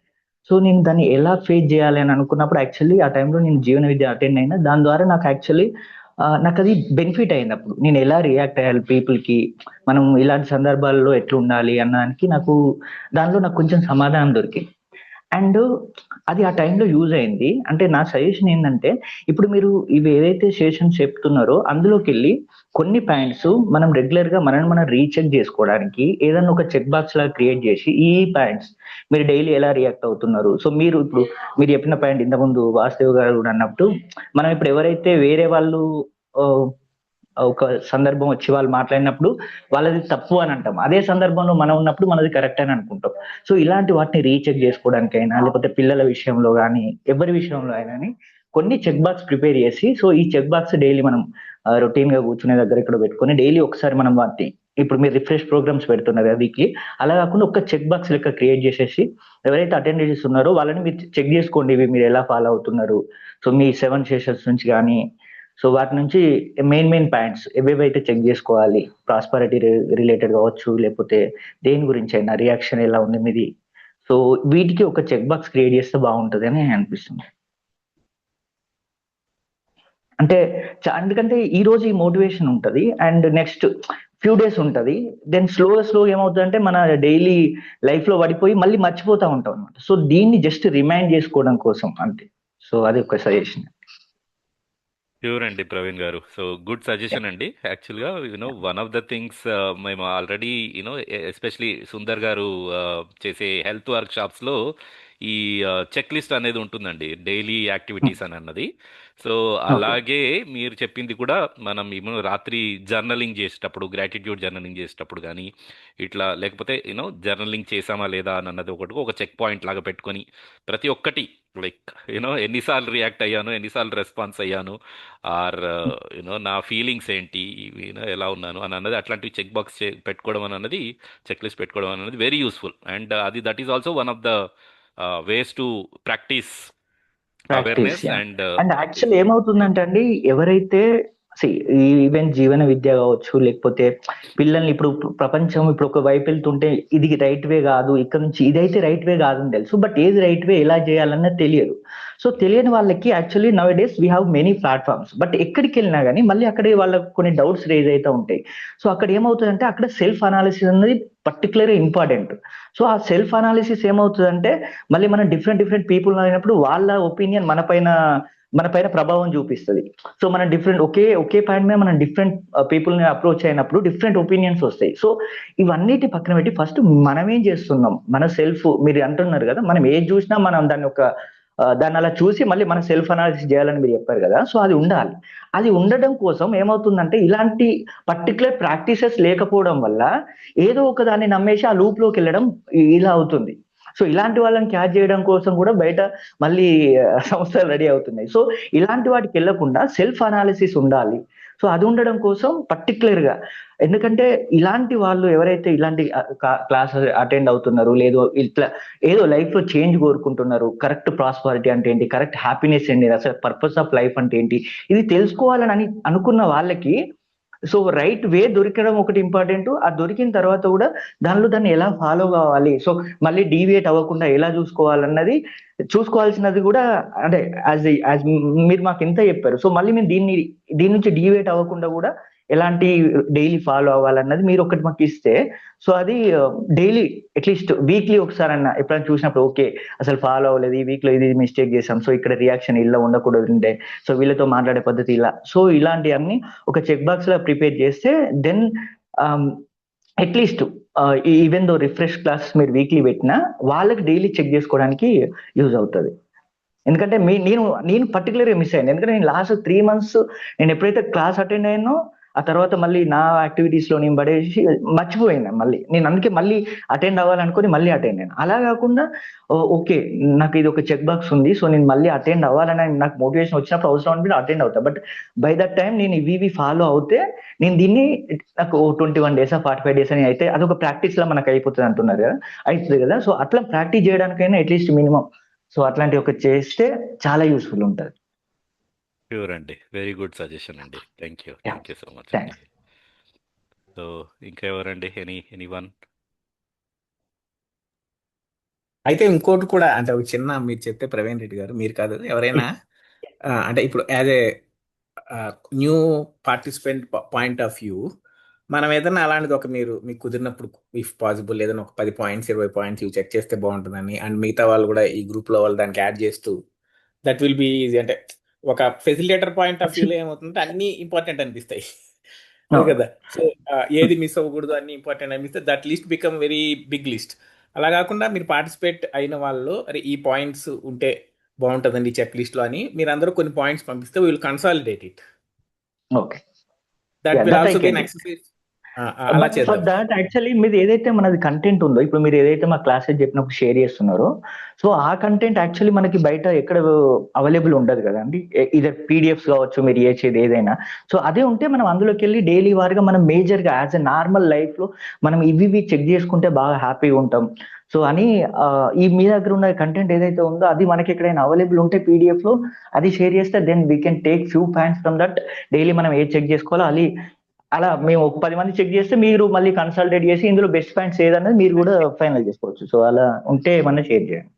[SPEAKER 7] సో నేను దాన్ని ఎలా ఫేస్ చేయాలి అని అనుకున్నప్పుడు యాక్చువల్లీ ఆ టైంలో నేను జీవన విద్య అటెండ్ అయినా. దాని ద్వారా నాకు యాక్చువల్లీ నాకు అది బెనిఫిట్ అయింది. అప్పుడు నేను ఎలా రియాక్ట్ అయ్యాలి పీపుల్కి, మనం ఇలాంటి సందర్భాల్లో ఎట్లా ఉండాలి అన్నదానికి నాకు దానిలో నాకు కొంచెం సమాధానం దొరికింది. అండ్ అది ఆ టైంలో యూజ్ అయింది. అంటే నా సజెషన్ ఏంటంటే, ఇప్పుడు మీరు ఇవి ఏదైతే సెషన్స్ చెప్తున్నారో అందులోకి వెళ్ళి కొన్ని పాయింట్స్ మనం రెగ్యులర్ గా మనం రీచెక్ చేసుకోవడానికి ఏదన్నా ఒక చెక్ బాక్స్ లాగా క్రియేట్ చేసి ఈ పాయింట్స్ మీరు డైలీ ఎలా రియాక్ట్ అవుతున్నారు. సో మీరు ఇప్పుడు మీరు చెప్పిన పాయింట్ ఇంతకుముందు వాసుదేవ్ గారు కూడా అన్నట్టు, మనం ఇప్పుడు ఎవరైతే వేరే వాళ్ళు ఒక సందర్భం వచ్చి వాళ్ళు మాట్లాడినప్పుడు వాళ్ళది తప్పు అని అంటాం, అదే సందర్భంలో మనం ఉన్నప్పుడు మనది కరెక్ట్ అని అనుకుంటాం. సో ఇలాంటి వాటిని రీచెక్ చేసుకోవడానికైనా, లేకపోతే పిల్లల విషయంలో కానీ ఎవరి విషయంలో అయినా కొన్ని చెక్ బాక్స్ ప్రిపేర్ చేసి, సో ఈ చెక్ బాక్స్ డైలీ మనం రొటీన్ గా కూర్చునే దగ్గర ఇక్కడ పెట్టుకొని డైలీ ఒకసారి మనం వాటిని, ఇప్పుడు మీరు రిఫ్రెష్ ప్రోగ్రామ్స్ పెడుతున్నారు కదా వీక్లీ, అలా కాకుండా ఒక చెక్ బాక్స్ లెక్క క్రియేట్ చేసేసి ఎవరైతే అటెండ్ చేస్తున్నారో వాళ్ళని మీరు చెక్ చేసుకోండి, ఇవి మీరు ఎలా ఫాలో అవుతున్నారు. సో మీ 7 సెషన్స్ నుంచి కానీ, సో వాటి నుంచి మెయిన్ పాయింట్స్ ఏవేవైతే చెక్ చేసుకోవాలి, ప్రాస్పరిటీ రిలేటెడ్ కావచ్చు, లేకపోతే దేని గురించి అయినా, రియాక్షన్ ఎలా ఉంది మీది. సో వీటికి ఒక చెక్ బాక్స్ క్రియేట్ చేస్తే బాగుంటుంది అని అనిపిస్తుంది. అంటే ఎందుకంటే ఈ రోజు ఈ మోటివేషన్ ఉంటుంది, అండ్ నెక్స్ట్ ఫ్యూ డేస్ ఉంటుంది, దెన్ స్లో ఏమవుతుంది అంటే మన డైలీ లైఫ్ లో పడిపోయి మళ్ళీ మర్చిపోతా ఉంటాం అనమాట. సో దీన్ని జస్ట్ రిమైండ్ చేసుకోవడం కోసం అంతే. సో అది ఒక సజెషన్.
[SPEAKER 1] ప్యూర్ అండి ప్రవీణ్ గారు. సో గుడ్ సజెషన్ అండి. యాక్చువల్గా వన్ ఆఫ్ ద థింగ్స్ మేము ఆల్రెడీ ఎస్పెషలీ సుందర్ గారు చేసే హెల్త్ వర్క్ షాప్స్లో ఈ చెక్ లిస్ట్ అనేది ఉంటుందండి, డైలీ యాక్టివిటీస్ అని అన్నది. సో అలాగే మీరు చెప్పింది కూడా మనం రాత్రి జర్నలింగ్ చేసేటప్పుడు, గ్రాటిట్యూడ్ జర్నలింగ్ చేసేటప్పుడు కానీ ఇట్లా, లేకపోతే జర్నలింగ్ చేసామా లేదా అని అన్నది ఒక చెక్ పాయింట్ లాగా పెట్టుకొని ప్రతి ఒక్కటి లైక్ ఎన్నిసార్లు రియాక్ట్ అయ్యాను, ఎన్నిసార్లు రెస్పాన్స్ అయ్యాను, ఆర్ నా ఫీలింగ్స్ ఏంటి, ఎలా ఉన్నాను అని అన్నది అట్లాంటివి చెక్ బాక్స్ పెట్టుకోవడం అని అన్నది, చెక్ లిస్ట్ పెట్టుకోవడం అన్నది వెరీ యూస్ఫుల్. అండ్ అది that is also one of the ways to practice awareness. And
[SPEAKER 7] actually ఏమవుతుందంటే అండి, ఎవరైతే ఈవెన్ జీవన విద్య కావచ్చు, లేకపోతే పిల్లల్ని ఇప్పుడు ప్రపంచం ఇప్పుడు ఒక వైపు వెళ్తుంటే ఇది రైట్ వే కాదు, ఇక్కడ నుంచి ఇదైతే రైట్ వే కాదని తెలుసు, బట్ ఏది రైట్ వే ఎలా చేయాలన్నది తెలియదు. సో తెలియని వాళ్ళకి actually now days we have many platforms, but ఎక్కడికి వెళ్ళినా కానీ మళ్ళీ అక్కడే వాళ్ళకి కొన్ని డౌట్స్ రేజ్ అవుతూ ఉంటాయి. సో అక్కడ ఏమవుతుందంటే అక్కడ సెల్ఫ్ అనాలిసిస్ అనేది పర్టికులర్గా ఇంపార్టెంట్. సో ఆ సెల్ఫ్ అనాలిసిస్ ఏమవుతుందంటే మళ్ళీ మనం డిఫరెంట్ పీపుల్ అయినప్పుడు వాళ్ళ ఒపీనియన్ మన పైన ప్రభావం చూపిస్తుంది. సో మనం ఒకే పాయింట్ మీద మనం డిఫరెంట్ పీపుల్ ని అప్రోచ్ అయినప్పుడు డిఫరెంట్ ఒపీనియన్స్ వస్తాయి. సో ఇవన్నిటి పక్కన పెట్టి ఫస్ట్ మనం ఏం చేస్తున్నాం, మన సెల్ఫ్, మీరు అంటున్నారు కదా, మనం ఏది చూసినా మనం దాన్ని అలా చూసి మళ్ళీ మన సెల్ఫ్ అనాలిసిస్ చేయాలని మీరు చెప్పారు కదా. సో అది ఉండాలి. అది ఉండడం కోసం ఏమవుతుందంటే ఇలాంటి పర్టికులర్ ప్రాక్టీసెస్ లేకపోవడం వల్ల ఏదో ఒక దాన్ని నమ్మేసి ఆ లూప్ లోకి వెళ్ళడం ఇలా అవుతుంది. సో ఇలాంటి వాళ్ళని క్యాచ్ చేయడం కోసం కూడా బయట మళ్ళీ సంస్థలు రెడీ అవుతున్నాయి. సో ఇలాంటి వాటికి వెళ్ళకుండా సెల్ఫ్ అనాలిసిస్ ఉండాలి. సో అది ఉండడం కోసం పర్టికులర్ గా, ఎందుకంటే ఇలాంటి వాళ్ళు ఎవరైతే ఇలాంటి క్లాస్ అటెండ్ అవుతున్నారు, లేదో ఇట్లా ఏదో లైఫ్ లో చేంజ్ కోరుకుంటున్నారు, కరెక్ట్ ప్రాస్పరిటీ అంటే ఏంటి, కరెక్ట్ హ్యాపీనెస్ ఏంటి, అసలు పర్పస్ ఆఫ్ లైఫ్ అంటే ఏంటి, ఇది తెలుసుకోవాలని అనుకున్న వాళ్ళకి సో రైట్ వే దొరకడం ఒకటి ఇంపార్టెంట్. ఆ దొరికిన తర్వాత కూడా దాన్ని ఎలా ఫాలో కావాలి, సో మళ్ళీ డీవియేట్ అవ్వకుండా ఎలా చూసుకోవాలన్నది చూసుకోవాల్సినది కూడా, అంటే యాజ్ మీరు మాకు ఎంత చెప్పారు, సో మళ్ళీ మేము దీని నుంచి డీవియేట్ అవ్వకుండా కూడా ఎలాంటి డైలీ ఫాలో అవ్వాలన్నది మీరు ఒకటి మాకు ఇస్తే, సో అది డైలీ అట్లీస్ట్ వీక్లీ ఒకసారన్నా ఎప్పుడైనా చూసినప్పుడు ఓకే అసలు ఫాలో అవ్వలేదు, ఈ వీక్ లో ఇది మిస్టేక్ చేసాం, సో ఇక్కడ రియాక్షన్ ఇలా ఉండకూడదు ఉండే, సో వీళ్ళతో మాట్లాడే పద్ధతి ఇలా, సో ఇలాంటివన్నీ ఒక చెక్ బాక్స్ లా ప్రిపేర్ చేస్తే then at least even though refresh class మీరు వీక్లీ పెట్టినా వాళ్ళకి డైలీ చెక్ చేసుకోవడానికి యూజ్ అవుతుంది. ఎందుకంటే నేను పర్టికులర్గా మిస్ అయ్యాను, ఎందుకంటే నేను లాస్ట్ 3 months నేను ఎప్పుడైతే క్లాస్ అటెండ్ అయ్యానో ఆ తర్వాత మళ్ళీ నా యాక్టివిటీస్ లో నేను పడేసి మర్చిపోయాను. మళ్ళీ నేను అందుకే మళ్ళీ అటెండ్ అవ్వాలనుకుని మళ్ళీ అటెండ్ అయ్యాను. అలా కాకుండా ఓకే నాకు ఇది ఒక చెక్ బాక్స్ ఉంది, సో నేను మళ్ళీ అటెండ్ అవ్వాలని నాకు మోటివేషన్ వచ్చినప్పుడు అవసరం అనిపి అటెండ్ అవుతా. బట్ బై దట్ టైం నేను ఇవి ఫాలో అవుతే నేను దీన్ని నాకు 21 days 45 days అని అయితే అదొక ప్రాక్టీస్ లా మనకు అయిపోతుంది అంటున్నారు కదా, అవుతుంది కదా. సో అట్లా ప్రాక్టీస్ చేయడానికైనా అట్లీస్ట్ మినిమం సో అట్లాంటి ఒక చేస్తే చాలా యూస్ఫుల్ ఉంటుంది.
[SPEAKER 1] ప్యూర్ అండి, వెరీ గుడ్ సజెషన్ అండి. థ్యాంక్ యూ సో మచ్ అండి.
[SPEAKER 7] థ్యాంక్స్.
[SPEAKER 1] సో ఇంకా ఎవరండి, ఎనీ వన్?
[SPEAKER 3] అయితే ఇంకోటి కూడా, అంటే ఒక చిన్న, మీరు చెప్తే ప్రవీణ్ రెడ్డి గారు, మీరు కాదు ఎవరైనా, అంటే ఇప్పుడు as a new participant point of view, మనం ఏదైనా అలాంటిది ఒక మీకు కుదిరినప్పుడు ఇఫ్ పాసిబుల్ ఏదైనా ఒక 10 points 20 points ఇవి చెక్ చేస్తే బాగుంటుందని, అండ్ మిగతా వాళ్ళు కూడా ఈ గ్రూప్ లో వాళ్ళు దానికి యాడ్ చేస్తూ దట్ విల్ బి ఈజీ. అంటే ఒక ఫెసిలిటేటర్ పాయింట్ ఆఫ్ వ్యూలో ఏమవుతుందంటే అన్ని ఇంపార్టెంట్ అనిపిస్తాయి అదే కదా. సో ఏది మిస్ అవ్వకూడదు, అన్ని ఇంపార్టెంట్ అనిపిస్తే that list become very big list. అలా కాకుండా మీరు పార్టిసిపేట్ అయిన వాళ్ళు అరే ఈ పాయింట్స్ ఉంటే బాగుంటుందండి చెక్ లిస్ట్ లో అని మీరు అందరూ కొన్ని పాయింట్స్ పంపిస్తే will consolidate it.
[SPEAKER 7] Okay,
[SPEAKER 3] that will
[SPEAKER 7] that I
[SPEAKER 3] also be
[SPEAKER 7] can.
[SPEAKER 3] N exercise. అలా
[SPEAKER 7] బట్ ఫర్
[SPEAKER 3] చేద్దాం.
[SPEAKER 7] దాట్ యాక్చువల్లీ మీది ఏదైతే మనది కంటెంట్ ఉందో, ఇప్పుడు మీరు ఏదైతే మా క్లాసెస్ చెప్పినప్పుడు షేర్ చేస్తున్నారో, సో ఆ కంటెంట్ యాక్చువల్లీ మనకి బయట ఎక్కడ అవైలబుల్ ఉండదు కదండి. ఇదర్ పీడిఎఫ్స్ కావచ్చు, మీరు చేసేది ఏదైనా, సో అదే ఉంటే మనం అందులోకి వెళ్ళి డైలీ వారిగా మనం మేజర్ గా యాజ్ ఎ నార్మల్ లైఫ్ లో మనం ఇవి చెక్ చేసుకుంటే బాగా హ్యాపీగా ఉంటాం. సో అని ఈ మీ దగ్గర ఉన్న కంటెంట్ ఏదైతే ఉందో అది మనకి ఎక్కడైనా అవైలబుల్ ఉంటే పీడిఎఫ్ లో అది షేర్ చేస్తే then we can take few points from that. Daily మనం ఏది చెక్ చేసుకోవాలో అది అలా మేము ఒక 10 మంది చెక్ చేస్తే మీరు మళ్ళీ కన్సల్టేట్ చేసి ఇందులో బెస్ట్ పాయింట్స్ ఏదన్నది మీరు కూడా ఫైనల్ చేసుకోవచ్చు. సో అలా ఉంటే ఏమన్నా షేర్ చేయండి.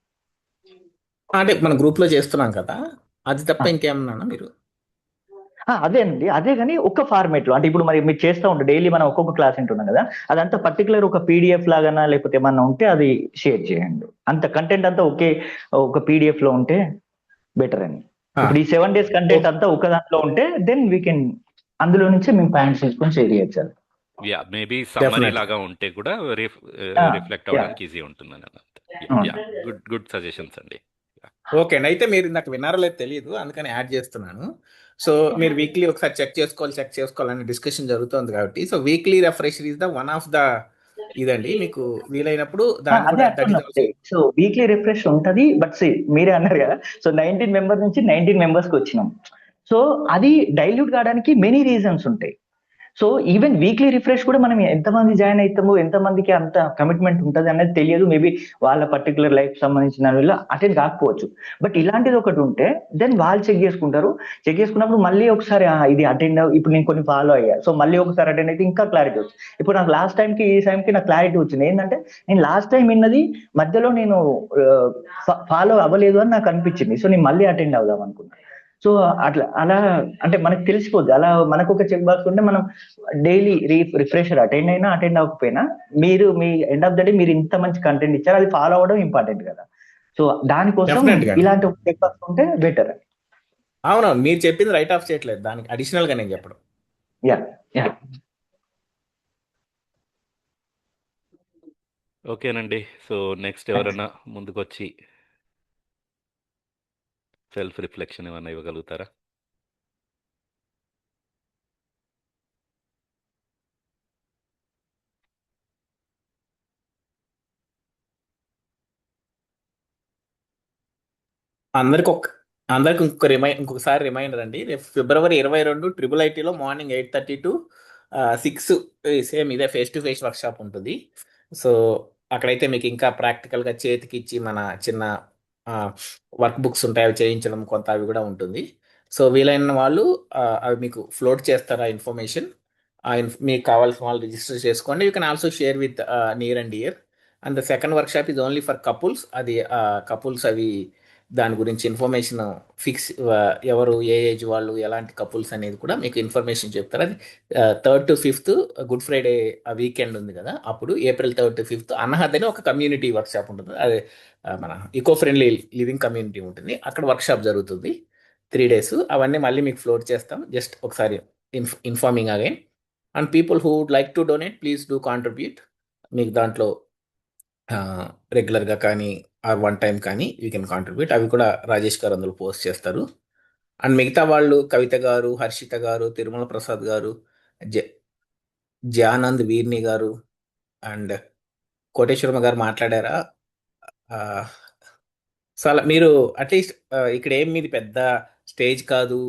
[SPEAKER 3] అంటే మన గ్రూప్ లో చేస్తున్నాం కదా, అది తప్ప ఇంకేమన్నా మీరు?
[SPEAKER 7] అదేనండి, అదే కానీ ఒక ఫార్మేట్ లో, అంటే ఇప్పుడు మరి మీరు చేస్తూ ఉంటారు డైలీ మనం ఒక్కొక్క క్లాస్ వింటున్నాం కదా, అదంతా పర్టికులర్ ఒక పీడిఎఫ్ లాగానా లేకపోతే ఏమన్నా ఉంటే అది షేర్ చేయండి. అంత కంటెంట్ అంతా ఒక పీడిఎఫ్ లో ఉంటే బెటర్ అని. ఇప్పుడు ఈ 7 days కంటెంట్ అంతా ఒక దాంట్లో ఉంటే దెన్ వీ కెన్ అందులో నుంచి మేము పాయింట్స్ తీసుకొని షేర్ చేయొచ్చు.
[SPEAKER 1] యా, మేబీ సమ్మరీ లాగా ఉంటే కూడా రిఫ్లెక్ట్ అవ్వడానికి ఈజీ ఉంటుందని. గుడ్ సజెషన్స్ అండి.
[SPEAKER 3] ఓకే అండి, అయితే మీరు ఇందాక విన్నారో లేదు తెలియదు, అందుకని యాడ్ చేస్తున్నాను. సో మీరు వీక్లీ ఒకసారి చెక్ చేసుకోవాలని డిస్కషన్ జరుగుతుంది కాబట్టి, so weekly refresher is the one of the ఇదండి, మీకు వీలైనప్పుడు దాన్ని
[SPEAKER 7] అదే
[SPEAKER 3] కూడా
[SPEAKER 7] అంటున్నాం. సో వీక్లీ రిఫ్రెష్ ఉంటది, బట్ మీరే అన్నారు కదా, సో 19 members నుంచి 19 members కి వచ్చినాం. సో అది డైల్యూట్ కావడానికి మెనీ రీజన్స్ ఉంటాయి. సో ఈవెన్ వీక్లీ రిఫ్రెష్ కూడా మనం ఎంతమంది జాయిన్ అవుతాము, ఎంతమందికి అంత కమిట్మెంట్ ఉంటుంది అనేది తెలియదు. మేబీ వాళ్ళ పర్టికులర్ లైఫ్ సంబంధించిన అటెండ్ కాకపోవచ్చు. బట్ ఇలాంటిది ఒకటి ఉంటే దెన్ వాళ్ళు చెక్ చేసుకుంటారు. చెక్ చేసుకున్నప్పుడు మళ్ళీ ఒకసారి ఇది అటెండ్, ఇప్పుడు నేను కొన్ని ఫాలో అయ్యా, సో మళ్ళీ ఒకసారి అటెండ్ అయితే ఇంకా క్లారిటీ వచ్చింది. ఇప్పుడు నాకు లాస్ట్ టైంకి ఈ టైంకి నాకు క్లారిటీ వచ్చింది. ఏంటంటే నేను లాస్ట్ టైం విన్నది మధ్యలో నేను ఫాలో అవ్వలేదు అని నాకు అనిపించింది. సో నేను మళ్ళీ అటెండ్ అవుదాం అనుకున్నాను. సో అలా అంటే మనకు తెలిసిపోద్ది. అలా మనకు ఒక చెక్ బాక్స్ ఉంటే మనం డైలీ రిఫ్రెషర్ అటెండ్ అయినా అటెండ్ అవ్వకపోయినా మీరు మీ ఎండ్ ఆఫ్ ద డే మీరు ఇంత మంచి కంటెంట్ ఇచ్చారు, అది ఫాలో అవ్వడం ఇంపార్టెంట్ కదా. సో దానికోసం ఇలాంటి ఒక చెక్ బాక్స్ ఉంటే బెటర్.
[SPEAKER 3] అవునవును, మీరు చెప్పింది రైట్ ఆఫ్ చేయట్లేదు, దానికి అడిషనల్ గా నేను చెప్పడం.
[SPEAKER 7] యా
[SPEAKER 1] ఓకేనండి. సో నెక్స్ట్ ఎవరైనా ముందుకొచ్చి సెల్ఫ్ రిఫ్లెక్షన్ ఏమైనా ఇవ్వగలుగుతారా?
[SPEAKER 3] అందరికి ఇంకొకసారి రిమైండర్ అండి. రేపు ఫిబ్రవరి 22 ట్రిపుల్ ఐటీలో మార్నింగ్ 8:30 టు 6 సేమ్ ఇదే ఫేస్ టు ఫేస్ వర్క్షాప్ ఉంటుంది. సో అక్కడైతే మీకు ఇంకా ప్రాక్టికల్గా చేతికి ఇచ్చి మన చిన్న వర్క్ బుక్స్ ఉంటాయి, అవి చేయించడం కొంత అవి కూడా ఉంటుంది. సో వీలైన వాళ్ళు అవి మీకు ఫ్లోట్ చేస్తారు ఆ ఇన్ఫర్మేషన్. మీకు కావాల్సిన వాళ్ళు రిజిస్టర్ చేసుకోండి. You can also share with near and dear. And the second work shop is only for couples. అది కపుల్స్ అవి దాని గురించి ఇన్ఫర్మేషన్ ఫిక్స్, ఎవరు ఏ ఏజ్ వాళ్ళు ఎలాంటి కపుల్స్ అనేది కూడా మీకు ఇన్ఫర్మేషన్ చెప్తారు. అది 3rd to 5th good Friday ఆ వీకెండ్ ఉంది కదా, అప్పుడు April 3rd to 5th అన్నహద్ అని ఒక కమ్యూనిటీ వర్క్షాప్ ఉంటుంది. అదే మన ఈకో ఫ్రెండ్లీ లివింగ్ కమ్యూనిటీ ఉంటుంది, అక్కడ వర్క్షాప్ జరుగుతుంది 3 days. అవన్నీ మళ్ళీ మీకు ఫ్లోట్ చేస్తాం. జస్ట్ ఒకసారి informing again. And people who would like to donate please do contribute. మీకు దాంట్లో రెగ్యులర్గా కానీ ఆర్ వన్ టైం కానీ యూ కెన్ కాంట్రిబ్యూట్. అవి కూడా రాజేష్ గారు అందులో పోస్ట్ చేస్తారు. అండ్ మిగతా వాళ్ళు కవిత గారు, హర్షిత గారు, తిరుమల ప్రసాద్ గారు, జానంద్ వీర్ని గారు అండ్ కోటేశ్వరమ్మ గారు మాట్లాడారా? సో అలా మీరు అట్లీస్ట్ ఇక్కడ ఏం మీది పెద్ద స్టేజ్ కాదు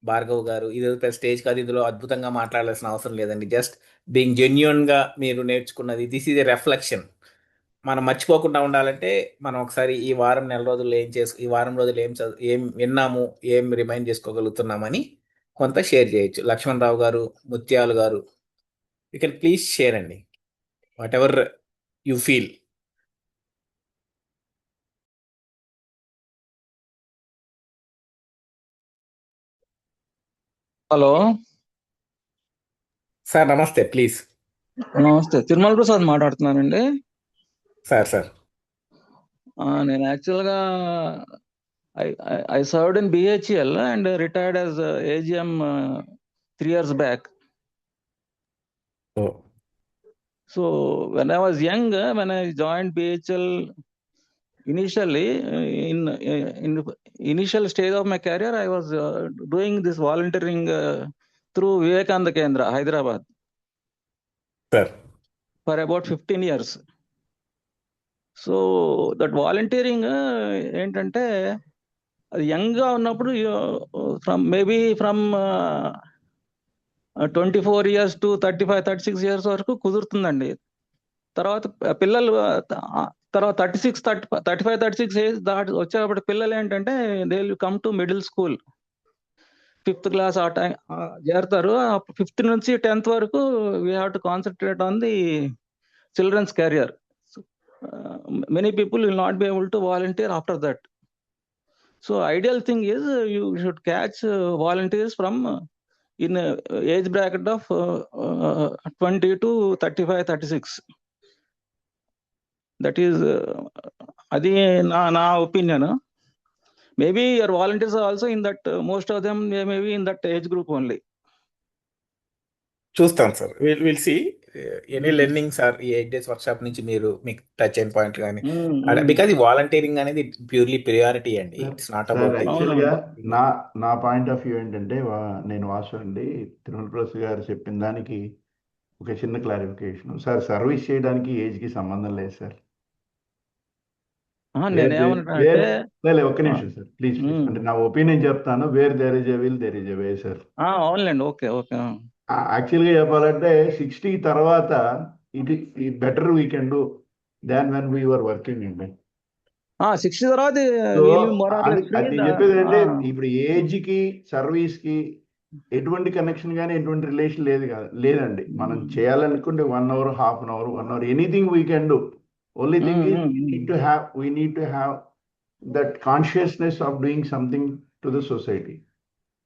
[SPEAKER 3] భార్గవ్ గారు, ఇది పెద్ద స్టేజ్ కాదు, ఇందులో అద్భుతంగా మాట్లాడాల్సిన అవసరం లేదండి. జస్ట్ బీయింగ్ జెన్యున్గా మీరు నేర్చుకున్నది, దిస్ ఈజ్ ఎ రెఫ్లెక్షన్. మనం మర్చిపోకుండా ఉండాలంటే మనం ఒకసారి ఈ వారం నెల రోజుల్లో ఈ వారం రోజులు ఏం విన్నాము, ఏం రిమైండ్ చేసుకోగలుగుతున్నామని కొంత షేర్ చేయొచ్చు. లక్ష్మణ్ రావు గారు, ముత్యాలు గారు, యూ కెన్ ప్లీజ్ షేర్ అండి whatever you feel.
[SPEAKER 8] Hello
[SPEAKER 3] sir నమస్తే, ప్లీజ్.
[SPEAKER 8] నమస్తే, తిరుమల ప్రసాద్ మాట్లాడుతున్నానండి.
[SPEAKER 3] సార్
[SPEAKER 8] నేను యాక్చువల్గా I served in BHEL and retired as AGM 3 years back. So when I was young, when I joined BHL initially, in initial stage of my career, I was doing this volunteering through Vivekananda Kendra, Hyderabad, for about 15 years. So that volunteering ఏంటంటే అది యంగ్గా ఉన్నప్పుడు ఫ్రమ్ 24 years to 35, 36 years వరకు కుదురుతుందండి. తర్వాత పిల్లలు తర్వాత 35, 36 ఏజ్ దాటి వచ్చేటప్పుడు పిల్లలు ఏంటంటే they will come to middle school, 5th class ఆ టైం చేరుతారు. 5th నుంచి 10th వరకు we have to concentrate on the children's career. Many people will not be able to volunteer after that. So ideal thing is you should catch volunteers from in age bracket of 20 to 35, 36. That is adi na opinion. Maybe your volunteers are also in that, most of them may be in that age group only.
[SPEAKER 3] చూస్తాం sir, will see any learning sir. ఈ 8 days వర్క్షాప్ నుంచి మీరు మీకు టచ్ అయిన పాయింట్ కానీ, బికాజ్ ఈ వాలంటీరింగ్ అనేది ప్యూర్లీ ప్రియారిటీ అండి. It's not about.
[SPEAKER 6] యాక్చువల్గా నా పాయింట్ ఆఫ్ వ్యూ ఏంటంటే, నేను వాసు అండి, తిరుమల ప్రసాద్ గారు చెప్పిన దానికి ఒక చిన్న క్లారిఫికేషన్ సార్. సర్వీస్ చేయడానికి ఏజ్కి సంబంధం లేదు సార్. ఒక్క నిమిషం సార్, ప్లీజ్. అంటే నా ఒపీనియన్ చెప్తాను. Where there is a will there is a way sir.
[SPEAKER 8] అవునులేండి, ఓకే.
[SPEAKER 6] యాక్చువల్గా చెప్పాలంటే 60 తర్వాత ఇది better we can do than when we were working అండి.
[SPEAKER 8] 60 తర్వాత
[SPEAKER 6] అది చెప్పేది అంటే, ఇప్పుడు ఏజ్ కి సర్వీస్ కి ఎటువంటి కనెక్షన్ కానీ ఎటువంటి రిలేషన్ లేదండి. మనం చేయాలనుకుంటే 1 hour, half an hour, 1 hour, anything we can do. Only thing is we need to have that consciousness of doing something to the society.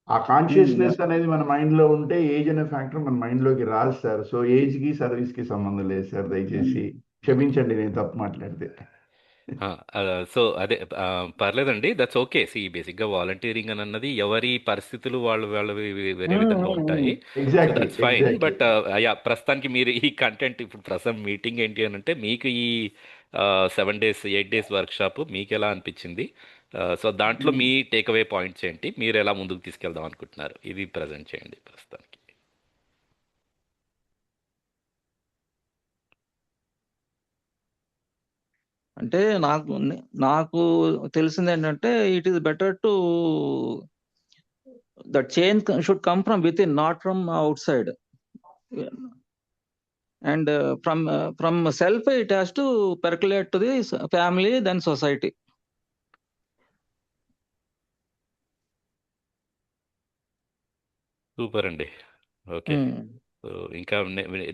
[SPEAKER 6] ఆ కాన్షియస్నెస్ అనేది మన మైండ్లో ఉంటే ఏజ్ అనే ఫ్యాక్టర్ మన మైండ్లోకి రాదు సార్. సో ఏజ్కి సర్వీస్కి సంబంధం లేదు సార్. దయచేసి క్షమించండి నేను తప్పు మాట్లాడితే.
[SPEAKER 1] సో అదే పర్లేదండి, దట్స్ ఓకే. సి బేసిక్గా వాలంటీరింగ్ అని అన్నది ఎవరి పరిస్థితులు వాళ్ళవి వేరే విధంగా ఉంటాయి. That's fine. బట్ ప్రస్తుతానికి మీరు ఈ కంటెంట్ ఇప్పుడు ప్రస్తుతం మీటింగ్ ఏంటి అని అంటే, మీకు ఈ 7 days, 8 days వర్క్షాప్ మీకు ఎలా అనిపించింది? సో దాంట్లో మీ టేక్అవే పాయింట్స్ ఏంటి, మీరు ఎలా ముందుకు తీసుకెళ్దాం అనుకుంటున్నారు, ఇది ప్రజెంట్ చేయండి ప్రస్తుతానికి.
[SPEAKER 8] అంటే నాకు తెలిసింది ఏంటంటే it is better to that change should come from within, not from outside. And from self it has to percolate to the family then society.
[SPEAKER 1] Super అండి. ఓకే. సో ఇంకా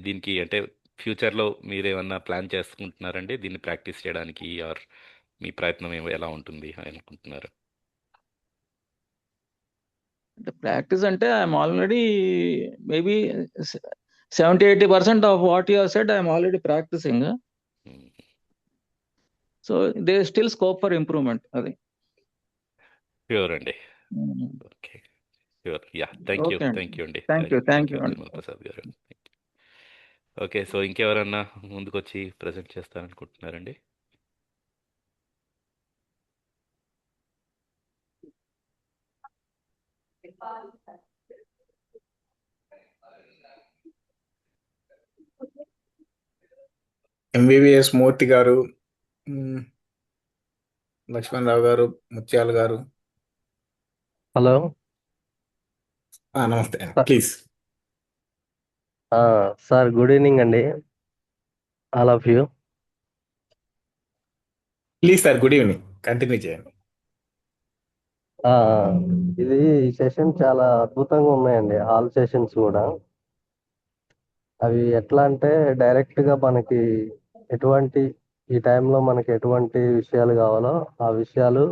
[SPEAKER 1] దీనికి అంటే ఫ్యూచర్లో మీరేమన్నా ప్లాన్ చేసుకుంటున్నారండి దీన్ని ప్రాక్టీస్ చేయడానికి, ఆర్ మీ ప్రయత్నం ఎలా ఉంటుంది అని అనుకుంటున్నారు?
[SPEAKER 8] అంటే ప్రాక్టీస్ అంటే I'm already maybe 70-80% of what you have said I'm already practicing. So they still scope for improvement. అది
[SPEAKER 1] ష్యూర్ అండి. Okay, sure. Yeah, thank you
[SPEAKER 8] okay
[SPEAKER 1] thank you అండి.
[SPEAKER 8] థ్యాంక్ యూ అండి.
[SPEAKER 1] తిరుమల ప్రసాద్ గారు. ఓకే, సో ఇంకెవరన్నా ముందుకొచ్చి ప్రజెంట్ చేస్తారనుకుంటున్నారండి?
[SPEAKER 3] ఎంబీబీఎస్ మూర్తి గారు, లక్ష్మణరావు గారు, ముత్యాల గారు.
[SPEAKER 9] హలో
[SPEAKER 3] నమస్తే, ప్లీజ్.
[SPEAKER 9] సార్, గుడ్ ఈవినింగ్ అండి, all of you.
[SPEAKER 3] Please sir, good evening, continue చేయండి.
[SPEAKER 9] ఇది సెషన్ చాలా అద్భుతంగా ఉన్నాయండి, ఆల్ సెషన్స్ కూడా. అవి ఎట్లా అంటే డైరెక్ట్గా మనకి ఎటువంటి ఈ టైంలో మనకి ఎటువంటి విషయాలు కావాలో ఆ విషయాలు,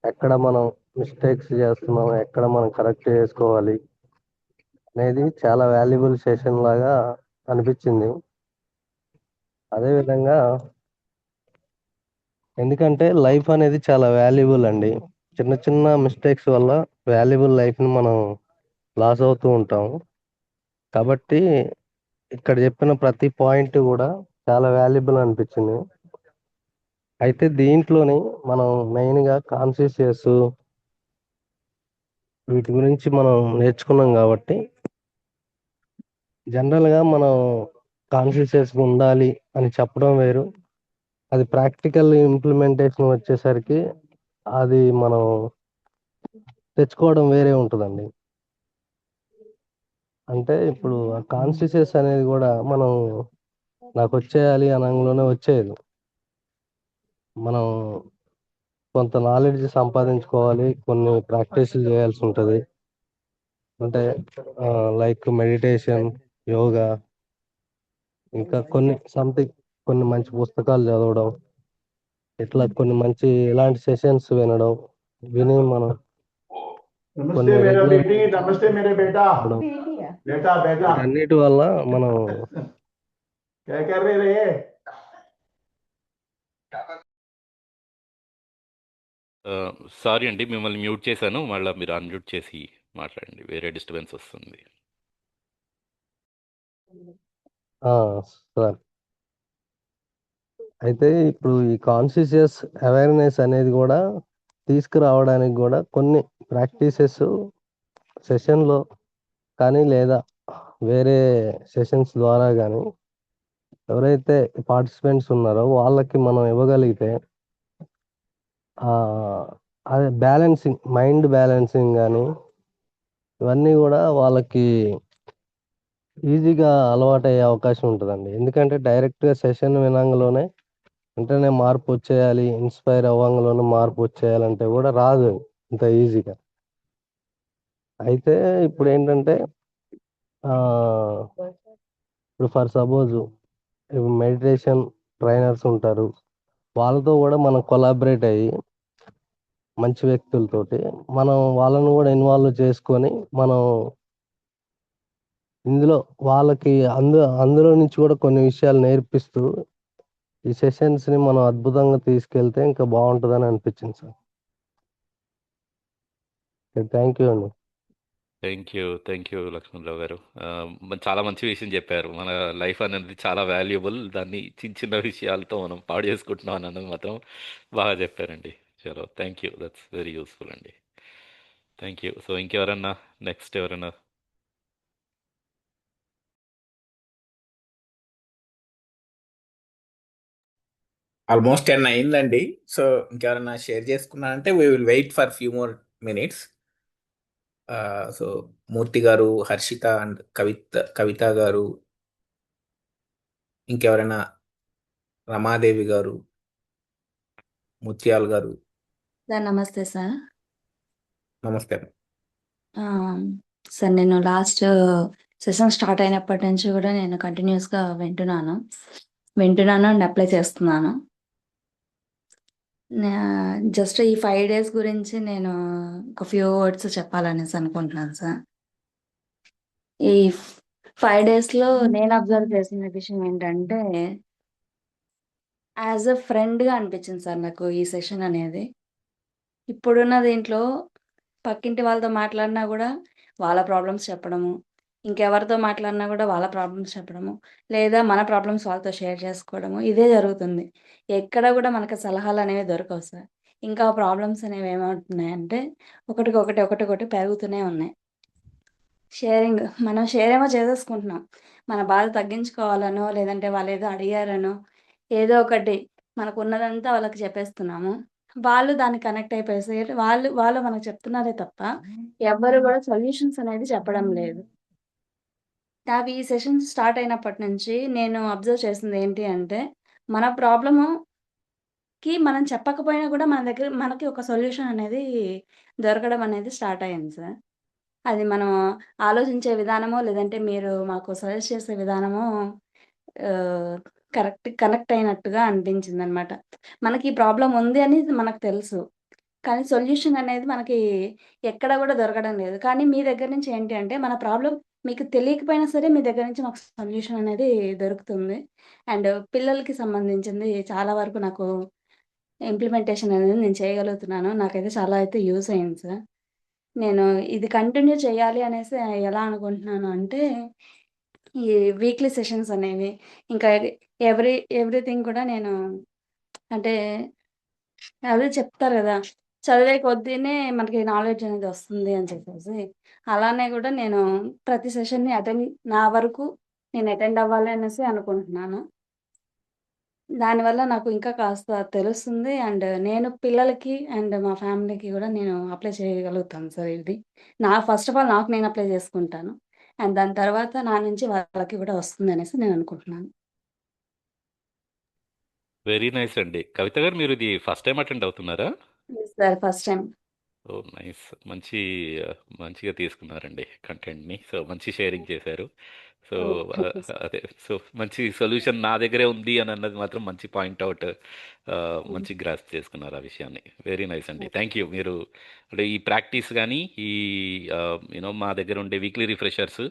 [SPEAKER 9] ఎక్కడ మనం మిస్టేక్స్ చేస్తున్నాం, ఎక్కడ మనం కరెక్ట్ చేసుకోవాలి అనేది చాలా వాల్యుబుల్ సెషన్ లాగా అనిపించింది. అదేవిధంగా ఎందుకంటే లైఫ్ అనేది చాలా వాల్యుబుల్ అండి. చిన్న చిన్న మిస్టేక్స్ వల్ల వాల్యుబుల్ లైఫ్ని మనం లాస్ అవుతూ ఉంటాం. కాబట్టి ఇక్కడ చెప్పిన ప్రతి పాయింట్ కూడా చాలా వాల్యుబుల్ అనిపించింది. అయితే దీంట్లోని మనం మెయిన్గా కాన్షియస్ వీటి గురించి మనం నేర్చుకున్నాం కాబట్టి జనరల్గా మనం కాన్షియస్గా ఉండాలి అని చెప్పడం వేరు, అది ప్రాక్టికల్ ఇంప్లిమెంటేషన్ వచ్చేసరికి అది మనం తెచ్చుకోవడం వేరే ఉంటుందండి. అంటే ఇప్పుడు ఆ కాన్షియస్ అనేది కూడా మనం నాకు వచ్చేయాలి అనంలోనే వచ్చేది. మనం కొంత నాలెడ్జ్ సంపాదించుకోవాలి, కొన్ని ప్రాక్టీసులు చేయాల్సి ఉంటుంది. అంటే లైక్ మెడిటేషన్, యోగా, ఇంకా కొన్ని మంచి పుస్తకాలు చదవడం, ఇట్లా కొన్ని మంచి ఇలాంటి సెషన్స్ విని మనం
[SPEAKER 6] నమస్తే మేరా బేటీ, నమస్తే మేరే బేటా, బేటా బేటా,
[SPEAKER 9] అన్నిటి వల్ల మనం
[SPEAKER 6] క్యా కర్ రే రే?
[SPEAKER 1] సారీ అండి, మిమ్మల్ని మ్యూట్ చేశాను, మళ్ళీ మీరు అన్మ్యూట్ చేసి మాట్లాడండి, వేరే డిస్టర్బెన్స్ వస్తుంది.
[SPEAKER 9] సార్, అయితే ఇప్పుడు ఈ కాన్షియస్ అవేర్నెస్ అనేది కూడా తీసుకురావడానికి కూడా కొన్ని ప్రాక్టీసెస్ సెషన్లో కానీ లేదా వేరే సెషన్స్ ద్వారా కానీ ఎవరైతే పార్టిసిపెంట్స్ ఉన్నారో వాళ్ళకి మనం ఇవ్వగలిగితే అదే బ్యాలెన్సింగ్, మైండ్ బ్యాలెన్సింగ్ కానీ ఇవన్నీ కూడా వాళ్ళకి ఈజీగా అలవాటయ్యే అవకాశం ఉంటుందండి. ఎందుకంటే డైరెక్ట్గా సెషన్ వినంగానే వెంటనే మార్పు వచ్చేయాలి, ఇన్స్పైర్ అవ్వంగానే మార్పు వచ్చేయాలంటే కూడా రాదు ఇంత ఈజీగా. అయితే ఇప్పుడు ఏంటంటే ఇప్పుడు ఫర్ సపోజ్ మెడిటేషన్ ట్రైనర్స్ ఉంటారు, వాళ్ళతో కూడా మనం కొలాబరేట్ అయ్యి మంచి వ్యక్తులతోటి మనం వాళ్ళను కూడా ఇన్వాల్వ్ చేసుకొని మనం ఇందులో వాళ్ళకి అందులో నుంచి కూడా కొన్ని విషయాలు నేర్పిస్తూ ఈ సెషన్స్ని మనం అద్భుతంగా తీసుకెళ్తే ఇంకా బాగుంటుందని అనిపించింది సార్. థ్యాంక్ యూ అండి.
[SPEAKER 1] థ్యాంక్ యూ లక్ష్మణరావు గారు. చాలా మంచి విషయం చెప్పారు. మన లైఫ్ అనేది చాలా వాల్యుబుల్, దాన్ని చిన్న చిన్న విషయాలతో మనం పాడు చేసుకుంటున్నాం అన్నది మాత్రం బాగా చెప్పారండి. చలో, thank you, that's very useful అండి. Thank you. సో ఇంకెవరన్నా నెక్స్ట్ ఎవరన్నా?
[SPEAKER 3] ఆల్మోస్ట్ 10 అయిందండి. సో ఇంకెవరైనా షేర్ చేసుకున్నారంటే we will wait for few more minutes. So Murthy గారు, హర్షిత అండ్ కవిత గారు, ఇంకెవరైనా, రమాదేవి గారు, ముత్యాల్ గారు.
[SPEAKER 10] సార్ నమస్తే సార్.
[SPEAKER 3] నమస్తే.
[SPEAKER 10] సార్ నేను లాస్ట్ సెషన్ స్టార్ట్ అయినప్పటి నుంచి కూడా నేను కంటిన్యూస్గా వింటున్నాను అండ్ అప్లై చేస్తున్నాను. జస్ట్ ఈ 5 days గురించి నేను ఒక ఫ్యూ వర్డ్స్ చెప్పాలనేసి అనుకుంటున్నాను సార్. ఈ 5 daysలో నేను అబ్జర్వ్ చేసిన విషయం ఏంటంటే, యాజ్ అ ఫ్రెండ్గా అనిపించింది సార్ నాకు ఈ సెషన్ అనేది. ఇప్పుడున్న దీంట్లో పక్కింటి వాళ్ళతో మాట్లాడినా కూడా వాళ్ళ ప్రాబ్లమ్స్ చెప్పడము, ఇంకెవరితో మాట్లాడినా కూడా వాళ్ళ ప్రాబ్లమ్స్ చెప్పడము, లేదా మన ప్రాబ్లమ్స్ వాళ్ళతో షేర్ చేసుకోవడము, ఇదే జరుగుతుంది. ఎక్కడ కూడా మనకు సలహాలు అనేవి దొరకవు సార్. ఇంకా ప్రాబ్లమ్స్ అనేవి ఏమవుతున్నాయంటే ఒకటికొకటి పెరుగుతూనే ఉన్నాయి. మనం షేర్ ఏమో చేసేసుకుంటున్నాం. మన బాధ తగ్గించుకోవాలనో, లేదంటే వాళ్ళు ఏదో అడిగారనో, ఏదో ఒకటి మనకు ఉన్నదంతా వాళ్ళకి చెప్పేస్తున్నాము. వాళ్ళు దానికి కనెక్ట్ అయిపోయేసి వాళ్ళు మనకు చెప్తున్నారే తప్ప ఎవ్వరు కూడా సొల్యూషన్స్ అనేది చెప్పడం లేదు. నాకు ఈ సెషన్ స్టార్ట్ అయినప్పటి నుంచి నేను అబ్జర్వ్ చేసింది ఏంటి అంటే, మన ప్రాబ్లమ్‌కి మనం చెప్పకపోయినా కూడా మనకి ఒక సొల్యూషన్ అనేది దొరకడం అనేది స్టార్ట్ అయింది సార్. అది మనం ఆలోచించే విధానమో, లేదంటే మీరు మాకు సజెస్ట్ చేసే విధానమో కనెక్ట్ అయినట్టుగా అనిపించిందనమాట. మనకి ఈ ప్రాబ్లమ్ ఉంది అని మనకు తెలుసు. కానీ సొల్యూషన్ అనేది మనకి ఎక్కడ కూడా దొరకడం లేదు. కానీ మీ దగ్గర నుంచి ఏంటి అంటే, మన ప్రాబ్లమ్ మీకు తెలియకపోయినా సరే మీ దగ్గర నుంచి మాకు సొల్యూషన్ అనేది దొరుకుతుంది. అండ్ పిల్లలకి సంబంధించింది చాలా వరకు నాకు ఇంప్లిమెంటేషన్ అనేది నేను చేయగలుగుతున్నాను. నాకైతే చాలా అయితే యూజ్ అయింది సార్. నేను ఇది కంటిన్యూ చేయాలి అనేసి ఎలా అనుకుంటున్నాను అంటే, ఈ వీక్లీ సెషన్స్ అనేవి, ఇంకా ఎవ్రీథింగ్ కూడా నేను అంటే అదే చెప్తారు కదా! చదివే కొద్దీనే మనకి నాలెడ్జ్ అనేది వస్తుంది అని చెప్పేసి. అలానే కూడా నేను ప్రతి సెషన్‌ని నా వరకు నేను అటెండ్ అవ్వాలి అనేసి అనుకుంటున్నాను. దానివల్ల నాకు ఇంకా కాస్త తెలుస్తుంది. అండ్ నేను పిల్లలకి అండ్ మా ఫ్యామిలీకి కూడా నేను అప్లై చేయగలుగుతాను సార్ ఇది. ఫస్ట్ ఆఫ్ ఆల్ నాకు నేను అప్లై చేసుకుంటాను. అండ్ దాని తర్వాత నా నుంచి వాళ్ళకి కూడా వస్తుందనేసి నేను అనుకుంటున్నాను.
[SPEAKER 1] వెరీ నైస్ అండి. కవిత గారు మీరు ఇది ఫస్ట్ టైం అటెండ్ అవుతున్నారా?
[SPEAKER 10] Yes sir. First time.
[SPEAKER 1] Oh! Nice. మంచిగా తీసుకున్నారండి కంటెంట్‌ని. సో, మంచి షేరింగ్ చేశారు. So,
[SPEAKER 10] thank you sir.
[SPEAKER 1] అదే. సో, మంచి సొల్యూషన్ నా దగ్గరే ఉంది అని అన్నది మాత్రం మంచి పాయింట్ అవుట్ మంచి గ్రాస్ప్ చేసుకున్నారు ఆ విషయాన్ని. వెరీ నైస్ అండి. Thank you. మీరు అంటే ఈ ప్రాక్టీస్ గానీ, ఈ మా దగ్గర ఉండే వీక్లీ రిఫ్రెషర్స్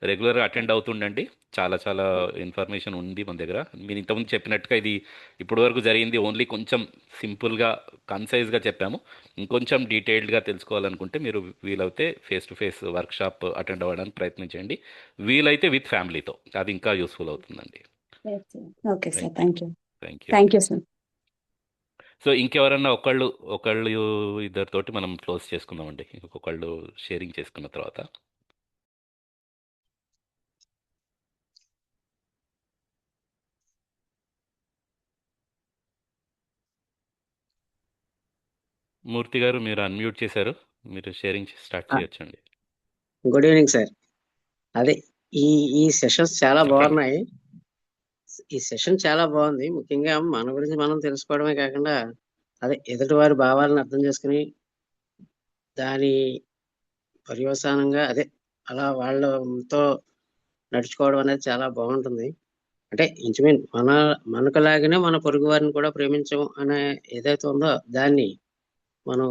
[SPEAKER 1] రెగ్యులర్‌గా అటెండ్ అవుతుండండి. చాలా ఇన్ఫర్మేషన్ ఉంది మన దగ్గర. మీరు ఇంతకుముందు చెప్పినట్టుగా ఇది ఇప్పటివరకు జరిగింది ఓన్లీ కొంచెం సింపుల్‌గా, కన్సైజ్‌గా చెప్పాము. ఇంకొంచెం డీటెయిల్డ్‌గా తెలుసుకోవాలనుకుంటే మీరు వీలైతే face to face workshop attend అవ్వడానికి ప్రయత్నించండి. వీలైతే విత్ ఫ్యామిలీతో. అది ఇంకా యూస్‌ఫుల్ అవుతుందండి.
[SPEAKER 10] Yes sir. Okay sir.
[SPEAKER 1] Thank you.
[SPEAKER 10] Thank you.
[SPEAKER 1] Thank you
[SPEAKER 10] thank
[SPEAKER 1] అండి.
[SPEAKER 10] You sir.
[SPEAKER 1] సో, ఇంకెవరన్నా ఒకళ్ళు ఇద్దరితోటి మనం క్లోజ్ చేసుకుందామండి. ఇంకొకళ్ళు షేరింగ్ చేసుకున్న తర్వాత. మూర్తి గారు మీరు అన్‌మ్యూట్ చేశారు. మీరు షేరింగ్ స్టార్ట్ చేయొచ్చండి.
[SPEAKER 11] Good evening sir. అదే ఈ ఈ సెషన్స్ చాలా
[SPEAKER 1] చెప్పండి.
[SPEAKER 11] బాగున్నాయి. ఈ సెషన్ చాలా బాగుంది. ముఖ్యంగా మన గురించి మనం తెలుసుకోవడమే కాకుండా అదే ఎదుటివారి భావాలను అర్థం చేసుకుని దాని పర్యవసానంగా అదే అలా వాళ్ళతో నడుచుకోవడం అనేది చాలా బాగుంటుంది. అంటే ఇంచుమించు మనకులాగానే మన పొరుగు వారిని కూడా ప్రేమించం అనే ఏదైతే ఉందో దాన్ని మనం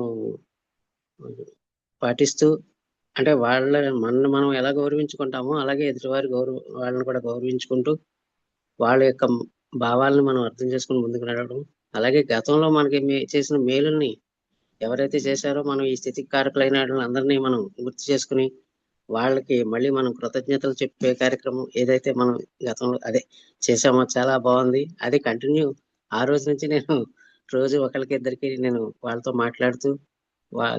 [SPEAKER 11] పాటిస్తూ అంటే మనల్ని మనం ఎలా గౌరవించుకుంటామో అలాగే ఎదుటివారి వాళ్ళని కూడా గౌరవించుకుంటూ వాళ్ళ యొక్క భావాలను మనం అర్థం చేసుకుని ముందుకు నడవడం, అలాగే గతంలో మనకి చేసిన మేలుల్ని ఎవరైతే చేశారో మనం ఈ స్థితికి కారకులైన అందరినీ మనం గుర్తు చేసుకుని వాళ్ళకి మళ్ళీ మనం కృతజ్ఞతలు చెప్పే కార్యక్రమం ఏదైతే మనం గతంలో అదే చేసామో చాలా బాగుంది. అది కంటిన్యూ ఆ రోజు నుంచి నేను రోజు ఒకరికిద్దరికి నేను వాళ్ళతో మాట్లాడుతూ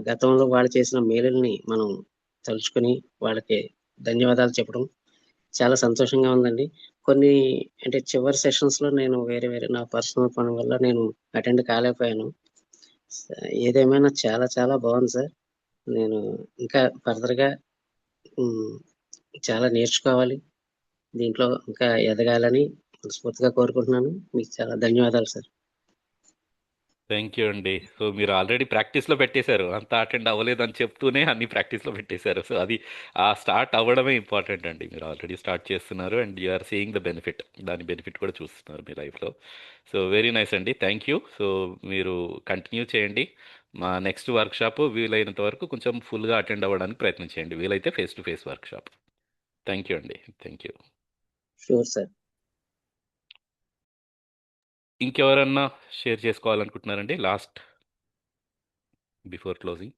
[SPEAKER 11] గతంలో వాళ్ళు చేసిన మేలుల్ని మనం తలుచుకుని వాళ్ళకి ధన్యవాదాలు చెప్పడం చాలా సంతోషంగా ఉందండి. కొన్ని అంటే చివరి సెషన్స్లో నేను వేరే వేరే నా పర్సనల్ పని వల్ల నేను అటెండ్ కాలేకపోయాను. ఏదేమైనా చాలా చాలా బాగుంది సార్. నేను ఇంకా ఫర్దర్గా చాలా నేర్చుకోవాలి, దీంట్లో ఇంకా ఎదగాలని మనస్ఫూర్తిగా కోరుకుంటున్నాను. మీకు చాలా ధన్యవాదాలు సార్.
[SPEAKER 1] థ్యాంక్ యూ అండి. సో మీరు ఆల్రెడీ ప్రాక్టీస్లో పెట్టేశారు, అంతా అటెండ్ అవ్వలేదని చెప్తూనే అన్ని ప్రాక్టీస్లో పెట్టేశారు. సో అది ఆ స్టార్ట్ అవ్వడమే ఇంపార్టెంట్ అండి. మీరు ఆల్రెడీ స్టార్ట్ చేస్తున్నారు and you are seeing the benefit, దాని బెనిఫిట్ కూడా చూస్తున్నారు మీ లైఫ్లో. సో వెరీ నైస్ అండి, థ్యాంక్ యూ. సో మీరు కంటిన్యూ చేయండి. మా నెక్స్ట్ వర్క్షాప్ వీలైనంత వరకు కొంచెం ఫుల్గా అటెండ్ అవ్వడానికి ప్రయత్నం చేయండి, వీలైతే face to face workshop. Thank you అండి, థ్యాంక్ యూ.
[SPEAKER 11] Sure sir.
[SPEAKER 1] ఇంకెవరన్నా షేర్ చేసుకోవాలనుకుంటున్నారండి last before closing?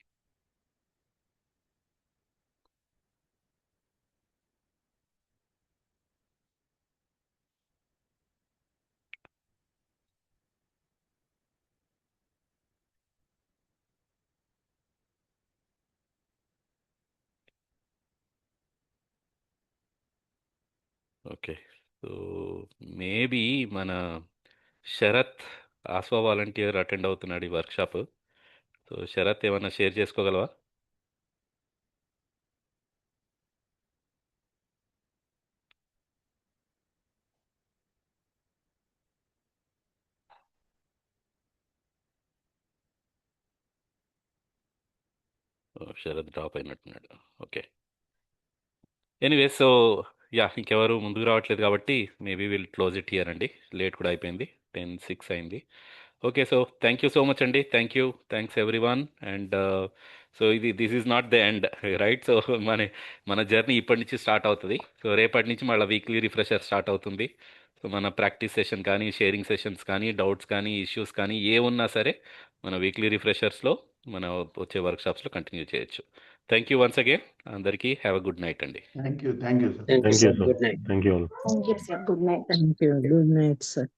[SPEAKER 1] Okay, so maybe మన శరత్ ఆస్వా వాలంటీర్ అటెండ్ అవుతున్నాడు ఈ వర్క్షాప్. సో శరత్ ఏమన్నా షేర్ చేసుకోగలవా? శరత్ డ్రాప్ అయినట్టున్నాడు. ఓకే, ఎనీవే సో యా, ఇంకెవరు ముందుకు రావట్లేదు కాబట్టి maybe will close it here అండి. లేట్ కూడా అయిపోయింది, 10:06 అయింది. Okay, so thank you so much అండి, thank you, thanks everyone. And so this is not the end, right? So మన జర్నీ ఇప్పటి నుంచి స్టార్ట్ అవుతుంది. సో రేపటి నుంచి మళ్ళీ వీక్లీ రిఫ్రెషర్ స్టార్ట్ అవుతుంది. సో మన ప్రాక్టీస్ సెషన్ కానీ, షేరింగ్ సెషన్స్ కానీ, డౌట్స్ కానీ, ఇష్యూస్ కానీ ఏ ఉన్నా సరే మన వీక్లీ రిఫ్రెషర్స్లో మన వచ్చే వర్క్షాప్స్లో కంటిన్యూ చేయొచ్చు. థ్యాంక్ యూ వన్స్ అగైన్, అందరికీ హ్యావ్ అ గుడ్ నైట్ అండి.
[SPEAKER 6] Thank you sir.
[SPEAKER 11] Thank you sir. Good night.
[SPEAKER 4] Thank you all.
[SPEAKER 10] Thank you sir, good night.
[SPEAKER 2] Thank you. Good night sir.